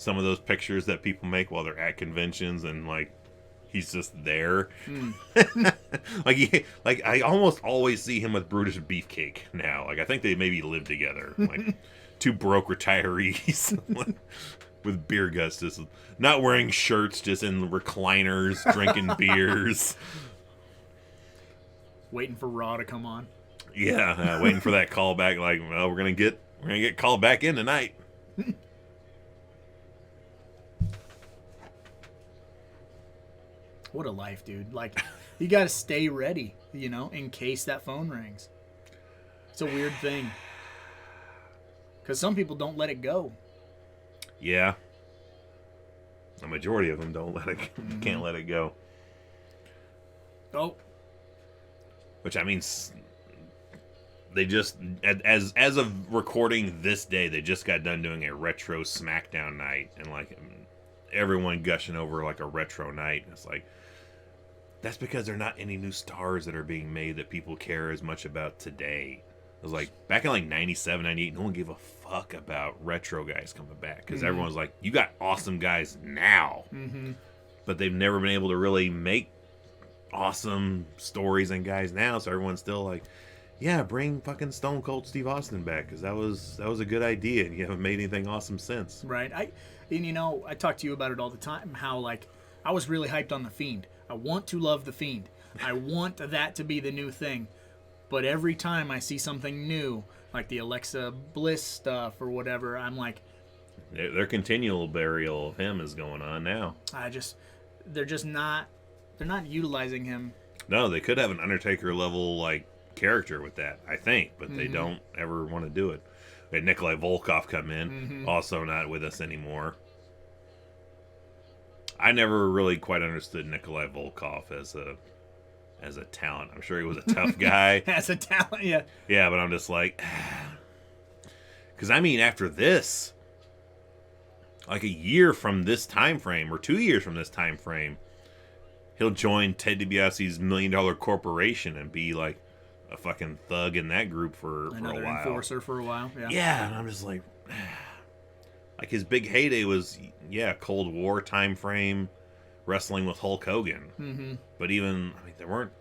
those pictures that people make while they're at conventions, and like he's just there. like I almost always see him with Brutus Beefcake now. Like I think they maybe live together, like two broke retirees with beer guts, just not wearing shirts, just in recliners, drinking beers. Waiting for Raw to come on. Yeah, waiting for that call back. Like, well, we're gonna get called back in tonight. What a life, dude. Like, you got to stay ready, you know, in case that phone rings. It's a weird thing. Because some people don't let it go. Yeah, the majority of them don't can't let it go. Oh, Which I mean, they just as of recording this day, they just got done doing a retro SmackDown night, and like everyone gushing over like a retro night. It's like that's because there are not any new stars that are being made that people care as much about today. It was like back in like 97, 98, no one gave a fuck about retro guys coming back because everyone was like, you got awesome guys now, but they've never been able to really make awesome stories and guys now, so everyone's still like, yeah, bring fucking Stone Cold Steve Austin back because that was a good idea and you haven't made anything awesome since. right. And you know, I talk to you about it all the time, how like I was really hyped on The Fiend. I want to love The Fiend. I want that to be the new thing. But every time I see something new, like the Alexa Bliss stuff or whatever, I'm like, Their continual burial of him is going on now. they're not utilizing him. No, they could have an Undertaker level like character with that, I think, but they don't ever want to do it. We had Nikolai Volkov come in, also not with us anymore. I never really quite understood Nikolai Volkov as a talent. I'm sure he was a tough guy. As a talent, yeah. Yeah, but I'm just like, because I mean, after this, like a year from this time frame, or 2 years from this time frame, he'll join Ted DiBiase's $1 million corporation and be like a fucking thug in that group for Another a while. enforcer for a while. Yeah. Yeah, and I'm just like his big heyday was Cold War time frame, wrestling with Hulk Hogan. Mm-hmm. But even there weren't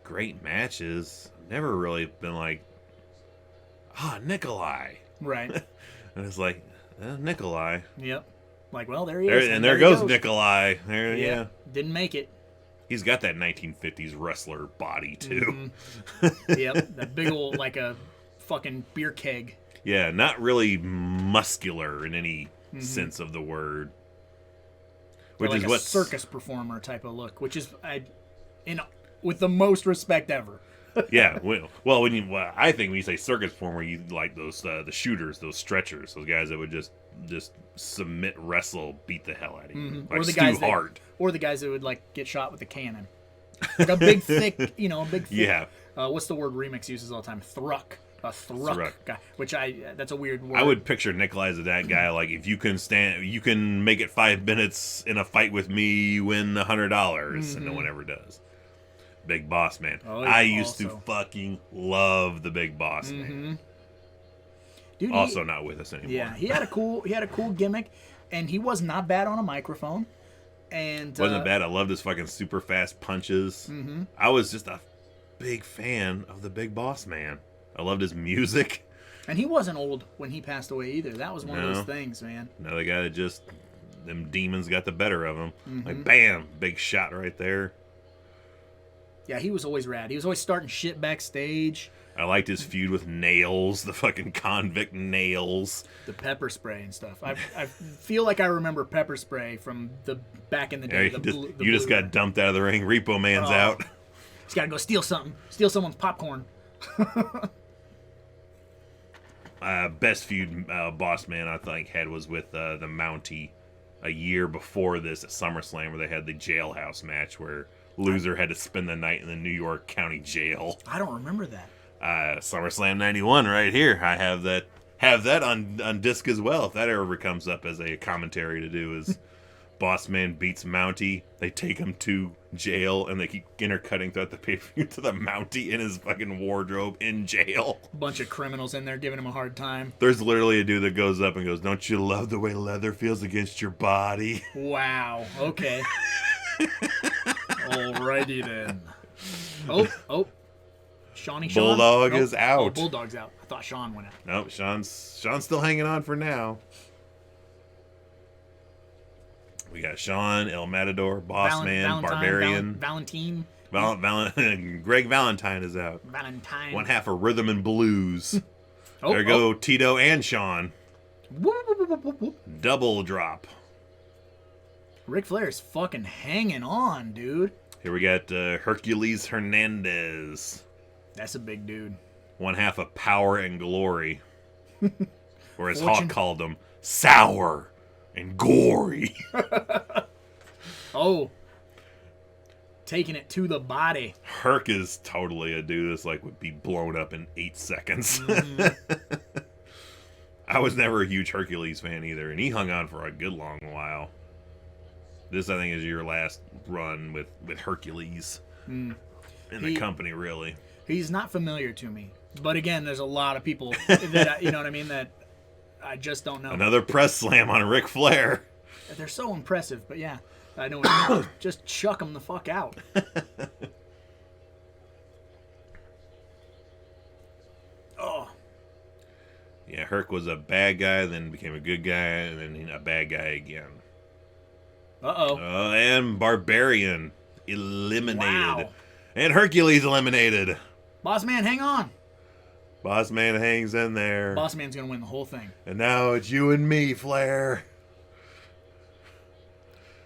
great matches. I've never really been like, Nikolai. Right. And it's like, Nikolai. Yep. Like, well, there he is. And there goes Nikolai. Yeah. Didn't make it. He's got that 1950s wrestler body, too. Mm-hmm. Yep. That big old, like a fucking beer keg. Yeah, not really muscular in any sense of the word. Which like is a what circus performer type of look, which is with the most respect ever. Yeah, well, I think when you say circus performer, you like those the shooters, those stretchers, those guys that would just submit, wrestle, beat the hell out of you, like Or the Stu guys Hart. Or the guys that would like get shot with a cannon, like a big thick, a big thick. Yeah. What's the word Remix uses all the time? Thruck. A thruck guy, which that's a weird word. I would picture Nikolai as that guy. Like, if you can make it 5 minutes in a fight with me, you win $100, and no one ever does. Big Boss Man. Oh, I used to fucking love the Big Boss Man. Dude, also not with us anymore. Yeah, he had a cool gimmick, and he was not bad on a microphone. And wasn't bad. I loved his fucking super fast punches. I was just a big fan of the Big Boss Man. I loved his music. And he wasn't old when he passed away either. That was one of those things, man. Another guy that them demons got the better of him. Like, bam, big shot right there. Yeah, he was always rad. He was always starting shit backstage. I liked his feud with Nails, the fucking convict Nails. The pepper spray and stuff. I feel like I remember pepper spray from the back in the day. Yeah, you just got dumped out of the ring. Repo Man's out. He's got to go steal something. Steal someone's popcorn. Best feud Boss Man I think had was with the Mountie a year before this at SummerSlam, where they had the jailhouse match where loser had to spend the night in the New York County Jail. I don't remember that. SummerSlam '91 right here. I have that on disc as well. If that ever comes up as a commentary to do, is Boss Man beats Mountie. They take him to jail, and they keep intercutting throughout the pay-per-view to the Mountie in his fucking wardrobe in jail. Bunch of criminals in there giving him a hard time. There's literally a dude that goes up and goes, "Don't you love the way leather feels against your body?" Wow. Okay. Alrighty then. Oh. Shawnee Sean? Bulldog is out. Oh, Bulldog's out. I thought Sean went out. Nope, Sean's still hanging on for now. We got Sean, El Matador, Boss Man, Barbarian. Valentine. Greg Valentine is out. Valentine. One half of Rhythm and Blues. There go Tito and Sean. Whoop. Double drop. Ric Flair's fucking hanging on, dude. Here we got Hercules Hernandez. That's a big dude. One half of Power and Glory. Or as Hawk called him, sour and gory. Oh. Taking it to the body. Herc is totally a dude that's like would be blown up in 8 seconds. I was never a huge Hercules fan either, and he hung on for a good long while. This, I think, is your last run with Hercules in the company, really. He's not familiar to me. But again, there's a lot of people that, you know what I mean, that I just don't know. Another press slam on Ric Flair. They're so impressive, but yeah. I know what you mean. Just chuck them the fuck out. Oh. Yeah, Herc was a bad guy, then became a good guy, and then a bad guy again. Uh-oh. And Barbarian eliminated. Wow. And Hercules eliminated. Boss Man, hang on. Boss Man hangs in there. Boss Man's going to win the whole thing. And now it's you and me, Flair.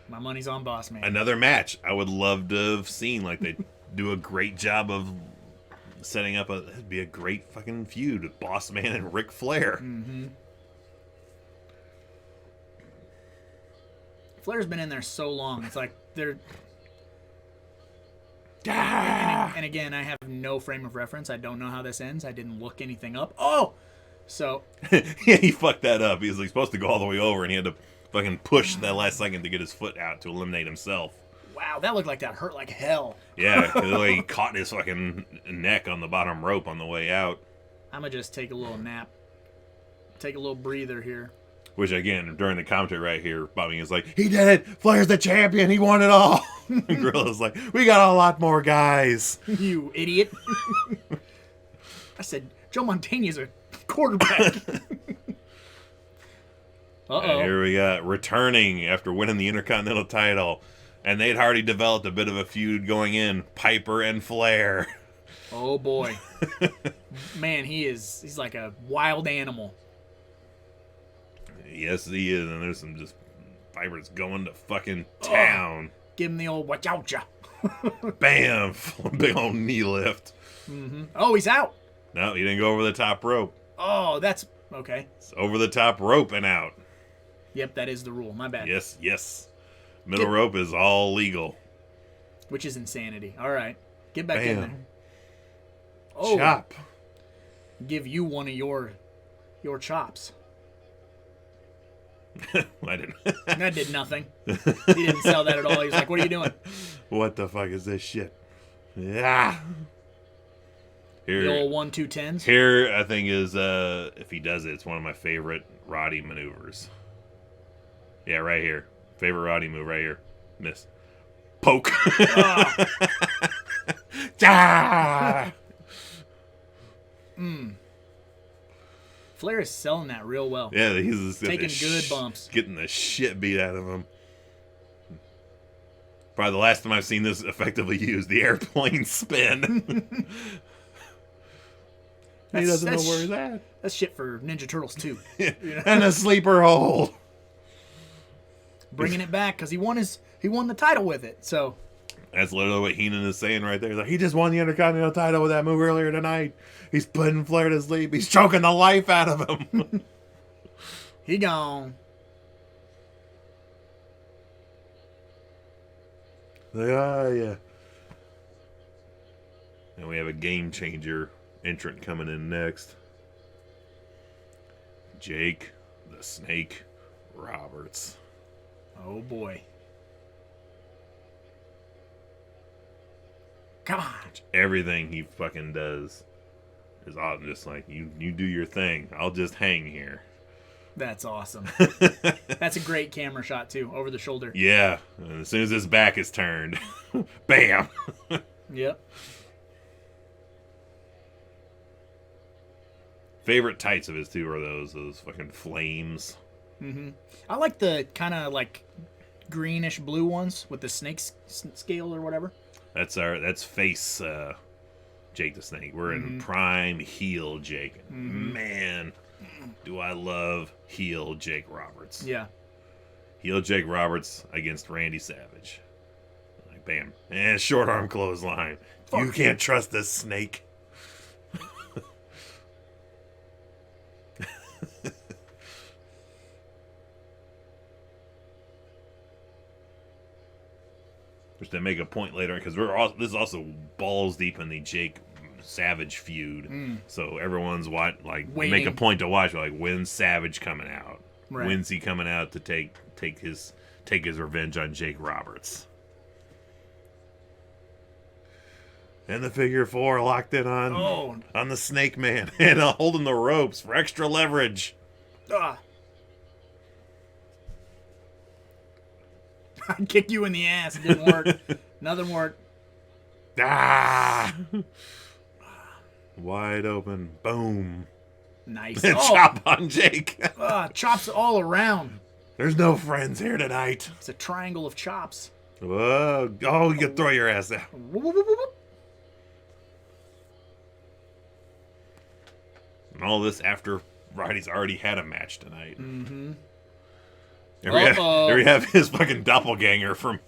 My money's on Boss Man. Another match I would love to have seen. Like, they do a great job of setting up it'd be a great fucking feud with Boss Man and Ric Flair. Mm-hmm. Flair's been in there so long. It's like they're... And again, I have no frame of reference. I don't know how this ends. I didn't look anything up. Oh! So... Yeah, he fucked that up. He was like, supposed to go all the way over, and he had to fucking push that last second to get his foot out to eliminate himself. Wow, that looked like that hurt like hell. Yeah, the way he caught his fucking neck on the bottom rope on the way out. I'm going to just take a little nap. Take a little breather here. Which, again, during the commentary right here, Bobby is like, he did it! Flair's the champion! He won it all! And Gorilla's like, we got a lot more guys! You idiot. I said, Joe Montana's a quarterback. Uh-oh. And here we got returning after winning the Intercontinental title. And they'd already developed a bit of a feud going in. Piper and Flair. Oh, boy. Man, he's like a wild animal. Yes, he is. And there's some just... Piper's going to fucking town. Give him the old watch out ya. Bam! Big old knee lift. Mm-hmm. Oh, he's out. No, he didn't go over the top rope. Oh, that's... Okay. It's over the top rope and out. Yep, that is the rule. My bad. Yes, yes. Middle rope is all legal. Which is insanity. All right. Get back Bam. in there. Oh. Chop. Give you one of your chops. I didn't. That did nothing. He didn't sell that at all. He was like, what are you doing? What the fuck is this shit? Yeah. Here, The old 1-2-10s. here I think is if he does it, it's one of my favorite Roddy maneuvers. Yeah, right here. Favorite Roddy move right here. Miss. Poke. Ah! Flair is selling that real well. Yeah, he's just Taking good bumps. Getting the shit beat out of him. Probably the last time I've seen this effectively used, the airplane spin. He doesn't know where he's at. That's shit for Ninja Turtles too. And a sleeper hold. Bringing it back because he won the title with it. So That's literally what Heenan is saying right there. He's like, he just won the Intercontinental title with that move earlier tonight. He's putting Flair to sleep. He's choking the life out of him. he gone. Like, yeah. And we have a game changer entrant coming in next. Jake the Snake Roberts. Oh boy. Come on. Everything he fucking does is awesome. Just like, you do your thing. I'll just hang here. That's awesome. That's a great camera shot too, over the shoulder. Yeah. And as soon as his back is turned, bam. Yep. Favorite tights of his too are those fucking flames. Mm-hmm. I like the kind of like greenish blue ones with the snake scale or whatever. That's face Jake the Snake. We're in prime heel Jake. Man, do I love heel Jake Roberts. Yeah. Heel Jake Roberts against Randy Savage. Like, bam. And short arm clothesline. Fuck You can't trust this snake. Which they make a point later, because this is also balls deep in the Jake Savage feud. So everyone's make a Waiting. point to watch. Like, when's Savage coming out? Right. When's he coming out to take his revenge on Jake Roberts? And the figure four locked in on the Snake Man and holding the ropes for extra leverage. Ah. I kicked you in the ass. It didn't work. Nothing worked. Ah! Wide open. Boom. Nice. Chop on Jake. Chops all around. There's no friends here tonight. It's a triangle of chops. Whoa. Oh, you can throw your ass out. Whoop, whoop, whoop, whoop. And all this after Roddy's already had a match tonight. Mm-hmm. There we have his fucking doppelganger from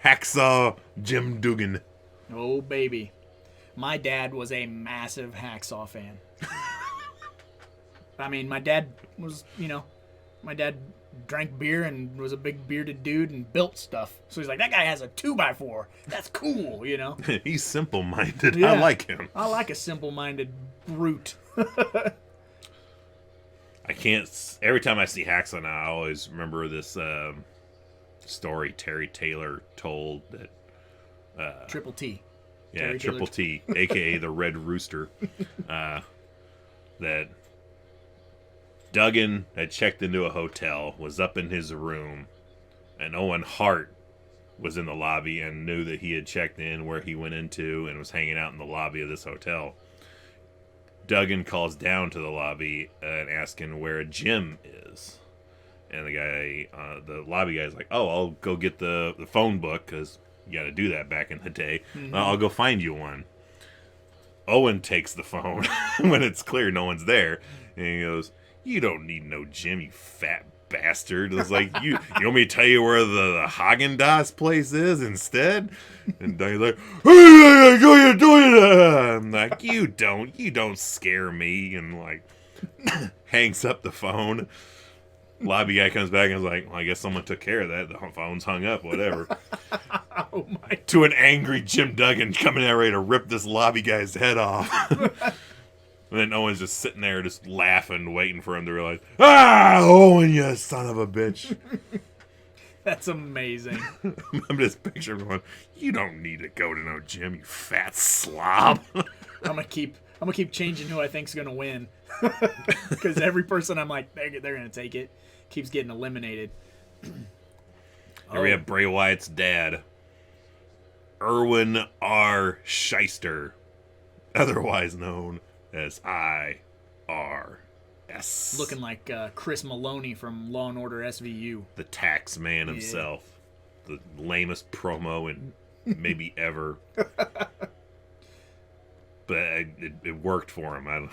Hacksaw Jim Duggan. Oh, baby. My dad was a massive Hacksaw fan. I mean, my dad was, my dad drank beer and was a big bearded dude and built stuff. So he's like, that guy has a 2x4. That's cool, He's simple-minded. Yeah. I like him. I like a simple-minded brute. I can't... Every time I see Hacksaw now, I always remember this story Terry Taylor told that... Triple T. Yeah, Terry Triple Taylor. T, a.k.a. the Red Rooster. That Duggan had checked into a hotel, was up in his room, and Owen Hart was in the lobby and knew that he had checked in where he went into and was hanging out in the lobby of this hotel. Duggan calls down to the lobby and asking where Jim is. And the guy, the lobby guy's like, oh, I'll go get the phone book, because you got to do that back in the day. Mm-hmm. I'll go find you one. Owen takes the phone when it's clear no one's there. And he goes, you don't need no Jim, you fat bastard. It's like, you want me to tell you where the Haagen-Dazs place is instead? And Doug's like, I'm like, you don't scare me. And like, hangs up the phone. Lobby guy comes back and is like, well, I guess someone took care of that. The phone's hung up, whatever. Oh, my. To an angry Jim Duggan coming out ready to rip this lobby guy's head off. And then Owen's just sitting there just laughing, waiting for him to realize, Owen, you son of a bitch. That's amazing. I'm just picturing going, you don't need to go to no gym, you fat slob. I'm gonna keep changing who I think's gonna win, because every person I'm like they're gonna take it keeps getting eliminated. Here we have Bray Wyatt's dad, Erwin R. Shyster, otherwise known as IRS. Looking like Chris Maloney from Law and Order SVU. The tax man himself. The lamest promo in maybe ever. But it worked for him.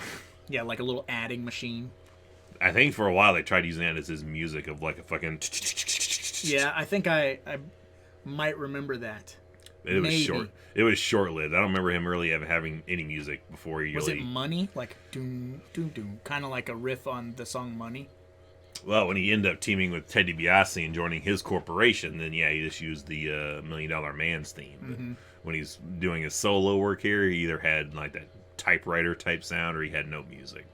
Yeah, like a little adding machine. I think for a while they tried using that as his music of like a fucking... Yeah, I think I might remember that. It was Maybe. short. It was short-lived. I don't remember him really having any music before he Was really... it Money? Like doom doom doom, kind of like a riff on the song Money. Well, when he ended up teaming with Ted DiBiase and joining his corporation, then yeah, he just used the $1 Million Man's theme. Mm-hmm. When he's doing his solo work here, he either had like that typewriter type sound or he had no music.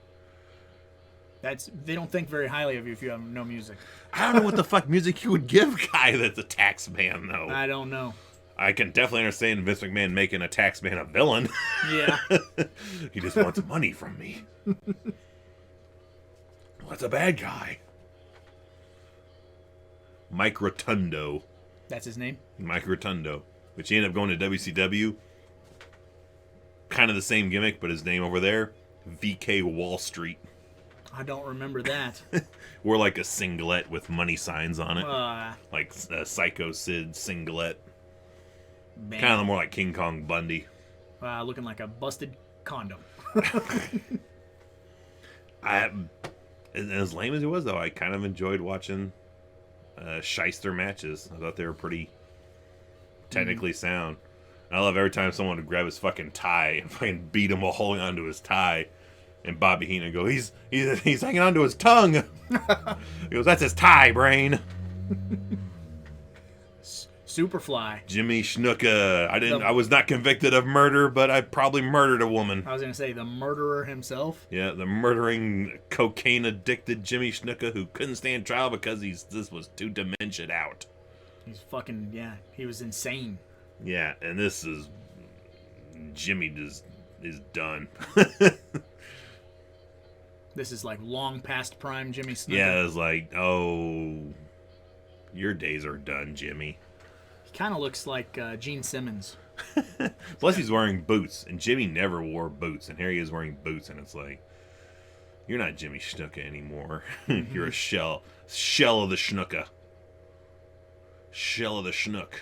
They don't think very highly of you if you have no music. I don't know what the fuck music you would give a guy that's a tax man, though. I don't know. I can definitely understand Vince McMahon making a tax man a villain. Yeah. He just wants money from me. What's a bad guy? Mike Rotundo. That's his name? Mike Rotundo. Which he ended up going to WCW. Kind of the same gimmick, but his name over there, VK Wall Street. I don't remember that. Wore like a singlet with money signs on it. Man. Like a Psycho Sid singlet. Kind of more like King Kong Bundy. Looking like a busted condom. As lame as it was, though, I kind of enjoyed watching shyster matches. I thought they were pretty technically sound. And I love every time someone would grab his fucking tie and fucking beat him while holding onto his tie. And Bobby Heenan go, he's hanging onto his tongue. He goes, that's his tie, brain. Superfly. Jimmy Snuka. I was not convicted of murder, but I probably murdered a woman. I was going to say the murderer himself. Yeah, the murdering, cocaine-addicted Jimmy Snuka who couldn't stand trial because this was too dementia out. He's fucking, yeah, he was insane. Yeah, and this is... Jimmy is done. This is like long past prime Jimmy Snuka. Yeah, it's like, oh, your days are done, Jimmy. He kind of looks like Gene Simmons. Plus he's wearing boots, and Jimmy never wore boots, and here he is wearing boots, and it's like, you're not Jimmy Snuka anymore. You're a shell of the Snuka. Shell of the Schnook.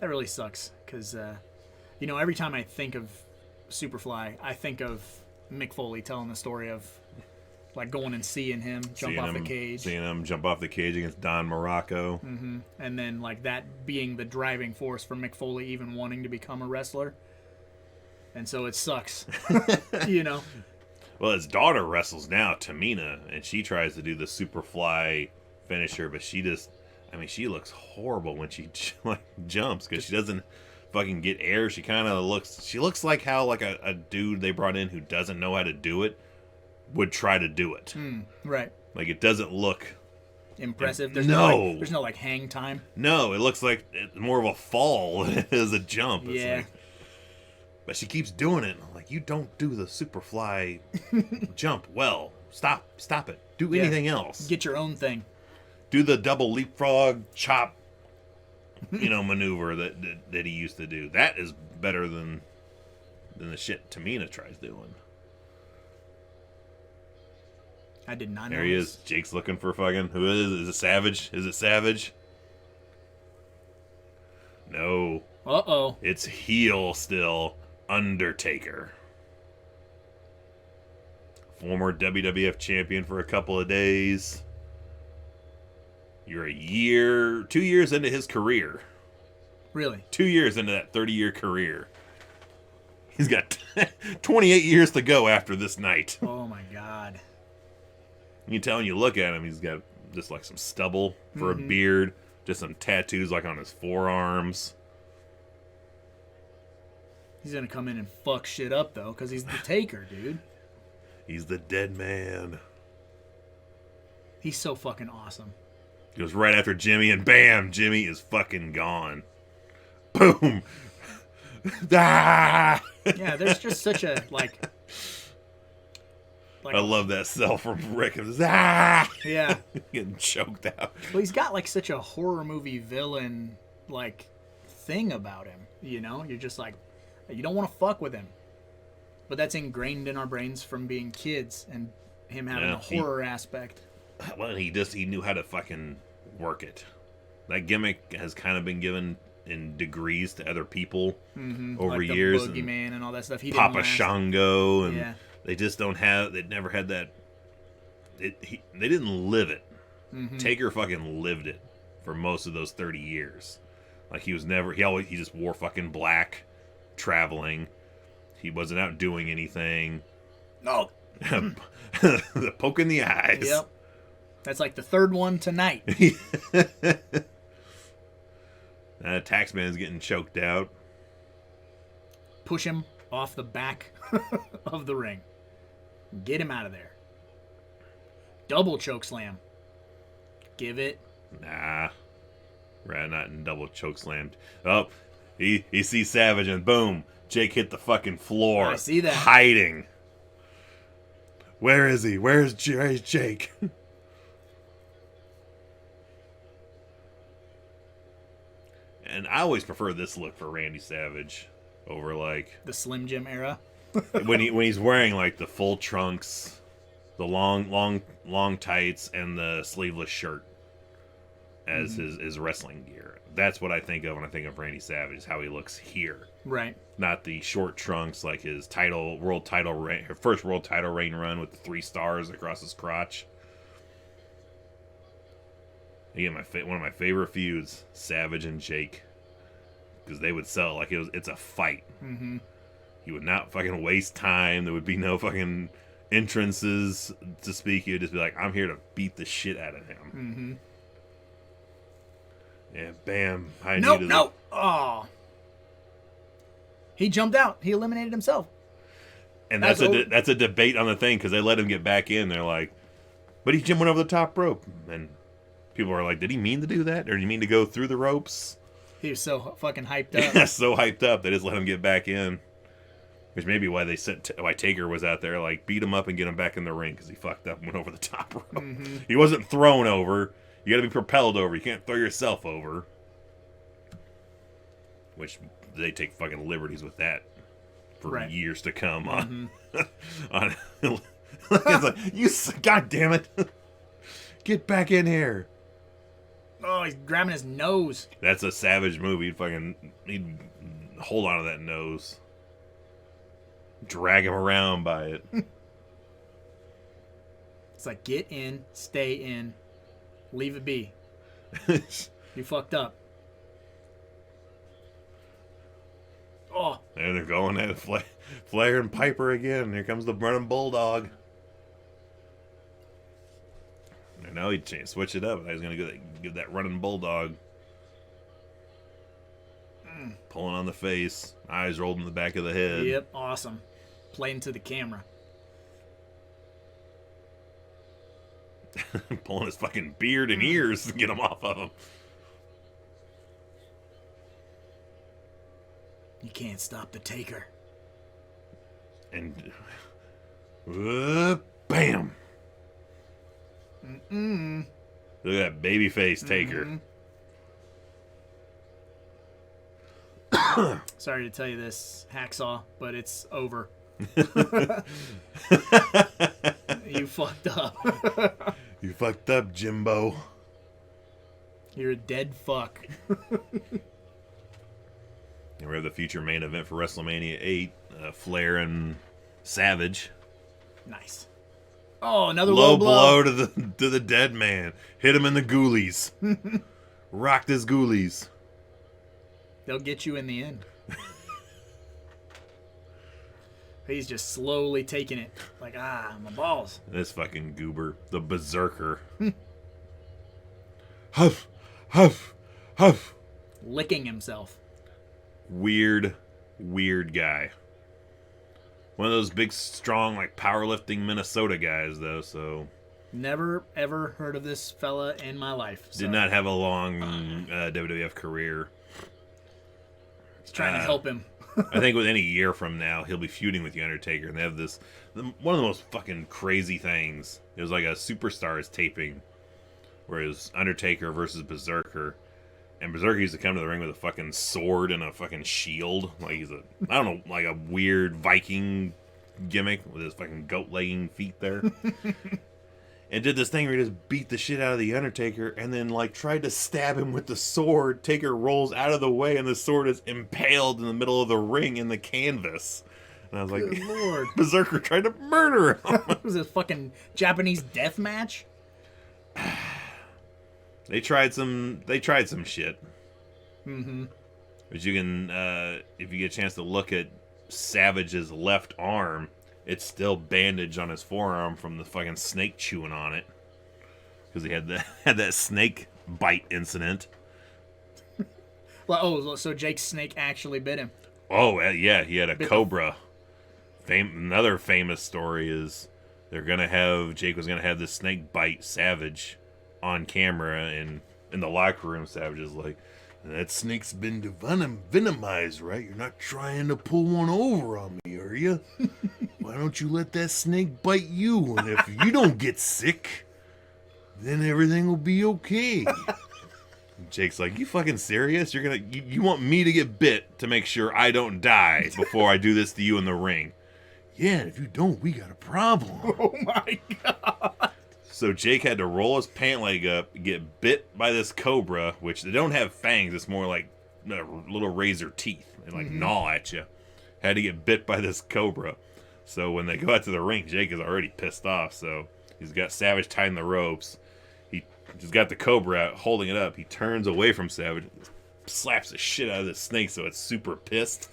That really sucks, because, every time I think of Superfly, I think of Mick Foley telling the story of like going and seeing him jump Seeing off the him- cage. Seeing him jump off the cage against Don Morocco. And then like that being the driving force for Mick Foley even wanting to become a wrestler. And so it sucks. You know? Well, his daughter wrestles now, Tamina, and she tries to do the Superfly finisher, but she just, I mean, she looks horrible when she like jumps because she doesn't fucking get air. She kind of looks like how like a dude they brought in who doesn't know how to do it would try to do it. Right. Like it doesn't look. Impressive. No. There's no like hang time. No, it looks like it's more of a fall than it is a jump. It's Yeah. like, but she keeps doing it. I'm like, you don't do the Superfly jump well. Stop it. Do Yeah. anything else. Get your own thing. Do the double leapfrog chop, maneuver that he used to do. That is better than the shit Tamina tries doing. I did not know. There he is. Jake's looking for fucking. Who is it? Is it Savage? Is it Savage? No. Uh-oh. It's heel still. Undertaker. Former WWF champion for a couple of days. You're 2 years into his career. Really? 2 years into that 30-year career. He's got 28 years to go after this night. Oh my God. You can tell when you look at him, he's got just like some stubble for a beard, just some tattoos like on his forearms. He's gonna come in and fuck shit up though, because he's the Taker, dude. He's the dead man. He's so fucking awesome. Goes right after Jimmy, and bam, Jimmy is fucking gone. Boom. Ah! Yeah, there's just such a like I love that cell from Rick. It was, ah! yeah. Getting choked out. Well, he's got like such a horror movie villain like thing about him. You know, you're just like, you don't want to fuck with him, but that's ingrained in our brains from being kids and him having Yeah, a horror aspect. Well, he knew how to fucking work it. That gimmick has kind of been given in degrees to other people over Like the years. And Boogeyman and all that stuff. He didn't Papa last. Shango, and Yeah. they just don't have. They never had that. They didn't live it. Taker fucking lived it for most of those 30 years. Like he was never. He just wore fucking black, traveling. He wasn't out doing anything. No. The poke in the eyes. Yep. That's like the third one tonight. Taxman's getting choked out. Push him off the back of the ring. Get him out of there. Double choke slam. Give it. Nah. Right, not in double choke slammed. Oh, he sees Savage and boom, Jake hit the fucking floor. I see that. Hiding. Where is he? Where's Jake? And I always prefer this look for Randy Savage over like The Slim Jim era. when he's wearing like the full trunks, the long tights, and the sleeveless shirt as his wrestling gear. That's what I think of when I think of Randy Savage, is how he looks here. Right. Not the short trunks like his first world title reign run with the 3 stars across his crotch. Again, one of my favorite feuds, Savage and Jake, because they would sell it like it's a fight. He would not fucking waste time. There would be no fucking entrances to speak. He would just be like, I'm here to beat the shit out of him. Yeah, bam. No. Oh. He jumped out. He eliminated himself. And That's that's a debate on the thing, because they let him get back in. They're like, but he went over the top rope. And people are like, did he mean to do that? Or did he mean to go through the ropes? He was so fucking hyped up. Yeah, so hyped up, they just let him get back in. Which may be why why Taker was out there, like, beat him up and get him back in the ring, because he fucked up and went over the top rope. He wasn't thrown over. You gotta be propelled over. You can't throw yourself over. Which they take fucking liberties with that for years to come on. On it's like, you god damn it. Get back in here. Oh, he's grabbing his nose. That's a Savage move. He'd hold on to that nose. drag him around by it. It's like, get in, stay in, leave it be. You fucked up. Oh. And they're going at Flair and Piper again. Here comes the running bulldog. And now he switch it up. He's going to give that running bulldog. Pulling on the face. Eyes rolled in the back of the head. Yep, awesome. Playing to the camera. Pulling his fucking beard and ears to get him off of him. You can't stop the Taker. And bam. Mm-mm. Look at that baby face Taker. Sorry to tell you this, Hacksaw, but it's over. You fucked up. You fucked up, Jimbo. You're a dead fuck. And we have the future main event for WrestleMania 8. Flair and Savage. Nice. Oh, another Low low blow. to the dead man. Hit him in the ghoulies. Rocked his ghoulies. They'll get you in the end. He's just slowly taking it. Like, my balls. This fucking goober. The berserker. Huff. Huff. Huff. Licking himself. Weird guy. One of those big, strong, like, powerlifting Minnesota guys, though, so... Never, ever heard of this fella in my life. So. Did not have a long WWF career. He's trying to help him. I think within a year from now, he'll be feuding with The Undertaker, and they have this... One of the most fucking crazy things. It was like a Superstars taping, where it was Undertaker versus Berserker. And Berserker used to come to the ring with a fucking sword and a fucking shield. Like he's like a weird Viking gimmick with his fucking goat-legging feet there. And did this thing where he just beat the shit out of the Undertaker and then like tried to stab him with the sword. Taker rolls out of the way and the sword is impaled in the middle of the ring in the canvas. And I was like, Good Lord. Berserker tried to murder him. Was it a fucking Japanese death match? They tried some shit. Mm-hmm. But you can, if you get a chance to look at Savage's left arm, it's still bandaged on his forearm from the fucking snake chewing on it. Because he had that snake bite incident. Well, so Jake's snake actually bit him. Oh, yeah, he had a cobra. Another famous story is Jake was going to have this snake bite Savage on camera, and in the locker room, Savage is like, that snake's been venomized, right? You're not trying to pull one over on me, are you? Why don't you let that snake bite you? And if you don't get sick, then everything will be okay. Jake's like, you fucking serious? You want me to get bit to make sure I don't die before I do this to you in the ring? Yeah, if you don't, we got a problem. Oh my God. So Jake had to roll his pant leg up, get bit by this cobra, which they don't have fangs. It's more like little razor teeth. They like gnaw at you. Had to get bit by this cobra. So when they go out to the ring, Jake is already pissed off. So he's got Savage tying the ropes. He just got the cobra out, holding it up. He turns away from Savage, slaps the shit out of the snake so it's super pissed.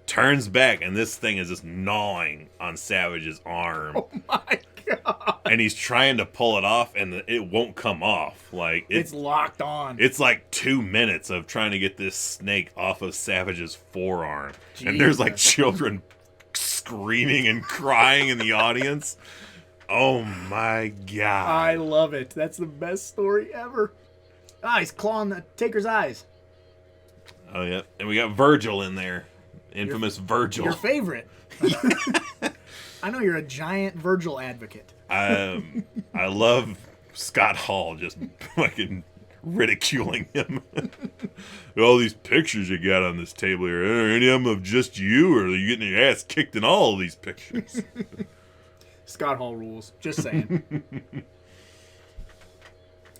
Turns back, and this thing is just gnawing on Savage's arm. Oh my God. And he's trying to pull it off, and it won't come off. Like It's locked on. It's like 2 minutes of trying to get this snake off of Savage's forearm. Jesus. And there's like children screaming and crying in the audience. Oh my God. I love it. That's the best story ever. He's clawing the Taker's eyes. Oh, yeah. And we got Virgil in there. Infamous Virgil. Your favorite. I know you're a giant Virgil advocate. I love Scott Hall just fucking ridiculing him. All these pictures you got on this table here, are any of them of just you, or are you getting your ass kicked in all of these pictures? Scott Hall rules. Just saying.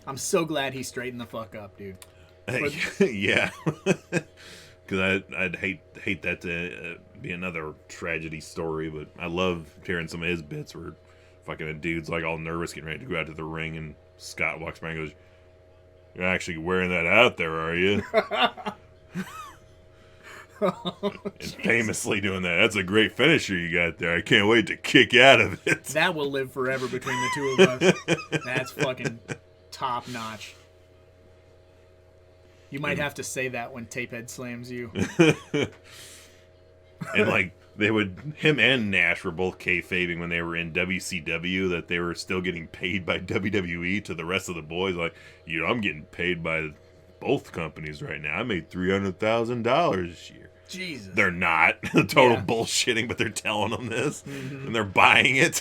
I'm so glad he straightened the fuck up, dude. Yeah. Because I'd hate that to be another tragedy story, but I love hearing some of his bits where fucking a dude's like all nervous getting ready to go out to the ring, and Scott walks by and goes, "You're actually wearing that out there, are you?" And famously doing that. That's a great finisher you got there. I can't wait to kick out of it. That will live forever between the two of us. That's fucking top notch. You might have to say that when Tapehead slams you. And like him and Nash were both kayfabing when they were in WCW that they were still getting paid by WWE to the rest of the boys. Like, I'm getting paid by both companies right now. I made $300,000 this year. Jesus. They're not. Total bullshitting, but they're telling them this. And they're buying it.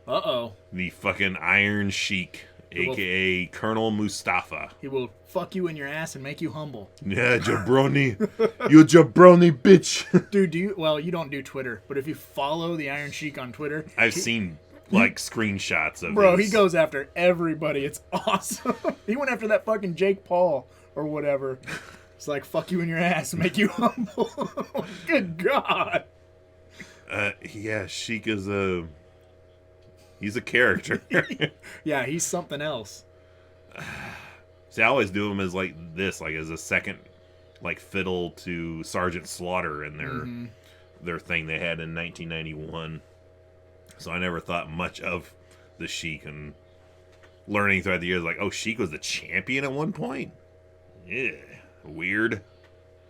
Uh-oh. The fucking Iron Sheik, a.k.a. Colonel Mustafa. He will fuck you in your ass and make you humble. Yeah, jabroni. You jabroni bitch. Dude, you don't do Twitter, but if you follow the Iron Sheik on Twitter... I've seen, like, screenshots of Bro, his. he goes after everybody. It's awesome. He went after that fucking Jake Paul or whatever. It's like, fuck you in your ass and make you humble. Good God. Yeah, Sheik is he's a character. Yeah, he's something else. See, I always do him as like this, like as a second, like fiddle to Sergeant Slaughter in their thing they had in 1991. So I never thought much of the Sheik, and learning throughout the years, like, oh, Sheik was the champion at one point. Yeah, weird.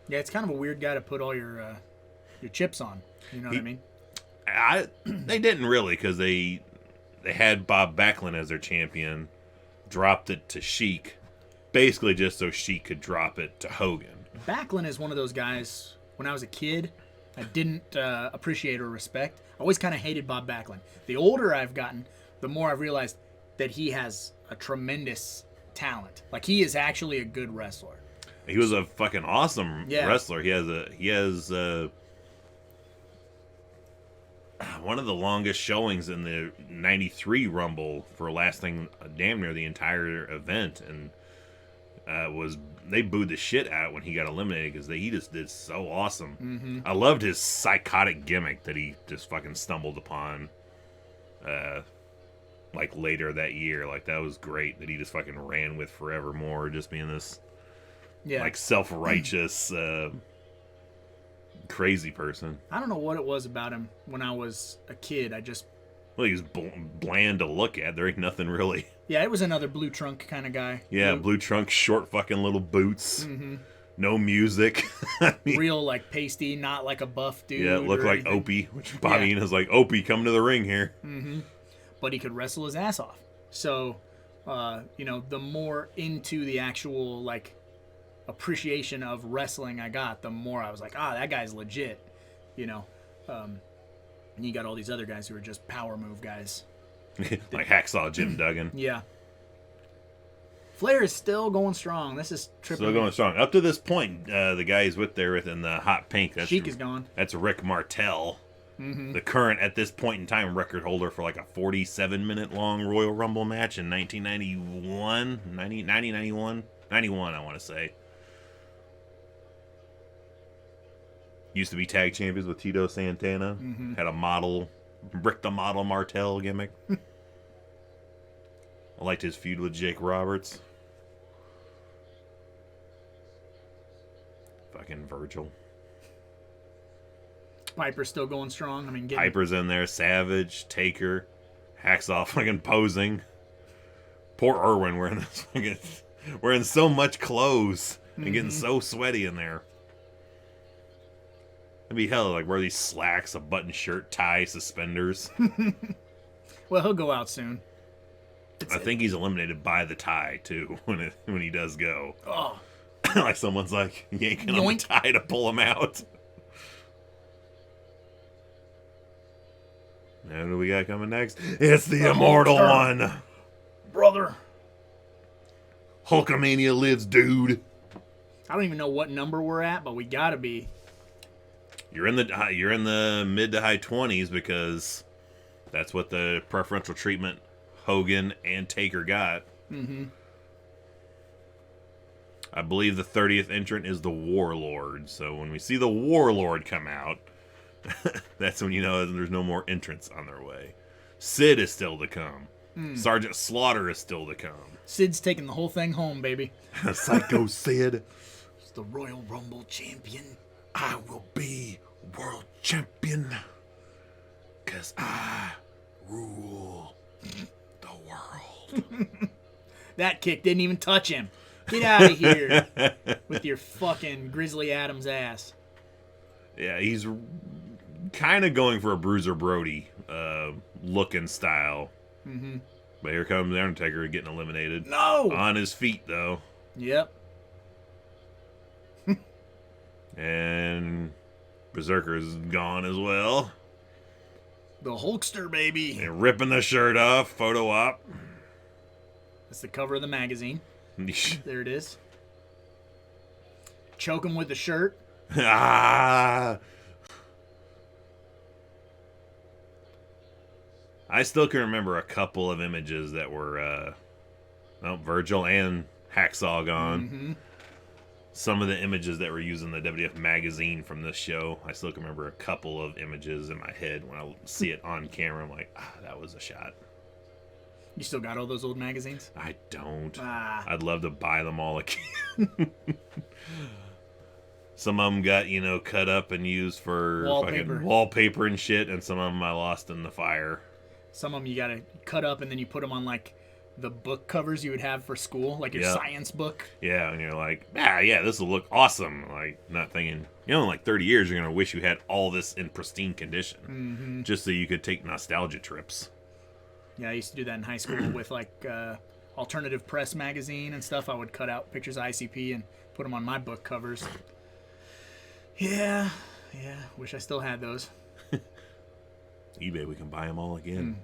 Yeah, it's kind of a weird guy to put all your chips on. You know what I mean? They didn't really, because they had Bob Backlund as their champion, dropped it to Sheik, basically just so Sheik could drop it to Hogan. Backlund is one of those guys, when I was a kid, I didn't appreciate or respect. I always kind of hated Bob Backlund. The older I've gotten, the more I've realized that he has a tremendous talent. Like, he is actually a good wrestler. He was a fucking awesome wrestler. He has one of the longest showings in the 93 Rumble for lasting damn near the entire event, and they booed the shit out when he got eliminated because he just did so awesome. I loved his psychotic gimmick that he just fucking stumbled upon like later that year. Like, that was great that he just fucking ran with forevermore, just being this like self-righteous crazy person. I don't know what it was about him when I was a kid. Well, he was bland to look at. There ain't nothing really. Yeah, it was another blue trunk kind of guy. Yeah, blue trunk, short fucking little boots. No music. I mean, real, like, pasty, not like a buff dude. Yeah, it looked like anything. Opie, which Bobby Heenan's like, Opie, come to the ring here. But he could wrestle his ass off. So, the more into the actual, like, appreciation of wrestling I got, the more I was like, that guy's legit. And you got all these other guys who are just power move guys. Like Hacksaw Jim Duggan. Yeah. Flair is still going strong. This is triple. Still going strong. Up to this point, the guy he's with there in the hot pink. Sheik is gone. That's Rick Martel. The current, at this point in time, record holder for like a 47-minute long Royal Rumble match in 1991. 91, I want to say. Used to be tag champions with Tito Santana. Had a model, Rick the Model Martel gimmick. I liked his feud with Jake Roberts. Fucking Virgil. Piper's still going strong. I mean, Piper's in there. Savage, Taker, Hacksaw fucking posing. Poor Irwin wearing this fucking, wearing so much clothes and getting so sweaty in there. It'd be hell, like, wear these slacks, a button shirt, tie, suspenders. Well, he'll go out soon. I think he's eliminated by the tie too when he does go. Oh, like someone's like yanking on the tie to pull him out. Now who do we got coming next? It's the Immortal One, brother. Hulkamania lives, dude. I don't even know what number we're at, but we gotta be. You're in the mid to high 20s because that's what the preferential treatment Hogan and Taker got. I believe the 30th entrant is the Warlord. So when we see the Warlord come out, that's when you know there's no more entrants on their way. Sid is still to come. Sergeant Slaughter is still to come. Sid's taking the whole thing home, baby. Psycho Sid. He's the Royal Rumble champion. I will be world champion. Because I rule the world. That kick didn't even touch him. Get out of here with your fucking Grizzly Adams ass. Yeah, he's kind of going for a Bruiser Brody look and style. Mm-hmm. But here comes the Undertaker getting eliminated. No! On his feet, though. Yep. And Berserker's gone as well. The Hulkster, baby. And ripping the shirt off. Photo op. That's the cover of the magazine. There it is. Choke him with the shirt. Ah! I still can remember a couple of images that were Virgil and Hacksaw gone. Mm-hmm. Some of the images that were used in the WWF magazine from this show, I still can remember a couple of images in my head. When I see it on camera, I'm like, that was a shot. You still got all those old magazines? I don't. Ah. I'd love to buy them all again. Some of them got, cut up and used for Wallpaper. fucking wallpaper and shit, and some of them I lost in the fire. Some of them you gotta cut up and then you put them on like the book covers you would have for school, like your science book. Yeah, and you're like, yeah, this will look awesome. Like, not thinking, in like 30 years, you're gonna wish you had all this in pristine condition, just so you could take nostalgia trips. Yeah, I used to do that in high school with like Alternative Press magazine and stuff. I would cut out pictures of ICP and put them on my book covers. Yeah, wish I still had those. eBay, we can buy them all again.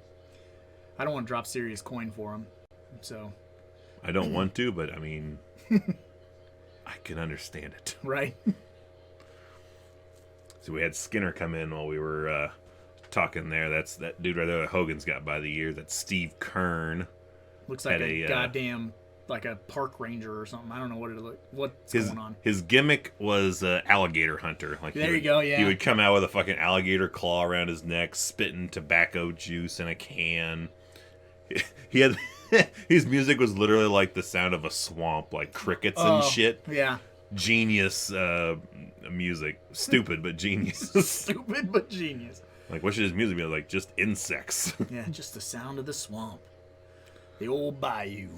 I don't want to drop serious coin for them, so. I don't want to, but I mean, I can understand it. Right. So we had Skinner come in while we were talking there. That's that dude right there that Hogan's got by the years. That's Steve Kern. Looks like a goddamn, like a park ranger or something. I don't know what it look. What's going on? His gimmick was alligator hunter. Like there you go. Yeah. He would come out with a fucking alligator claw around his neck, spitting tobacco juice in a can. He had his music was literally like the sound of a swamp, like crickets and shit. Yeah. Genius music. Stupid but genius. Stupid but genius. Like, what should his music be like? Just insects. Yeah, just the sound of the swamp. The old bayou.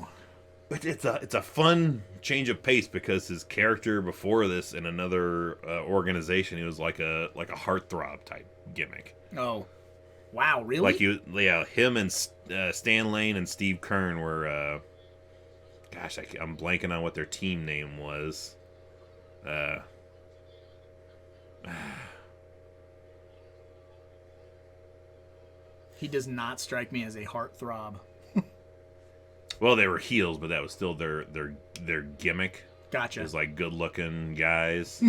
But it's a fun change of pace because his character before this in another organization, he was like a heartthrob type gimmick. Oh, wow, really? Like him and Stan Lane and Steve Kern were. I'm blanking on what their team name was. He does not strike me as a heartthrob. Well, they were heels, but that was still their gimmick. Gotcha. It was like good-looking guys.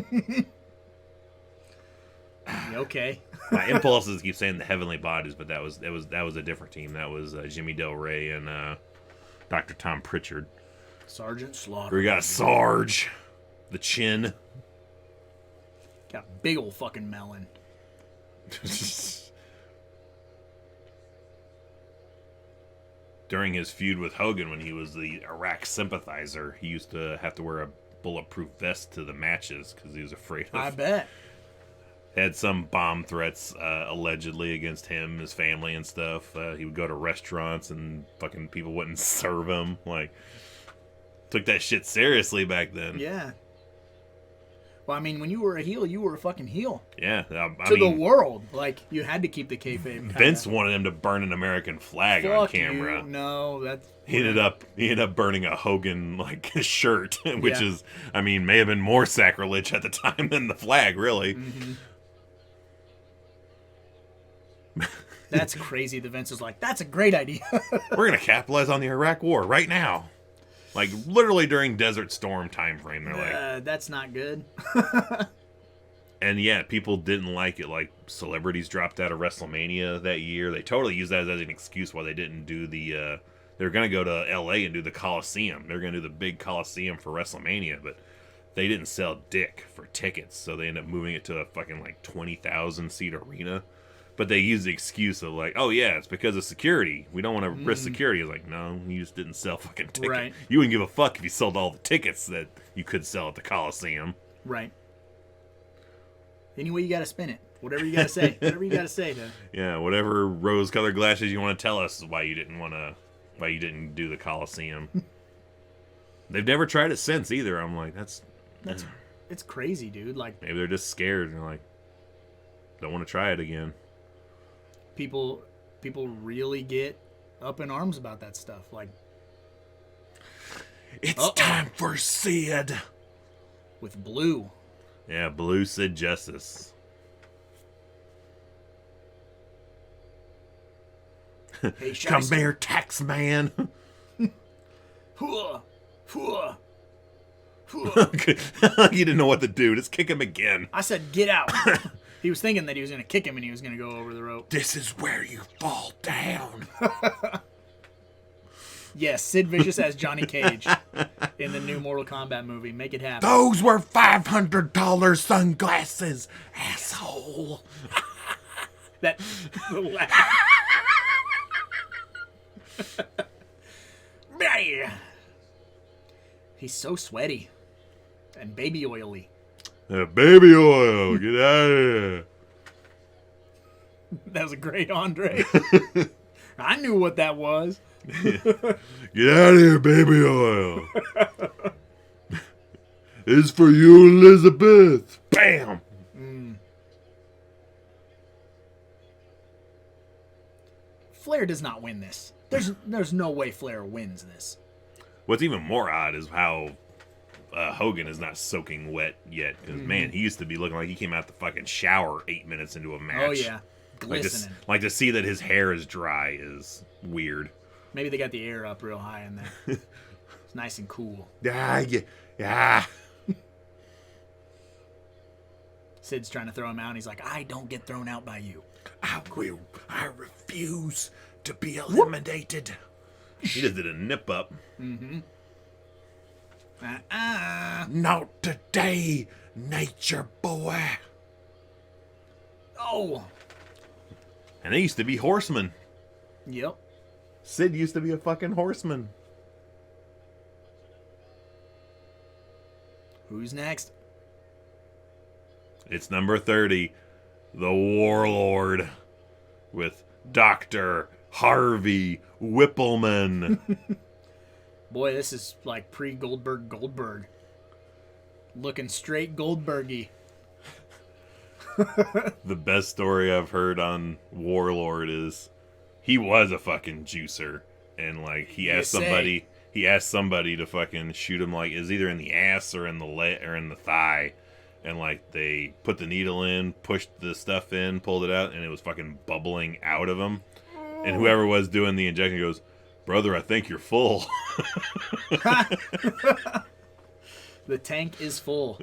Okay. My impulses keep saying the Heavenly Bodies, but that was a different team. That was Jimmy Del Rey and Dr. Tom Pritchard. Sergeant Slaughter. We got Sarge, the Chin. Got a big old fucking melon. During his feud with Hogan, when he was the Iraq sympathizer, he used to have to wear a bulletproof vest to the matches because he was afraid of. I bet. Had some bomb threats allegedly against him, his family, and stuff. He would go to restaurants and fucking people wouldn't serve him. Like, took that shit seriously back then. Yeah. Well, I mean, when you were a heel, you were a fucking heel. Yeah. I to mean, the world. Like, you had to keep the kayfabe. Vince wanted him to burn an American flag on camera. You. No, that's... He ended up burning a Hogan, like, shirt, which is, I mean, may have been more sacrilege at the time than the flag, really. Mm-hmm. That's crazy. The Vince was like, that's a great idea. We're going to capitalize on the Iraq War right now. Like, literally during Desert Storm time frame. They're like... that's not good. And, yeah, people didn't like it. Like, celebrities dropped out of WrestleMania that year. They totally used that as an excuse why they didn't do the They were gonna go to L.A. and do the Coliseum. They were gonna do the big Coliseum for WrestleMania, but they didn't sell dick for tickets, so they ended up moving it to a fucking like 20,000 seat arena. But they used the excuse of like, oh yeah, it's because of security. We don't want to risk security. It's like, no, you just didn't sell fucking tickets. Right. You wouldn't give a fuck if you sold all the tickets that you could sell at the Coliseum. Right. Any way you got to spin it. Whatever you got to say. Whatever you got to say. Yeah, whatever rose-colored glasses you want to tell us why you didn't do the Coliseum. They've never tried it since either. I'm like, It's crazy, dude. Like, maybe they're just scared and like don't want to try it again. people really get up in arms about that stuff. Like, It's time for Sid. with Blue. Yeah, Blue Sid Justice. Hey, Come Shiesty. here, tax man. Hua, hua, hua. You didn't know what to do. Just kick him again. I said, get out. He was thinking that he was going to kick him and he was going to go over the rope. This is where you fall down. Yes, Sid Vicious as Johnny Cage in the new Mortal Kombat movie. Make it happen. Those were $500 sunglasses, asshole. That. He's so sweaty and baby oily. Baby oil, get out of here. That was a great Andre. I knew what that was. Get out of here, baby oil. It's for you, Elizabeth. Bam. Flair does not win this. There's no way Flair wins this. What's even more odd is how Hogan is not soaking wet yet. Because, man, he used to be looking like he came out the fucking shower 8 minutes into a match. Oh, yeah. Glistening. Like to see that his hair is dry is weird. Maybe they got the air up real high in there. It's nice and cool. Yeah. Sid's trying to throw him out, and he's like, I don't get thrown out by you. I refuse to be eliminated. He just did a nip up. Not today, nature boy. Oh. And they used to be horsemen. Yep. Sid used to be a fucking horseman. Who's next? It's number 30, the Warlord, with Dr. Harvey Whippleman. Boy, this is like pre-Goldberg. Looking straight Goldbergy. The best story I've heard on Warlord is he was a fucking juicer, and like he asked somebody to fucking shoot him, like is either in the ass or in the leg or in the thigh, and like they put the needle in, pushed the stuff in, pulled it out, and it was fucking bubbling out of him. And whoever was doing the injection goes, "Brother, I think you're full." The tank is full.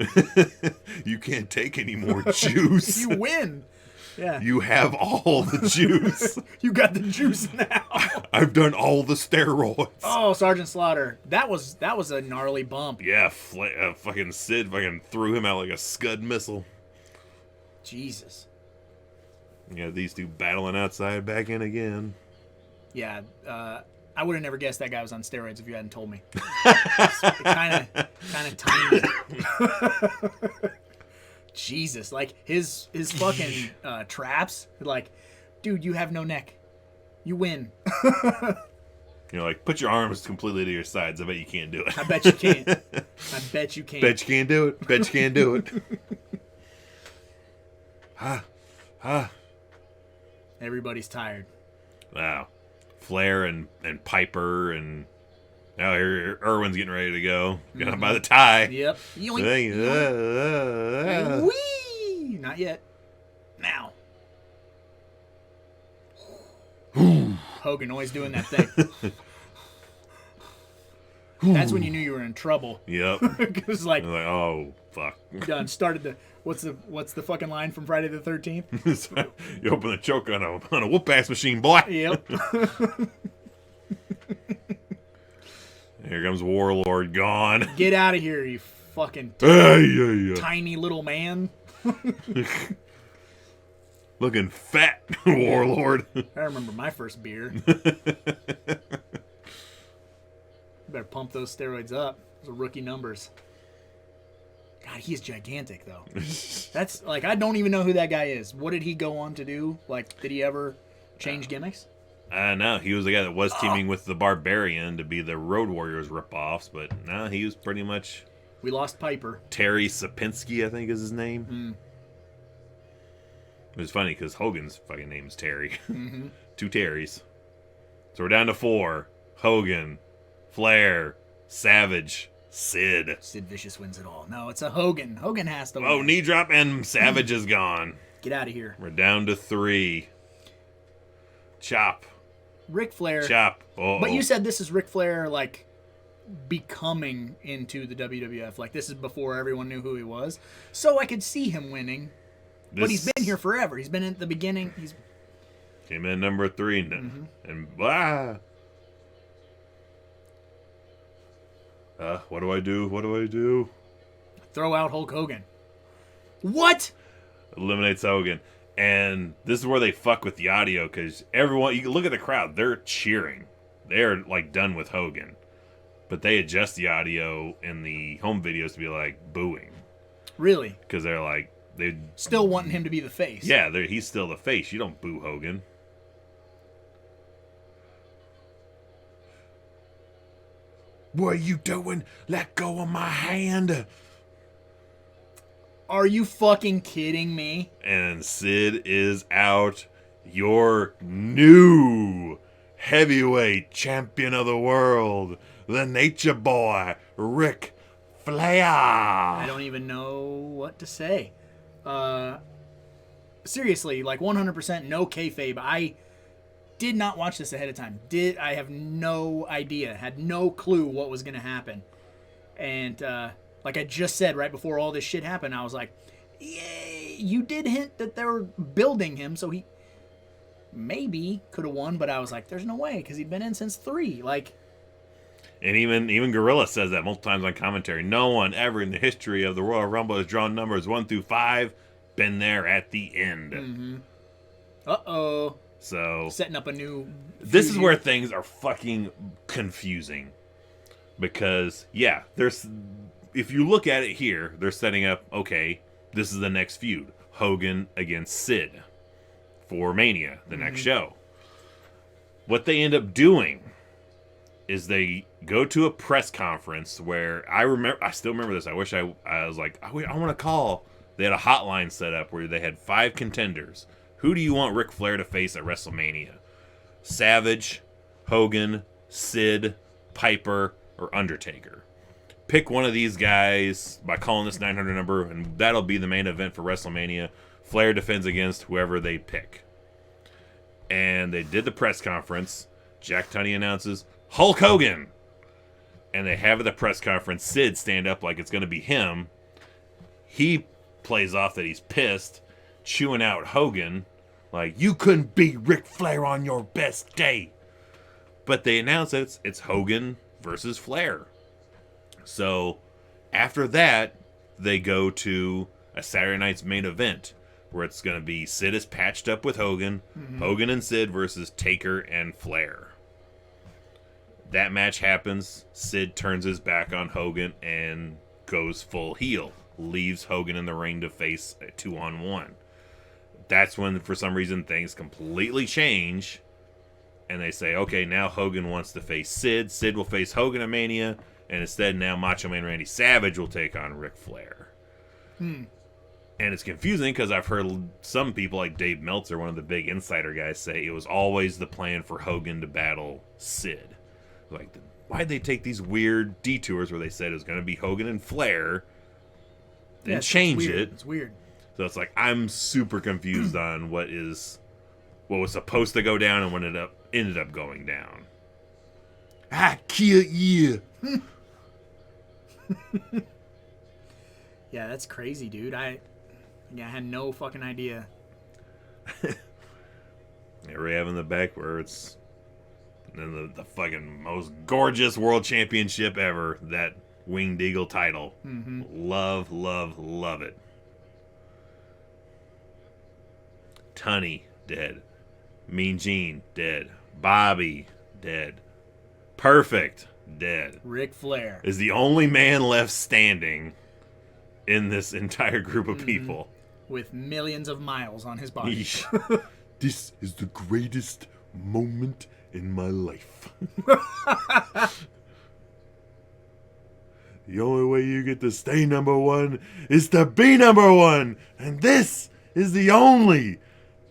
You can't take any more juice. You win. Yeah. You have all the juice. You got the juice now. I've done all the steroids. Oh, Sergeant Slaughter. That was a gnarly bump. Yeah, fucking Sid fucking threw him out like a Scud missile. Jesus. Yeah, these two battling outside, back in again. Yeah, I would have never guessed that guy was on steroids if you hadn't told me. Kind of tiny. Jesus, like his fucking traps, like, dude, you have no neck. You win. Like, put your arms completely to your sides. I bet you can't do it. I bet you can't. I bet you can't. Bet you can't do it. Bet you can't do it. Everybody's tired. Wow. Flair and Piper and now here Irwin's getting ready to go. Got him by the tie. Yep. Yoink, yoink. Whee! Not yet. Now. Hogan always doing that thing. That's when you knew you were in trouble. Yep. Because like, oh fuck. done started the what's the fucking line from Friday the 13th? You open the choke on a whoop ass machine, boy. Yep. Here comes Warlord gone. Get out of here, you fucking Ay. tiny little man. Looking fat, Warlord. I remember my first beer. Better pump those steroids up. Those are rookie numbers. God, he's gigantic, though. That's, like, I don't even know who that guy is. What did he go on to do? Like, did he ever change gimmicks? No, he was the guy that was teaming with the Barbarian to be the Road Warriors ripoffs, but no, he was pretty much... We lost Piper. Terry Sapinski, I think is his name. It was funny because Hogan's fucking name is Terry. 2 Terrys. So we're down to 4. Hogan, Flair, Savage, Sid. Sid Vicious wins it all. No, it's a Hogan. Hogan has to win. Oh, knee drop and Savage is gone. Get out of here. We're down to 3. Chop. Ric Flair. Chop. Uh-oh. But you said this is Ric Flair, like, becoming into the WWF. Like, this is before everyone knew who he was. So I could see him winning. But he's been here forever. He's been at the beginning. He's came in number 3 and blah. What do I do? What do I do? Throw out Hulk Hogan. What? Eliminates Hogan. And this is where they fuck with the audio because everyone, you look at the crowd, they're cheering. They're like done with Hogan. But they adjust the audio in the home videos to be like booing. Really? Because they're like, they still wanting him to be the face. Yeah, he's still the face. You don't boo Hogan. What are you doing? Let go of my hand. Are you fucking kidding me? And Sid is out. Your new heavyweight champion of the world, the Nature Boy, Ric Flair. I don't even know what to say. Seriously, like 100% no kayfabe. I did not watch this ahead of time. I have no idea, had no clue what was going to happen. And like I just said right before all this shit happened, I was like, yay, you did hint that they were building him, so he maybe could have won, but I was like, there's no way, because he'd been in since 3. Like, and even Gorilla says that multiple times on commentary. No one ever in the history of the Royal Rumble has drawn numbers 1 through 5. Been there at the end. Uh-oh. So setting up a new... This is where things are fucking confusing. Because, yeah, if you look at it here, they're setting up, okay, this is the next feud. Hogan against Sid for Mania, the next show. What they end up doing is they go to a press conference where I still remember this. I wish I was like, I want to call. They had a hotline set up where they had 5 contenders. Who do you want Ric Flair to face at WrestleMania? Savage, Hogan, Sid, Piper, or Undertaker. Pick one of these guys by calling this 900 number, and that'll be the main event for WrestleMania. Flair defends against whoever they pick. And they did the press conference. Jack Tunney announces, Hulk Hogan! And they have at the press conference Sid stand up like it's going to be him. He plays off that he's pissed, chewing out Hogan, like, you couldn't beat Ric Flair on your best day. But they announce it's Hogan versus Flair. So after that, they go to a Saturday night's main event where it's going to be Sid is patched up with Hogan, Hogan and Sid versus Taker and Flair. That match happens. Sid turns his back on Hogan and goes full heel. Leaves Hogan in the ring to face a 2-on-1. That's when, for some reason, things completely change. And they say, okay, now Hogan wants to face Sid. Sid will face Hogan at Mania. And instead, now Macho Man Randy Savage will take on Ric Flair. And it's confusing because I've heard some people like Dave Meltzer, one of the big insider guys, say it was always the plan for Hogan to battle Sid. Like, why'd they take these weird detours where they said it was going to be Hogan and Flair, then change it? It's weird. So it's like, I'm super confused on what was supposed to go down and what ended up going down. I kill you. Yeah, that's crazy, dude. I had no fucking idea. Here we have in the back where it's And the fucking most gorgeous world championship ever, that Winged Eagle title. Mm-hmm. Love, love, love it. Tunney, dead. Mean Gene, dead. Bobby, dead. Perfect, dead. Ric Flair. Is the only man left standing in this entire group of people. With millions of miles on his body. This is the greatest moment in my life. The only way you get to stay number one is to be number one. And this is the only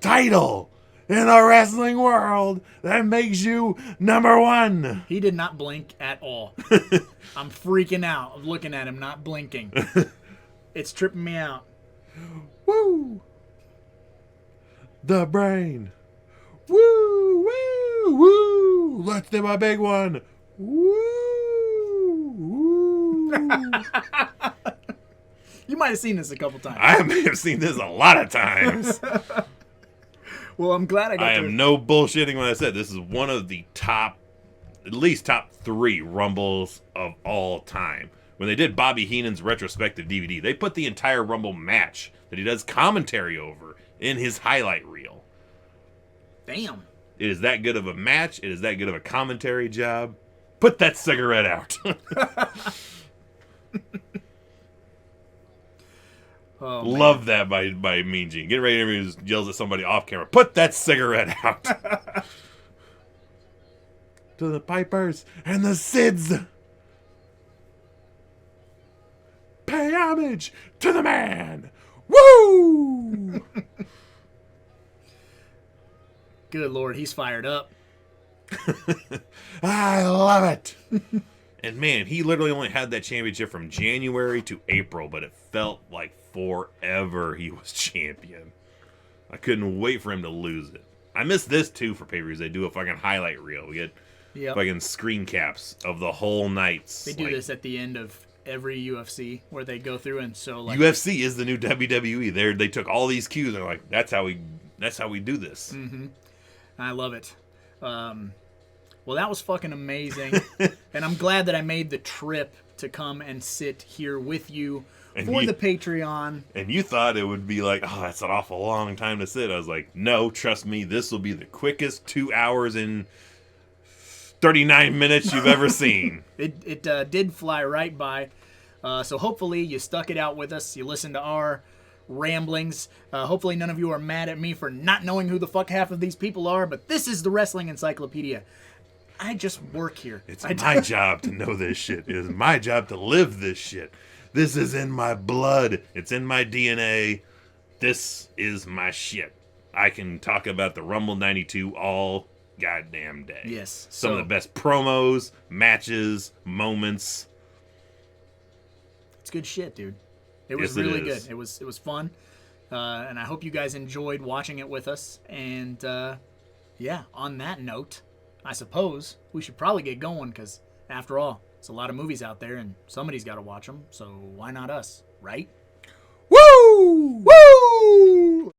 title in the wrestling world that makes you number one. He did not blink at all. I'm freaking out of looking at him not blinking. It's tripping me out. Woo! The brain. Woo! Woo! Woo! Let's do my big one. Woo! Woo! You might have seen this a couple times. I may have seen this a lot of times. Well, I'm glad I got I am no bullshitting when I said this is one of the top, at least top 3 Rumbles of all time. When they did Bobby Heenan's retrospective DVD, they put the entire Rumble match that he does commentary over in his highlight reel. Damn. It is that good of a match. It is that good of a commentary job. Put that cigarette out. Oh, Love that by Mean Gene. Get ready to just yells at somebody off camera. Put that cigarette out. To the Pipers and the Sids. Pay homage to the man. Woo! Good Lord, he's fired up. I love it. And man, he literally only had that championship from January to April, but it felt like forever he was champion. I couldn't wait for him to lose it. I miss this too for pay-per-views. They do a fucking highlight reel. We get fucking screen caps of the whole nights. They do this at the end of every UFC where they go through and so like UFC is the new WWE. They took all these cues and they're like, that's how we do this. Mm-hmm. I love it. Well, that was fucking amazing. And I'm glad that I made the trip to come and sit here with you for the Patreon. And you thought it would be like, oh, that's an awful long time to sit. I was like, no, trust me, this will be the quickest 2 hours and 39 minutes you've ever seen. It did fly right by. So hopefully you stuck it out with us. You listened to our ramblings. Hopefully none of you are mad at me for not knowing who the fuck half of these people are, but this is the Wrestling Encyclopedia. I just work here. It's my job to know this shit. It is my job to live this shit. This is in my blood. It's in my DNA. This is my shit. I can talk about the Rumble 92 all goddamn day. Yes. Some of the best promos, matches, moments. It's good shit, dude. It was Yes, really it is. good. It was fun. And I hope you guys enjoyed watching it with us. And yeah, on that note, I suppose we should probably get going because, after all, it's a lot of movies out there and somebody's got to watch them. So why not us, right? Woo! Woo!